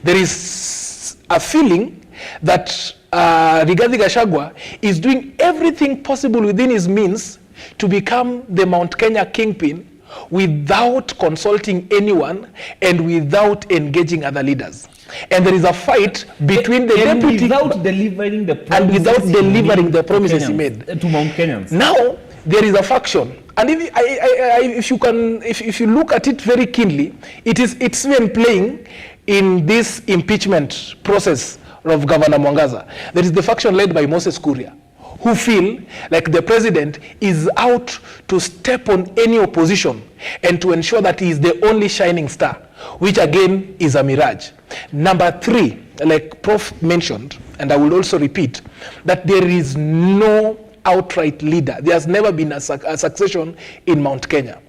There is a feeling that Rigathi Gachagua is doing everything possible within his means to become the Mount Kenya kingpin without consulting anyone and without engaging other leaders. And there is a fight between the deputy without delivering the promises and without delivering the promises he made to Mount Kenyans. Now there is a faction, and if you look at it very keenly, it's even playing in this impeachment process of Governor Mwangaza. There is the faction led by Moses Kuria, who feel like the president is out to step on any opposition and to ensure that he is the only shining star, which again is a mirage. Number three, like Prof mentioned, and I will also repeat, that there is no outright leader. There has never been a succession in Mount Kenya.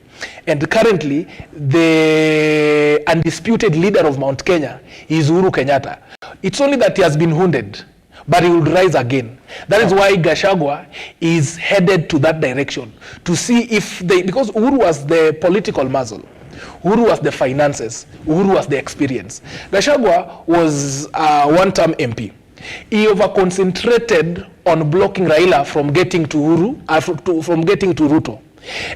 And currently, the undisputed leader of Mount Kenya is Uhuru Kenyatta. It's only that he has been wounded, but he will rise again. That is why Gachagua is headed to that direction, to see if because Uhuru was the political muscle, Uhuru was the finances, Uhuru was the experience. Gachagua was a one-term MP. He over-concentrated on blocking Raila from getting to Uhuru, from getting to RUTO.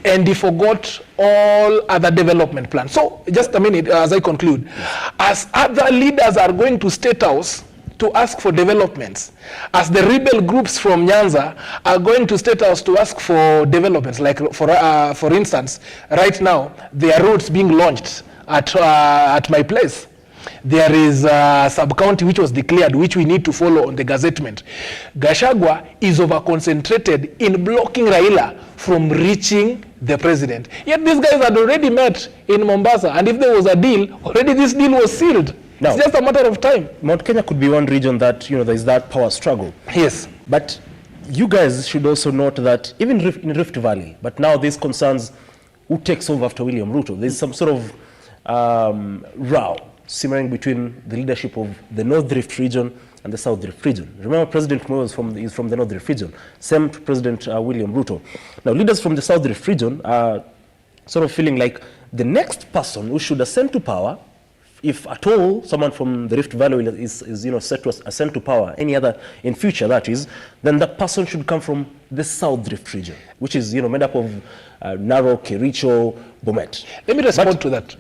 And he forgot all other development plans. So, just a minute as I conclude. As other leaders are going to State House to ask for developments, as the rebel groups from Nyanza are going to State House to ask for developments, like for instance, right now, there are roads being launched at my place. There is a sub-county which was declared, which we need to follow on the gazettement. Gachagua is over-concentrated in blocking Raila from reaching the president. Yet these guys had already met in Mombasa, and if there was a deal, already this deal was sealed. Now, it's just a matter of time. Mount Kenya could be one region that, there is that power struggle. Yes. But you guys should also note that even in Rift Valley, but now this concerns who takes over after William Ruto. There's some sort of row simmering between the leadership of the North Rift region and the South Rift region. Remember, President Moi is from the North Rift region. Same to President William Ruto. Now, leaders from the South Rift region are sort of feeling like the next person who should ascend to power, if at all someone from the Rift Valley is set to ascend to power, any other in future that is, then that person should come from the South Rift region, which is made up of Narok, Kericho, Bomet. Let me respond to that.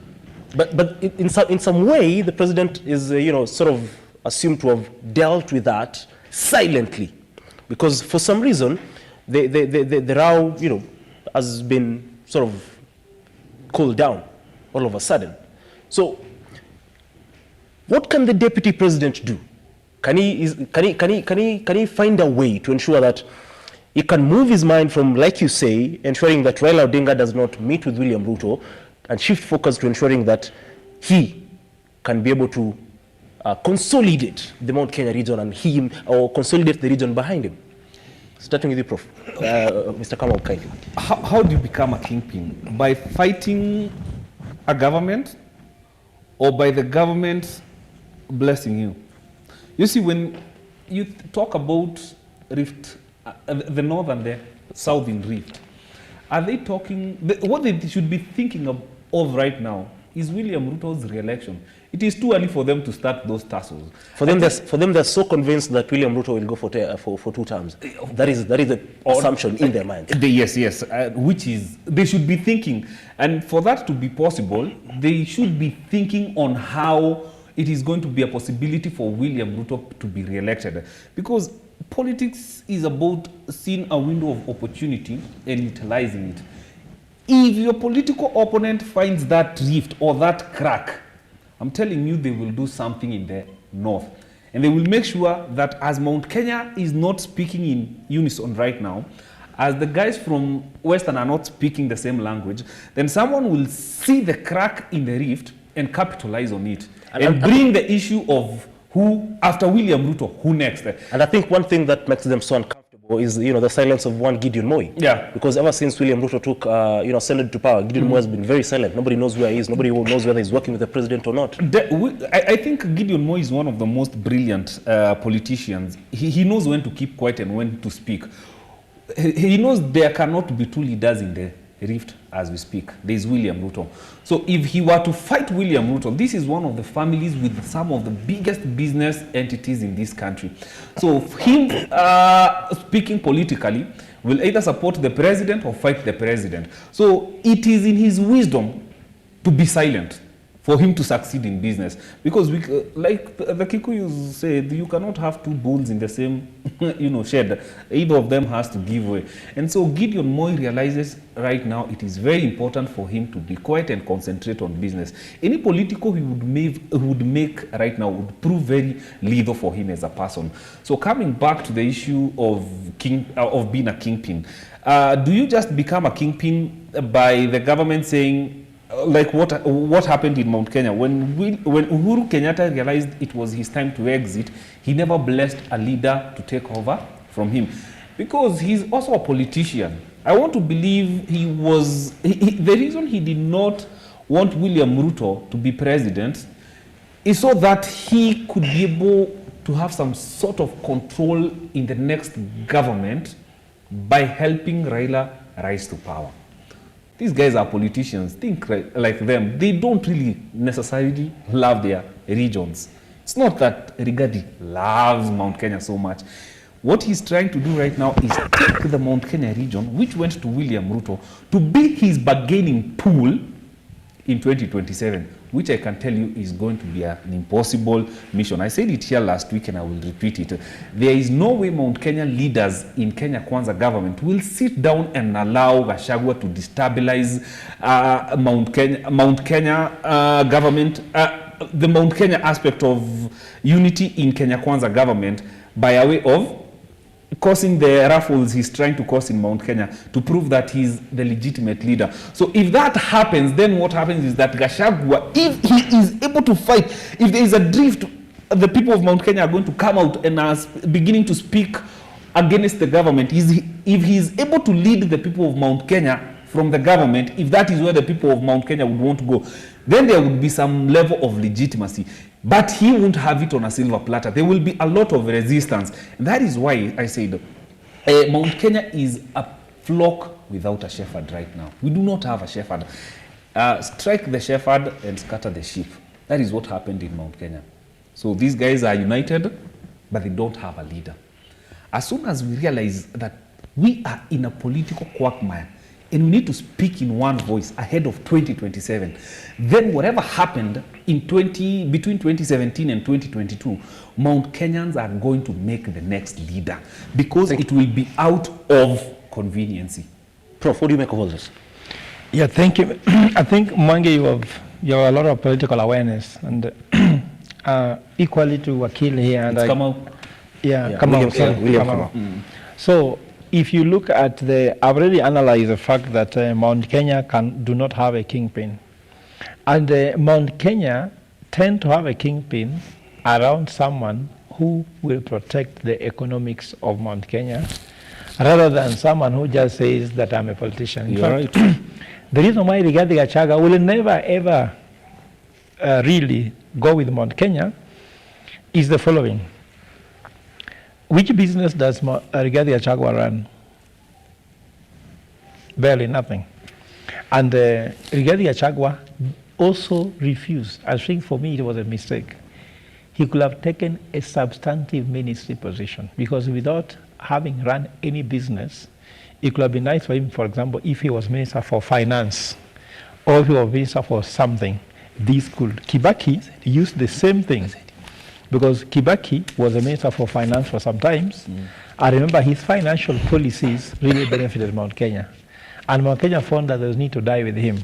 But in some way, the president is sort of assumed to have dealt with that silently, because for some reason the row has been sort of cooled down all of a sudden. So what can the deputy president do? Can he find a way to ensure that he can move his mind from, like you say, ensuring that Raila Odinga does not meet with William Ruto, and shift focus to ensuring that he can be able to consolidate the Mount Kenya region or consolidate the region behind him? Starting with you, Prof. Mr. Kamau, kindly. How do you become a kingpin? By fighting a government, or by the government blessing you? You see, when you talk about Rift, the north and the southern Rift, are they talking, what they should be thinking of right now is William Ruto's re-election. It is too early for them to start those tussles. For them, they're so convinced that William Ruto will go for 2 terms. That is the assumption in their minds. Yes, which is, they should be thinking. And for that to be possible, they should be thinking on how it is going to be a possibility for William Ruto to be re-elected. Because politics is about seeing a window of opportunity and utilizing it. If your political opponent finds that rift or that crack, I'm telling you, they will do something in the north. And they will make sure that as Mount Kenya is not speaking in unison right now, as the guys from Western are not speaking the same language, then someone will see the crack in the rift and capitalize on it. And bring the issue of who, after William Ruto, who next? And I think one thing that makes them so uncomfortable is the silence of one Gideon Moi. Yeah. Because ever since William Ruto took ascended to power, Gideon Moi has been very silent. Nobody knows where he is. Nobody knows whether he's working with the president or not. I think Gideon Moi is one of the most brilliant politicians. He knows when to keep quiet and when to speak. He knows there cannot be 2 leaders in the Rift as we speak. There is William Ruto. So if he were to fight William Ruto, this is one of the families with some of the biggest business entities in this country. So him speaking politically will either support the president or fight the president. So it is in his wisdom to be silent for him to succeed in business. Because like the Kikuyus said, you cannot have 2 bulls in the same shed. Either of them has to give way. And so Gideon Moi realizes right now it is very important for him to be quiet and concentrate on business. Any political he would make right now would prove very lethal for him as a person. So coming back to the issue of being a kingpin, do you just become a kingpin by the government saying, like what happened in Mount Kenya when Uhuru Kenyatta realized it was his time to exit? He never blessed a leader to take over from him, because he's also a politician. I want to believe the reason he did not want William Ruto to be president is so that he could be able to have some sort of control in the next government by helping Raila rise to power. These guys are politicians, think like them. They don't really necessarily love their regions. It's not that Rigathi loves Mount Kenya so much. What he's trying to do right now is take the Mount Kenya region, which went to William Ruto, to be his bargaining pool in 2027, which I can tell you is going to be an impossible mission. I said it here last week and I will repeat it. There is no way Mount Kenya leaders in Kenya Kwanza government will sit down and allow Gachagua to destabilize Mount Kenya government, the Mount Kenya aspect of unity in Kenya Kwanza government by a way of causing the ruffles he's trying to cause in Mount Kenya to prove that he's the legitimate leader. So if that happens, then what happens is that Gachagua, if he is able to fight, if there is a drift, the people of Mount Kenya are going to come out and are beginning to speak against the government. If he is able to lead the people of Mount Kenya from the government, if that is where the people of Mount Kenya would want to go, then there would be some level of legitimacy. But he won't have it on a silver platter. There will be a lot of resistance. And that is why I said Mount Kenya is a flock without a shepherd right now. We do not have a shepherd. Strike the shepherd and scatter the sheep. That is what happened in Mount Kenya. So these guys are united, but they don't have a leader. As soon as we realize that we are in a political quagmire and we need to speak in one voice ahead of 2027, then whatever happened in between 2017 and 2022, Mount Kenyans are going to make the next leader because it will be out of conveniency. Prof, what do you make of all this? Yeah, thank you. I think, Mwangi, you have a lot of political awareness, and equally to Wakil here. And come out. Yeah, come out. William Kamau. So, if you look at I've already analyzed the fact that Mount Kenya do not have a kingpin. And Mount Kenya tend to have a kingpin around someone who will protect the economics of Mount Kenya, rather than someone who just says that I'm a politician. In fact, right. The reason why Rigathi Gachagua will never ever really go with Mount Kenya is the following. Which business does Rigathi Gachagua run? Barely nothing. And Rigathi Gachagua also refused. I think for me it was a mistake. He could have taken a substantive ministry position, because without having run any business, it could have been nice for him, for example, if he was Minister for Finance or if he was Minister for something. This could. Kibaki used the same thing, because Kibaki was a Minister for Finance for some times. I remember his financial policies really benefited Mount Kenya. And Mount Kenya found that there was need to die with him.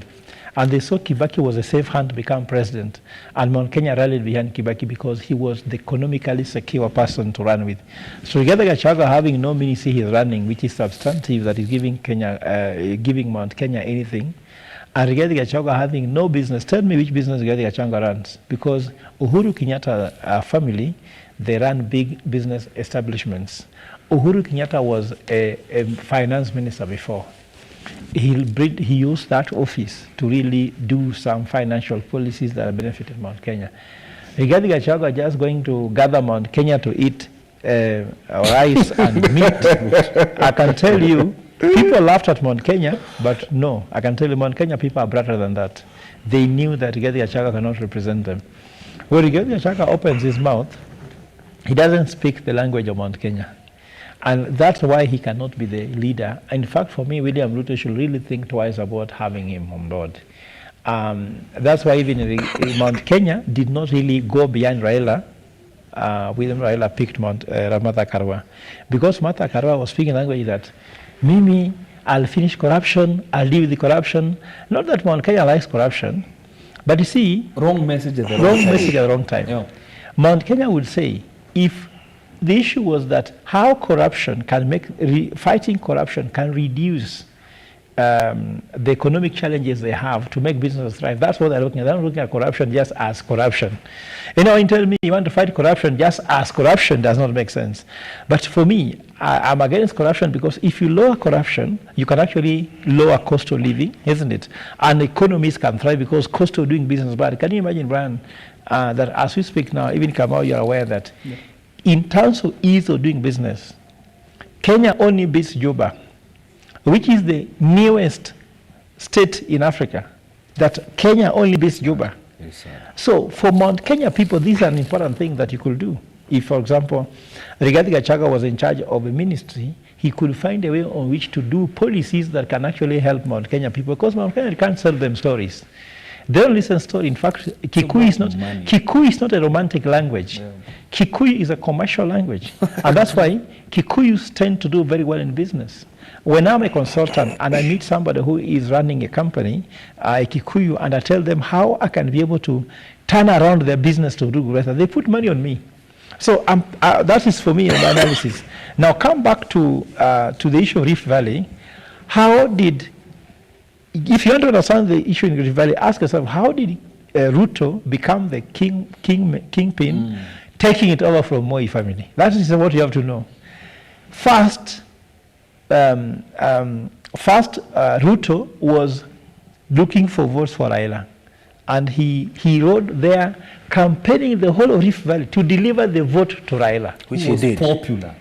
And they saw Kibaki was a safe hand to become president. And Mount Kenya rallied behind Kibaki because he was the economically secure person to run with. So Rigathi Gachagua having no ministry he's running, which is substantive, that is giving giving Mount Kenya anything, and Rigathi Gachagua having no business. Tell me which business Rigathi Gachagua runs. Because Uhuru Kenyatta family, they run big business establishments. Uhuru Kenyatta was a finance minister before. He used that office to really do some financial policies that benefited Mount Kenya. Rigathi Gachagua just going to gather Mount Kenya to eat rice and meat. I can tell you, people laughed at Mount Kenya, but no, I can tell you Mount Kenya people are brighter than that. They knew that Rigathi Gachagua cannot represent them. When Rigathi Gachagua opens his mouth, he doesn't speak the language of Mount Kenya. And that's why he cannot be the leader. In fact, for me, William Ruto should really think twice about having him on board. That's why even Mount Kenya did not really go beyond Raila. William Raila picked Martha Karua. Because Martha Karua was speaking language that, Mimi, I'll finish corruption, I'll deal with the corruption. Not that Mount Kenya likes corruption, but you see, wrong message at the wrong time. Yeah. Mount Kenya would say, if the issue was that how corruption can fighting corruption can reduce the economic challenges they have to make businesses thrive. That's what they're looking at. They're not looking at corruption just as corruption. You know, you tell me you want to fight corruption just as corruption does not make sense. But for me, I'm against corruption because if you lower corruption, you can actually lower cost of living, isn't it? And economies can thrive because cost of doing business is bad. Can you imagine, Brian, that as we speak now, even Kamau, you're aware that in terms of ease of doing business, Kenya only beats Juba, which is the newest state in Africa, that Kenya only beats Juba. Yes, so for Mount Kenya people, this is an important thing that you could do. If, for example, Rigathi Gachagua was in charge of a ministry, he could find a way on which to do policies that can actually help Mount Kenya people, because Mount Kenya can't sell them stories. They don't listen to stories. In fact, Kikuyu is not a romantic language. Yeah. Kikuyu is a commercial language. And that's why Kikuyus tend to do very well in business. When I'm a consultant and I meet somebody who is running a company, a Kikuyu, and I tell them how I can be able to turn around their business to do better, they put money on me. So that is for me an analysis. Now come back to the issue of Rift Valley. If you want to understand the issue in Rift Valley, ask yourself, how did RUTO become the kingpin, taking it over from Moi family? That is what you have to know. First, RUTO was looking for votes for Raila, and he rode there campaigning the whole of Rift Valley to deliver the vote to Raila, which is popular.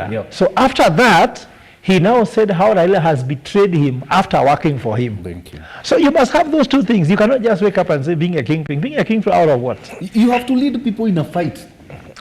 Yeah. So after that, He now said how Raila has betrayed him after working for him. Thank you. So you must have those two things. You cannot just wake up and say being a kingpin. Being a kingpin out of what? You have to lead people in a fight.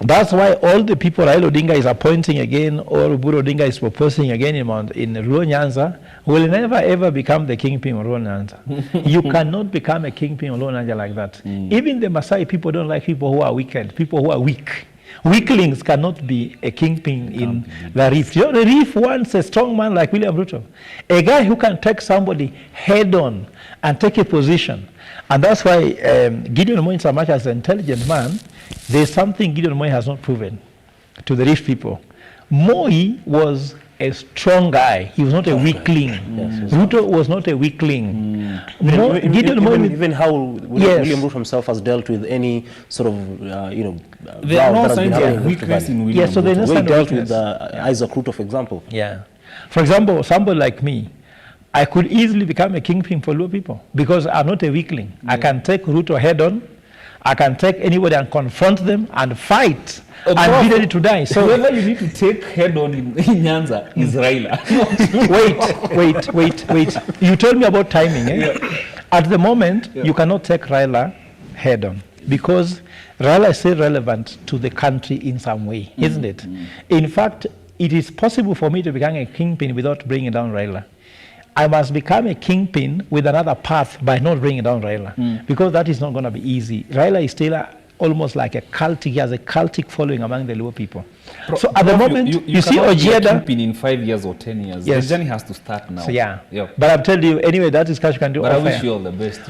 That's why all the people Raila Odinga is appointing again, or Oburu Odinga is proposing again in Luo Nyanza, will never ever become the kingpin of Luo Nyanza. You cannot become a kingpin of Luo Nyanza like that. Even the Maasai people don't like people who are wicked, people who are weak. Weaklings cannot be a kingpin in the Reef. You know, the Reef wants a strong man like William Ruto, a guy who can take somebody head on and take a position. And that's why Gideon Moi, so much as an intelligent man, there's something Gideon Moi has not proven to the Reef people. Moi was a strong guy. He was not a weakling. Yes, Ruto was not a weakling. Even how William Ruto himself has dealt with any sort of, there are no signs of weakness in William Ruto. So there's no sign of dealt with Isaac Ruto, for example. Yeah. For example, somebody like me, I could easily become a kingpin for Luo people because I'm not a weakling. I can take Ruto head on. I can take anybody and confront them and fight and be ready to die. So whoever you need to take head on in Nyanza is Raila. wait. You told me about timing. At the moment, you cannot take Raila head on because Raila is still relevant to the country in some way, isn't it? In fact, it is possible for me to become a kingpin without bringing down Raila. I must become a kingpin with another path by not bringing down Raila, because that is not going to be easy. Raila is still almost like a cultic. He has a cultic following among the Luo people. So at the moment, you see Ojeda in 5 years or 10 years. Yes. The journey has to start now. So but I'm telling you, anyway, that discussion you can do. But I wish you all the best.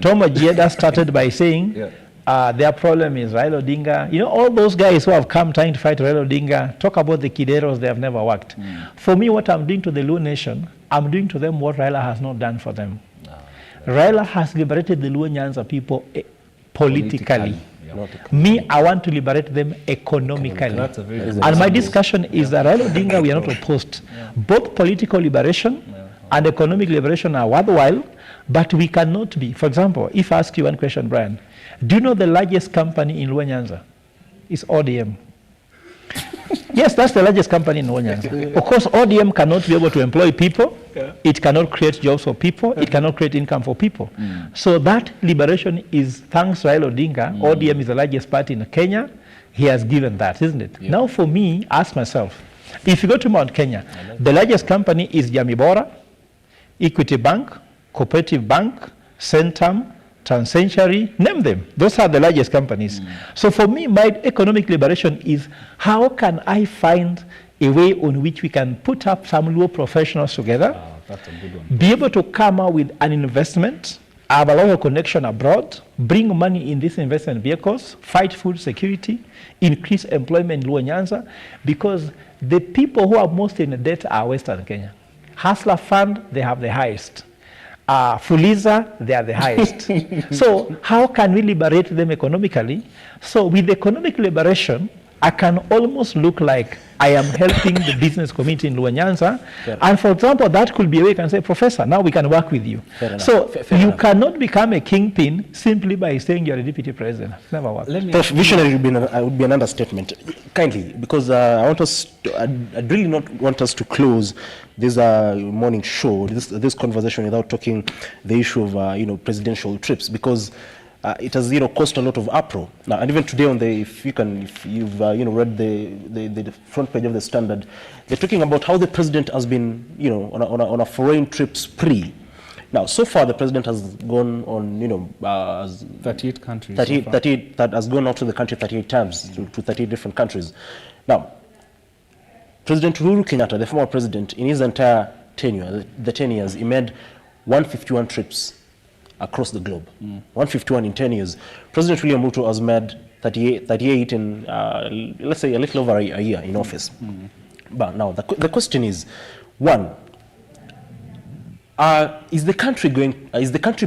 Tom Ojeda started by saying their problem is Raila Odinga. You know, all those guys who have come trying to fight Raila Odinga, talk about the Kideros, they have never worked. For me, what I'm doing to the Luo nation, I'm doing to them what Raila has not done for them. Raila has liberated the Luo Nyanza people politically. Me, I want to liberate them economically. And my discussion is that Raila Odinga, we are not opposed. Both political liberation and economic liberation are worthwhile, but we cannot be. For example, if I ask you one question, Brian, do you know the largest company in Luo Nyanza? It's ODM. Yes, that's the largest company in Luo Nyanza. Of course, ODM cannot be able to employ people. It cannot create jobs for people. It cannot create income for people. So that liberation is thanks to Raila Odinga. ODM is the largest party in Kenya. He has given that, isn't it? Now for me, ask myself, if you go to Mount Kenya, the largest company is Jamii Bora, Equity Bank, Cooperative Bank, Centum, Transcentury, name them. Those are the largest companies. So for me, my economic liberation is how can I find a way on which we can put up some Luo professionals together, that's a good one. be able to come out with an investment, have a lot of connection abroad, bring money in these investment vehicles, fight food security, increase employment in Luo Nyanza, because the people who are most in debt are Western Kenya. Hustler Fund, they have the highest. Fuliza, they are the highest. So how can we liberate them economically? So with economic liberation, I can almost look like I am helping the business community in Luo Nyanza. And for example, that could be a way you can say, Professor, now we can work with you. So you cannot become a kingpin simply by saying you're a deputy president. Never works. Visionary would be an understatement. Kindly, because I really not want us to close this morning show, this conversation without talking the issue of presidential trips, because it has cost a lot of uproar. Now, and even today if you've read the front page of the Standard, they're talking about how the president has been on a foreign trip spree. Now, so far the president has gone on 38 countries. 38 that has gone out of the country 38 times to 38 different countries. Now, President Uhuru Kenyatta, the former president, in his entire tenure, the 10 years, he made 151 trips across the globe. 151 in 10 years. President William Ruto has made 38 in, let's say, a little over a year in office. But now, the question is, one, is the country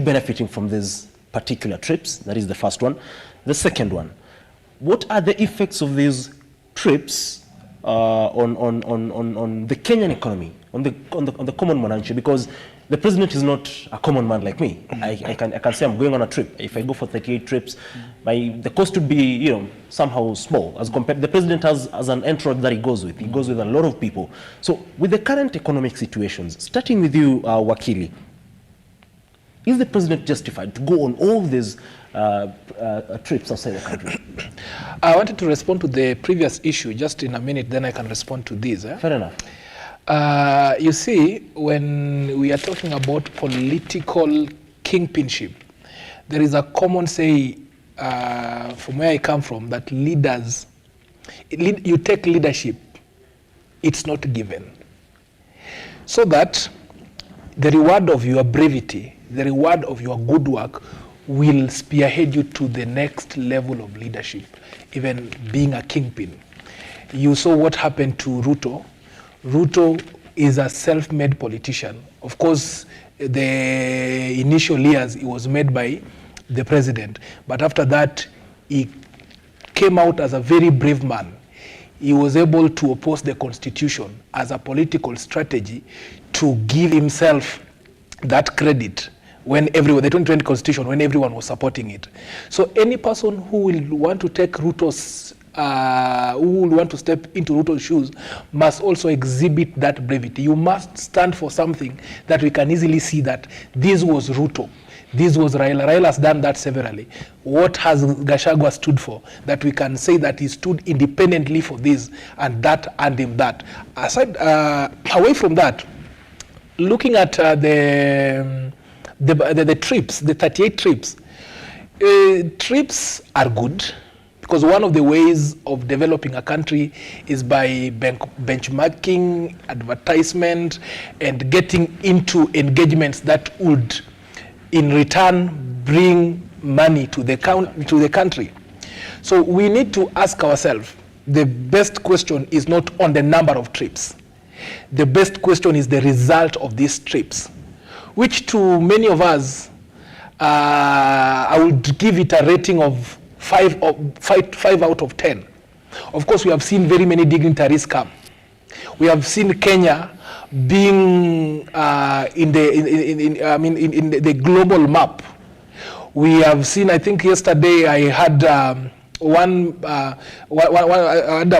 benefiting from these particular trips? That is the first one. The second one, what are the effects of these trips on the Kenyan economy, on the common mwananchi? Because the president is not a common man like me. I can say I'm going on a trip. If I go for 38 trips, the cost would be, somehow small as compared. The president has an entourage that he goes with. He goes with a lot of people. So with the current economic situations, starting with you, Wakili, is the president justified to go on all these trips outside the country? I wanted to respond to the previous issue just in a minute, then I can respond to this. Fair enough. You see, when we are talking about political kingpinship, there is a common say from where I come from that leaders, you take leadership, it's not given. So that the reward of your brevity, the reward of your good work will spearhead you to the next level of leadership, even being a kingpin. You saw what happened to RUTO. RUTO is a self-made politician. Of course, the initial years it was made by the president, but after that, he came out as a very brave man. He was able to oppose the constitution as a political strategy to give himself that credit when everyone, the 2020 constitution, when everyone was supporting it. So any person who will want to take RUTO's who will want to step into RUTO's shoes must also exhibit that brevity. You must stand for something that we can easily see that this was RUTO, this was Raila. Raila has done that severally. What has Gachagua stood for? That we can say that he stood independently for this and that and him that. Aside, away from that, looking at the trips, the 38 trips, trips are good. Because one of the ways of developing a country is by benchmarking, advertisement, and getting into engagements that would, in return, bring money to the country. So we need to ask ourselves, the best question is not on the number of trips. The best question is the result of these trips, which to many of us, I would give it a rating of 5 out of 10. Of course, we have seen very many dignitaries come. We have seen Kenya being in the global map. We have seen, I think yesterday I had a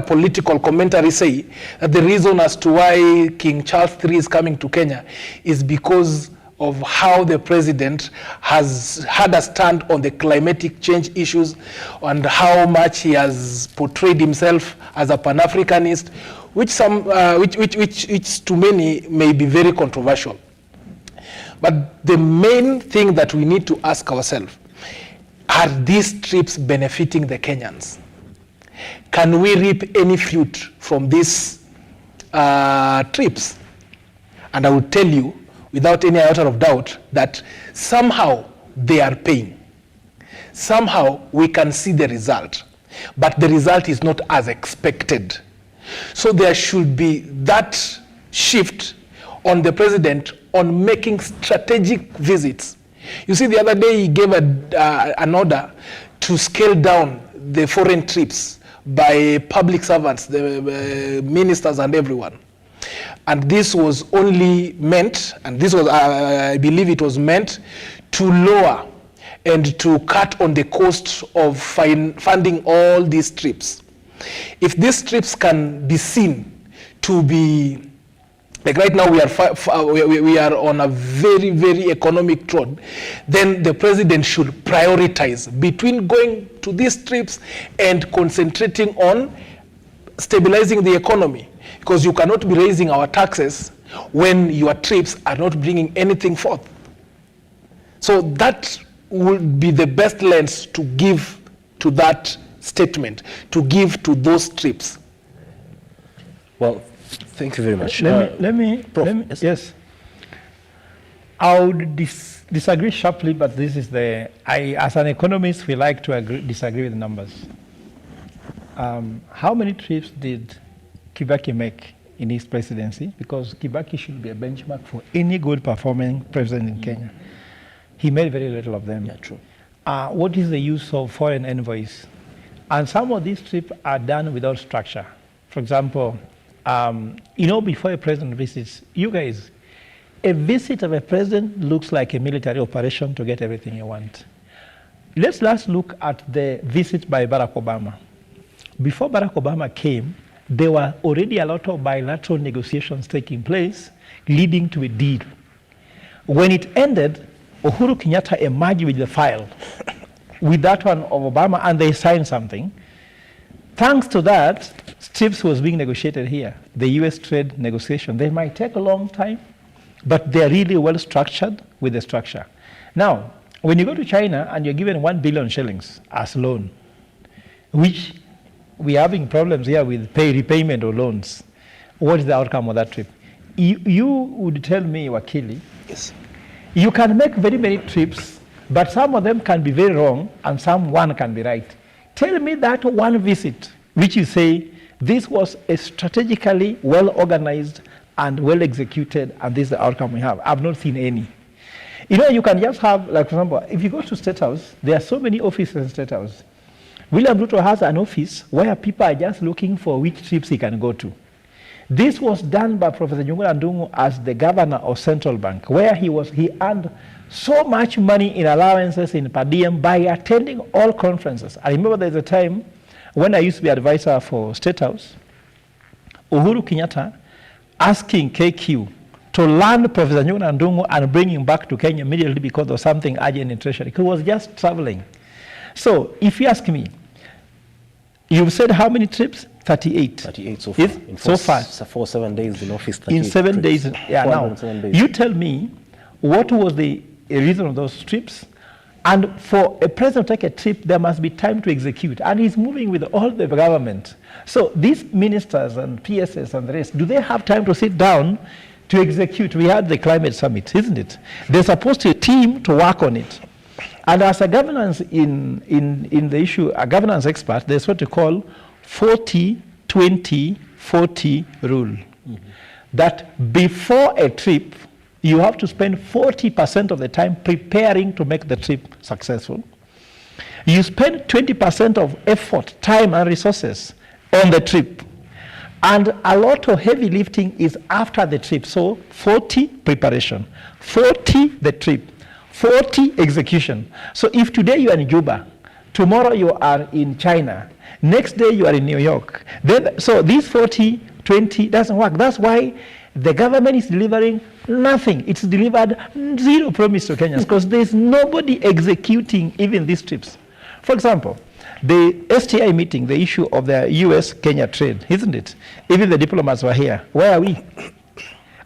political commentary say that the reason as to why King Charles III is coming to Kenya is because of how the president has had a stand on the climatic change issues and how much he has portrayed himself as a Pan-Africanist, which to many may be very controversial. But the main thing that we need to ask ourselves, are these trips benefiting the Kenyans? Can we reap any fruit from these trips? And I will tell you, without any iota of doubt, that somehow they are paying. Somehow we can see the result, but the result is not as expected. So there should be that shift on the president on making strategic visits. You see, the other day he gave an order to scale down the foreign trips by public servants, the ministers and everyone. And this was only meant, and this was, I believe it was meant to lower and to cut on the cost of funding all these trips. If these trips can be seen to be, like right now we are on a very, very economic trod, then the president should prioritize between going to these trips and concentrating on stabilizing the economy. Because you cannot be raising our taxes when your trips are not bringing anything forth. So that would be the best lens to give to that statement, to give to those trips. Well, thank you very much. Let me yes. I would disagree sharply, but this is as an economist, we like to disagree with numbers. How many trips did Kibaki make in his presidency? Because Kibaki should be a benchmark for any good performing president in Kenya. He made very little of them. Yeah, true. What is the use of foreign envoys? And some of these trips are done without structure. For example, before a president visits, you guys, a visit of a president looks like a military operation to get everything you want. Let's last look at the visit by Barack Obama. Before Barack Obama came, there were already a lot of bilateral negotiations taking place, leading to a deal. When it ended, Uhuru Kenyatta emerged with the file, with that one of Obama, and they signed something. Thanks to that, TRIPS was being negotiated here, the US trade negotiation. They might take a long time, but they're really well structured with the structure. Now, when you go to China and you're given 1 billion shillings as loan, which we're having problems here with repayment or loans, what is the outcome of that trip? You would tell me, Wakili, yes, you can make very many trips, but some of them can be very wrong and one can be right. Tell me that one visit, which you say, this was a strategically well organized and well executed, and this is the outcome we have. I've not seen any. You know, you can just have, like, for example, if you go to State House, there are so many offices in State House. William Ruto has an office where people are just looking for which trips he can go to. This was done by Professor Njuguna Ndung'u as the governor of Central Bank, where he earned so much money in allowances in per diem by attending all conferences. I remember there's a time when I used to be advisor for State House, Uhuru Kenyatta asking KQ to land Professor Njuguna Ndung'u and bring him back to Kenya immediately because of something urgent in Treasury. He was just traveling. So if you ask me, you've said how many trips? 38. 38 so far. So far. For 7 days in office. In 7 days. Yeah, now, you tell me what was the reason of those trips? And for a president to take a trip, there must be time to execute. And he's moving with all the government. So these ministers and PSS and the rest, do they have time to sit down to execute? We had the climate summit, isn't it? They're supposed to team to work on it. And as a governance in the issue, a governance expert, there's what you call 40-20-40 rule. Mm-hmm. That before a trip, you have to spend 40% of the time preparing to make the trip successful. You spend 20% of effort, time, and resources on the trip. And a lot of heavy lifting is after the trip. So 40 preparation, 40 the trip, 40 execution. So if today you are in Juba, tomorrow you are in China, next day you are in New York. So these 40-20 doesn't work. That's why the government is delivering nothing. It's delivered zero promise to Kenyans because there's nobody executing even these trips. For example, the STI meeting, the issue of the US-Kenya trade, isn't it? Even the diplomats were here. Where are we?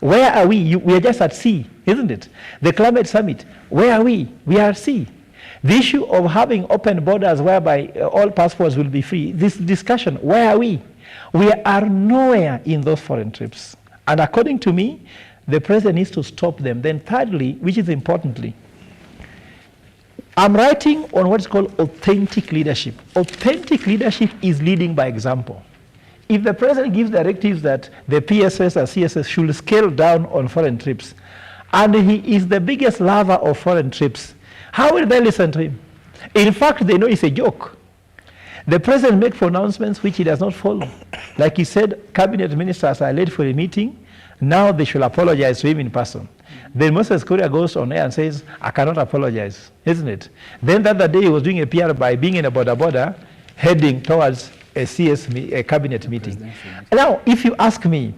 Where are we? We are just at sea, isn't it? The climate summit, where are we? We are at sea. The issue of having open borders whereby all passports will be free, this discussion, where are we? We are nowhere in those foreign trips. And according to me, the president needs to stop them. Then thirdly, which is importantly, I'm writing on what's called authentic leadership. Authentic leadership is leading by example. If the president gives directives that the PSS or CSS should scale down on foreign trips, and he is the biggest lover of foreign trips, how will they listen to him? In fact, they know it's a joke. The president makes pronouncements which he does not follow. Like he said, cabinet ministers are late for a meeting. Now they should apologize to him in person. Then Moses Kuria goes on air and says, I cannot apologize, isn't it? Then the other day he was doing a PR by being in a border heading towards a cabinet meeting. Now, if you ask me,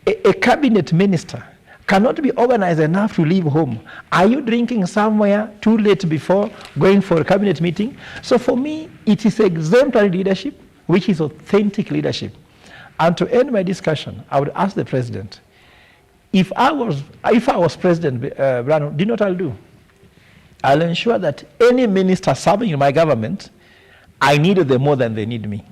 a cabinet minister cannot be organized enough to leave home. Are you drinking somewhere too late before going for a cabinet meeting? So for me, it is exemplary leadership, which is authentic leadership. And to end my discussion, I would ask the president, if I was president, Brano, do you know what I'll do? I'll ensure that any minister serving in my government, I need them more than they need me.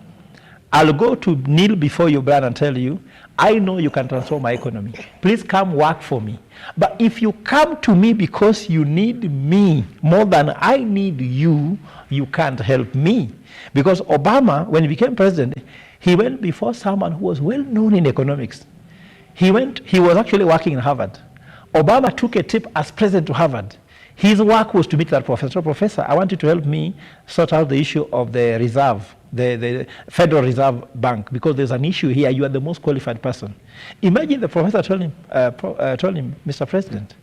I'll go to kneel before you, Brano, and tell you, I know you can transform my economy. Please come work for me. But if you come to me because you need me more than I need you, you can't help me. Because Obama, when he became president, he went before someone who was well known in economics. He was actually working in Harvard. Obama took a trip as president to Harvard. His work was to meet that professor. Professor, I want you to help me sort out the issue of the reserve, the Federal Reserve Bank, because there's an issue here. You are the most qualified person. Imagine the professor told him, Mr. President,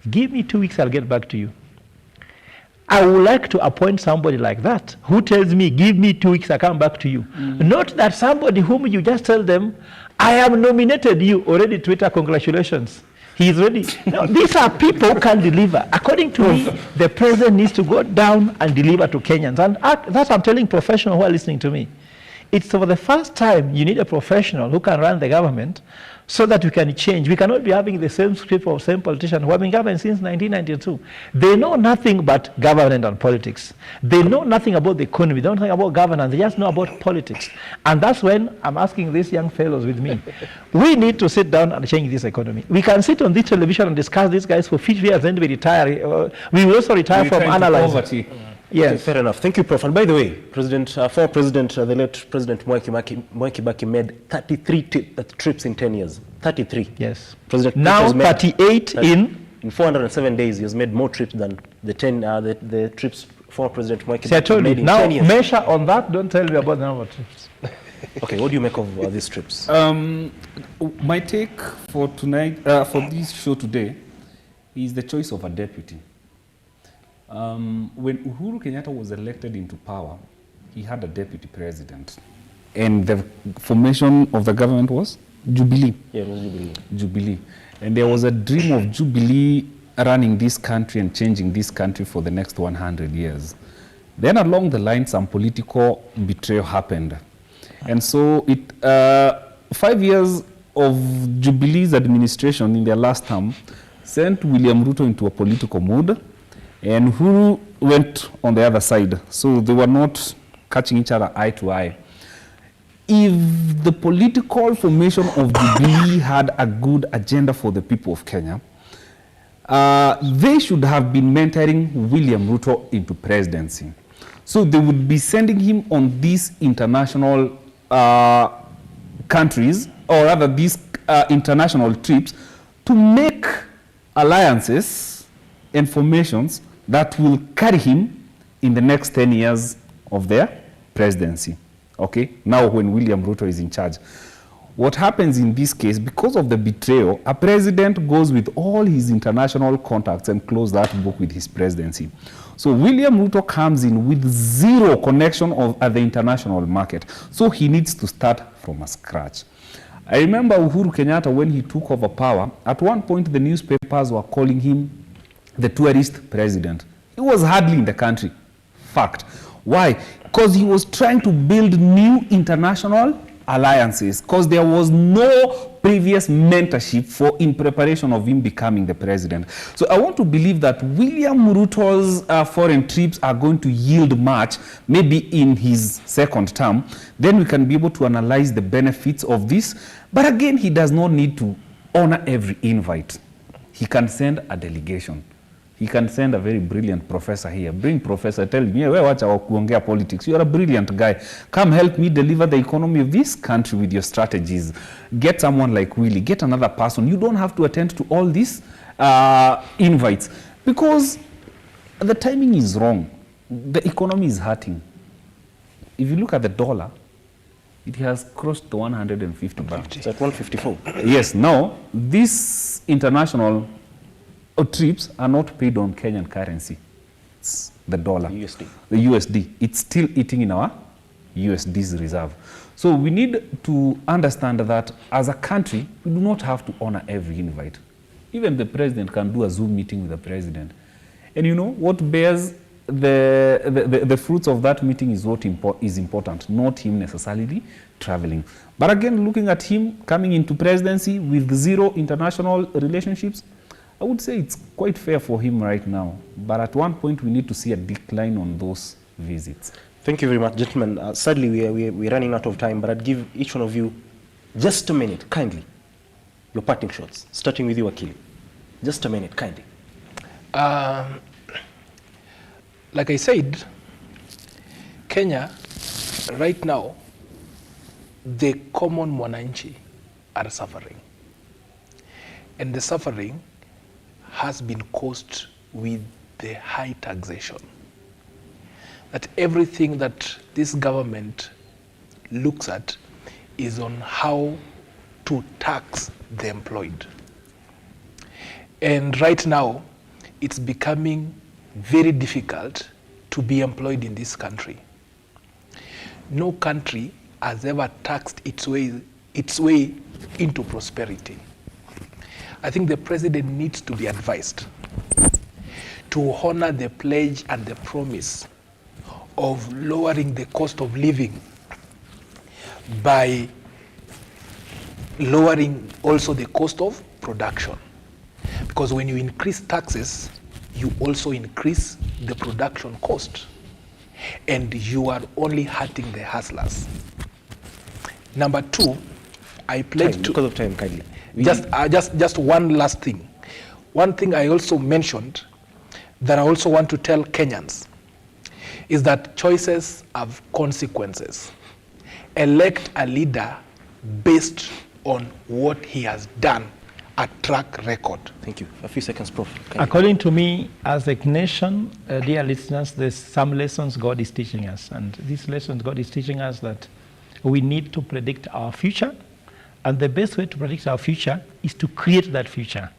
give me 2 weeks, I'll get back to you. I would like to appoint somebody like that who tells me, give me 2 weeks, I'll come back to you. Not that somebody whom you just tell them, I have nominated you, already Twitter, congratulations. He's ready. No, these are people who can deliver. According to me, the president needs to go down and deliver to Kenyans. And that's I'm telling professionals who are listening to me. It's for the first time you need a professional who can run the government so that we can change. We cannot be having the same script of same politicians who have been government since 1992. They know nothing but government and politics. They know nothing about the economy. They don't think about governance. They just know about politics. And that's when I'm asking these young fellows with me, we need to sit down and change this economy. We can sit on this television and discuss these guys for 50 years and we retire. We will also retire from analyzing. Yes. Okay, fair enough. Thank you, Prof. And by the way, former President, the late President Mwai Kibaki made 33 trips in 10 years. 33. Yes. President now 38 in 407 days. He has made more trips than the trips former President Mwai Kibaki I told made you. in Now 10 years. measure on that. Don't tell me about the number of trips. Okay, what do you make of these trips? My take for tonight, for this show today, is the choice of a deputy. When Uhuru Kenyatta was elected into power, he had a deputy president. And the formation of the government was Jubilee. Yeah, it was Jubilee. Jubilee. And there was a dream of Jubilee running this country and changing this country for the next 100 years. Then along the line, some political betrayal happened. And so 5 years of Jubilee's administration in their last term sent William Ruto into a political mood. And Uhuru went on the other side. So they were not catching each other eye to eye. If the political formation of Jubilee had a good agenda for the people of Kenya, they should have been mentoring William Ruto into presidency. So they would be sending him on these international countries, or rather these international trips, to make alliances and formations that will carry him in the next 10 years of their presidency. Okay, now when William Ruto is in charge. What happens in this case, because of the betrayal, a president goes with all his international contacts and closes that book with his presidency. So William Ruto comes in with zero connection at the international market. So he needs to start from a scratch. I remember Uhuru Kenyatta, when he took over power, at one point the newspapers were calling him the tourist president. He was hardly in the country. Fact. Why? Because he was trying to build new international alliances, because there was no previous mentorship in preparation of him becoming the president. So I want to believe that William Ruto's foreign trips are going to yield much, maybe in his second term. Then we can be able to analyze the benefits of this. But again, he does not need to honor every invite. He can send a delegation. He can send a very brilliant professor here. Bring professor, tell me, where watch our kuongea politics. You're a brilliant guy. Come help me deliver the economy of this country with your strategies. Get someone like Willie. Get another person. You don't have to attend to all these invites, because the timing is wrong. The economy is hurting. If you look at the dollar, it has crossed the 150 mark. It's at 154. Yes. Now, these international trips are not paid on Kenyan currency. It's the dollar. USD. The USD. It's still eating in our USD's reserve. So we need to understand that as a country, we do not have to honor every invite. Even the president can do a Zoom meeting with the president. And you know, what bears the fruits of that meeting is what is important, not him necessarily traveling. But again, looking at him coming into presidency with zero international relationships, I would say it's quite fair for him right now. But at one point, we need to see a decline on those visits. Thank you very much, gentlemen. Sadly, we're running out of time, but I'd give each one of you just a minute, kindly. Your parting shots, starting with you, Akili. Just a minute, kindly. Like I said, Kenya, right now, the common mwananchi are suffering. And the suffering has been caused with the high taxation. That everything that this government looks at is on how to tax the employed. And right now, it's becoming very difficult to be employed in this country. No country has ever taxed its way into prosperity. I think the president needs to be advised to honor the pledge and the promise of lowering the cost of living by lowering also the cost of production. Because when you increase taxes, you also increase the production cost. And you are only hurting the hustlers. Number two, I pledge to... Because of time, kindly. Just one last thing. One thing I also mentioned that I also want to tell Kenyans is that choices have consequences. Elect a leader based on what he has done, a track record. Thank you. A few seconds, Prof. According to me, as a nation, dear listeners, there's some lessons God is teaching us. And these lessons God is teaching us that we need to predict our future. And the best way to predict our future is to create that future.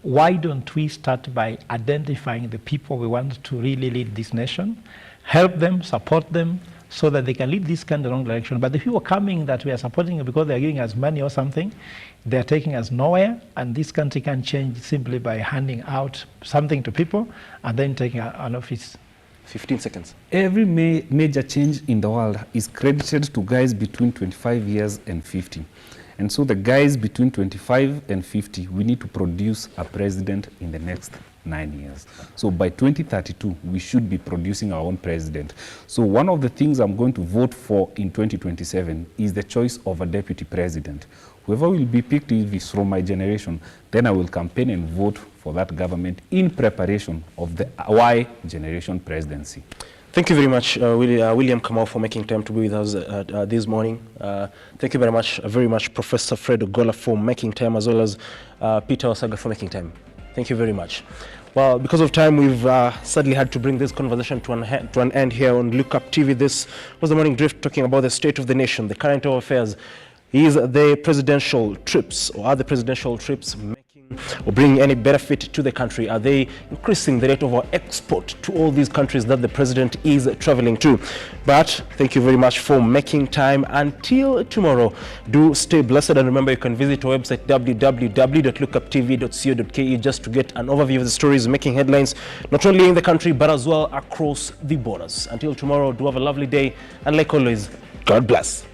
Why don't we start by identifying the people we want to really lead this nation, help them, support them, so that they can lead this kind of wrong direction. But the people coming that we are supporting because they are giving us money or something, they are taking us nowhere, and this country can change simply by handing out something to people and then taking an office. 15 seconds. Every major change in the world is credited to guys between 25 years and 50. And so the guys between 25 and 50, we need to produce a president in the next 9 years. So by 2032, we should be producing our own president. So one of the things I'm going to vote for in 2027 is the choice of a deputy president. Whoever will be picked is from my generation, then I will campaign and vote for that government in preparation of the Y generation presidency. Thank you very much, William Kamau, for making time to be with us this morning. Thank you very much, Professor Fred Ogola, for making time, as well as Peter Osaga for making time. Thank you very much. Well, because of time, we've sadly had to bring this conversation to an end here on Lookuptv. This was the Morning Drift, talking about the state of the nation, the current affairs. Is the presidential trips, or are the presidential trips making or bringing any benefit to the country? Are they increasing the rate of our export to all these countries that the president is traveling to? But thank you very much for making time. Until tomorrow, do stay blessed, and remember you can visit our website www.lookuptv.co.ke just to get an overview of the stories making headlines not only in the country but as well across the borders. Until tomorrow, do have a lovely day, and like always, God bless.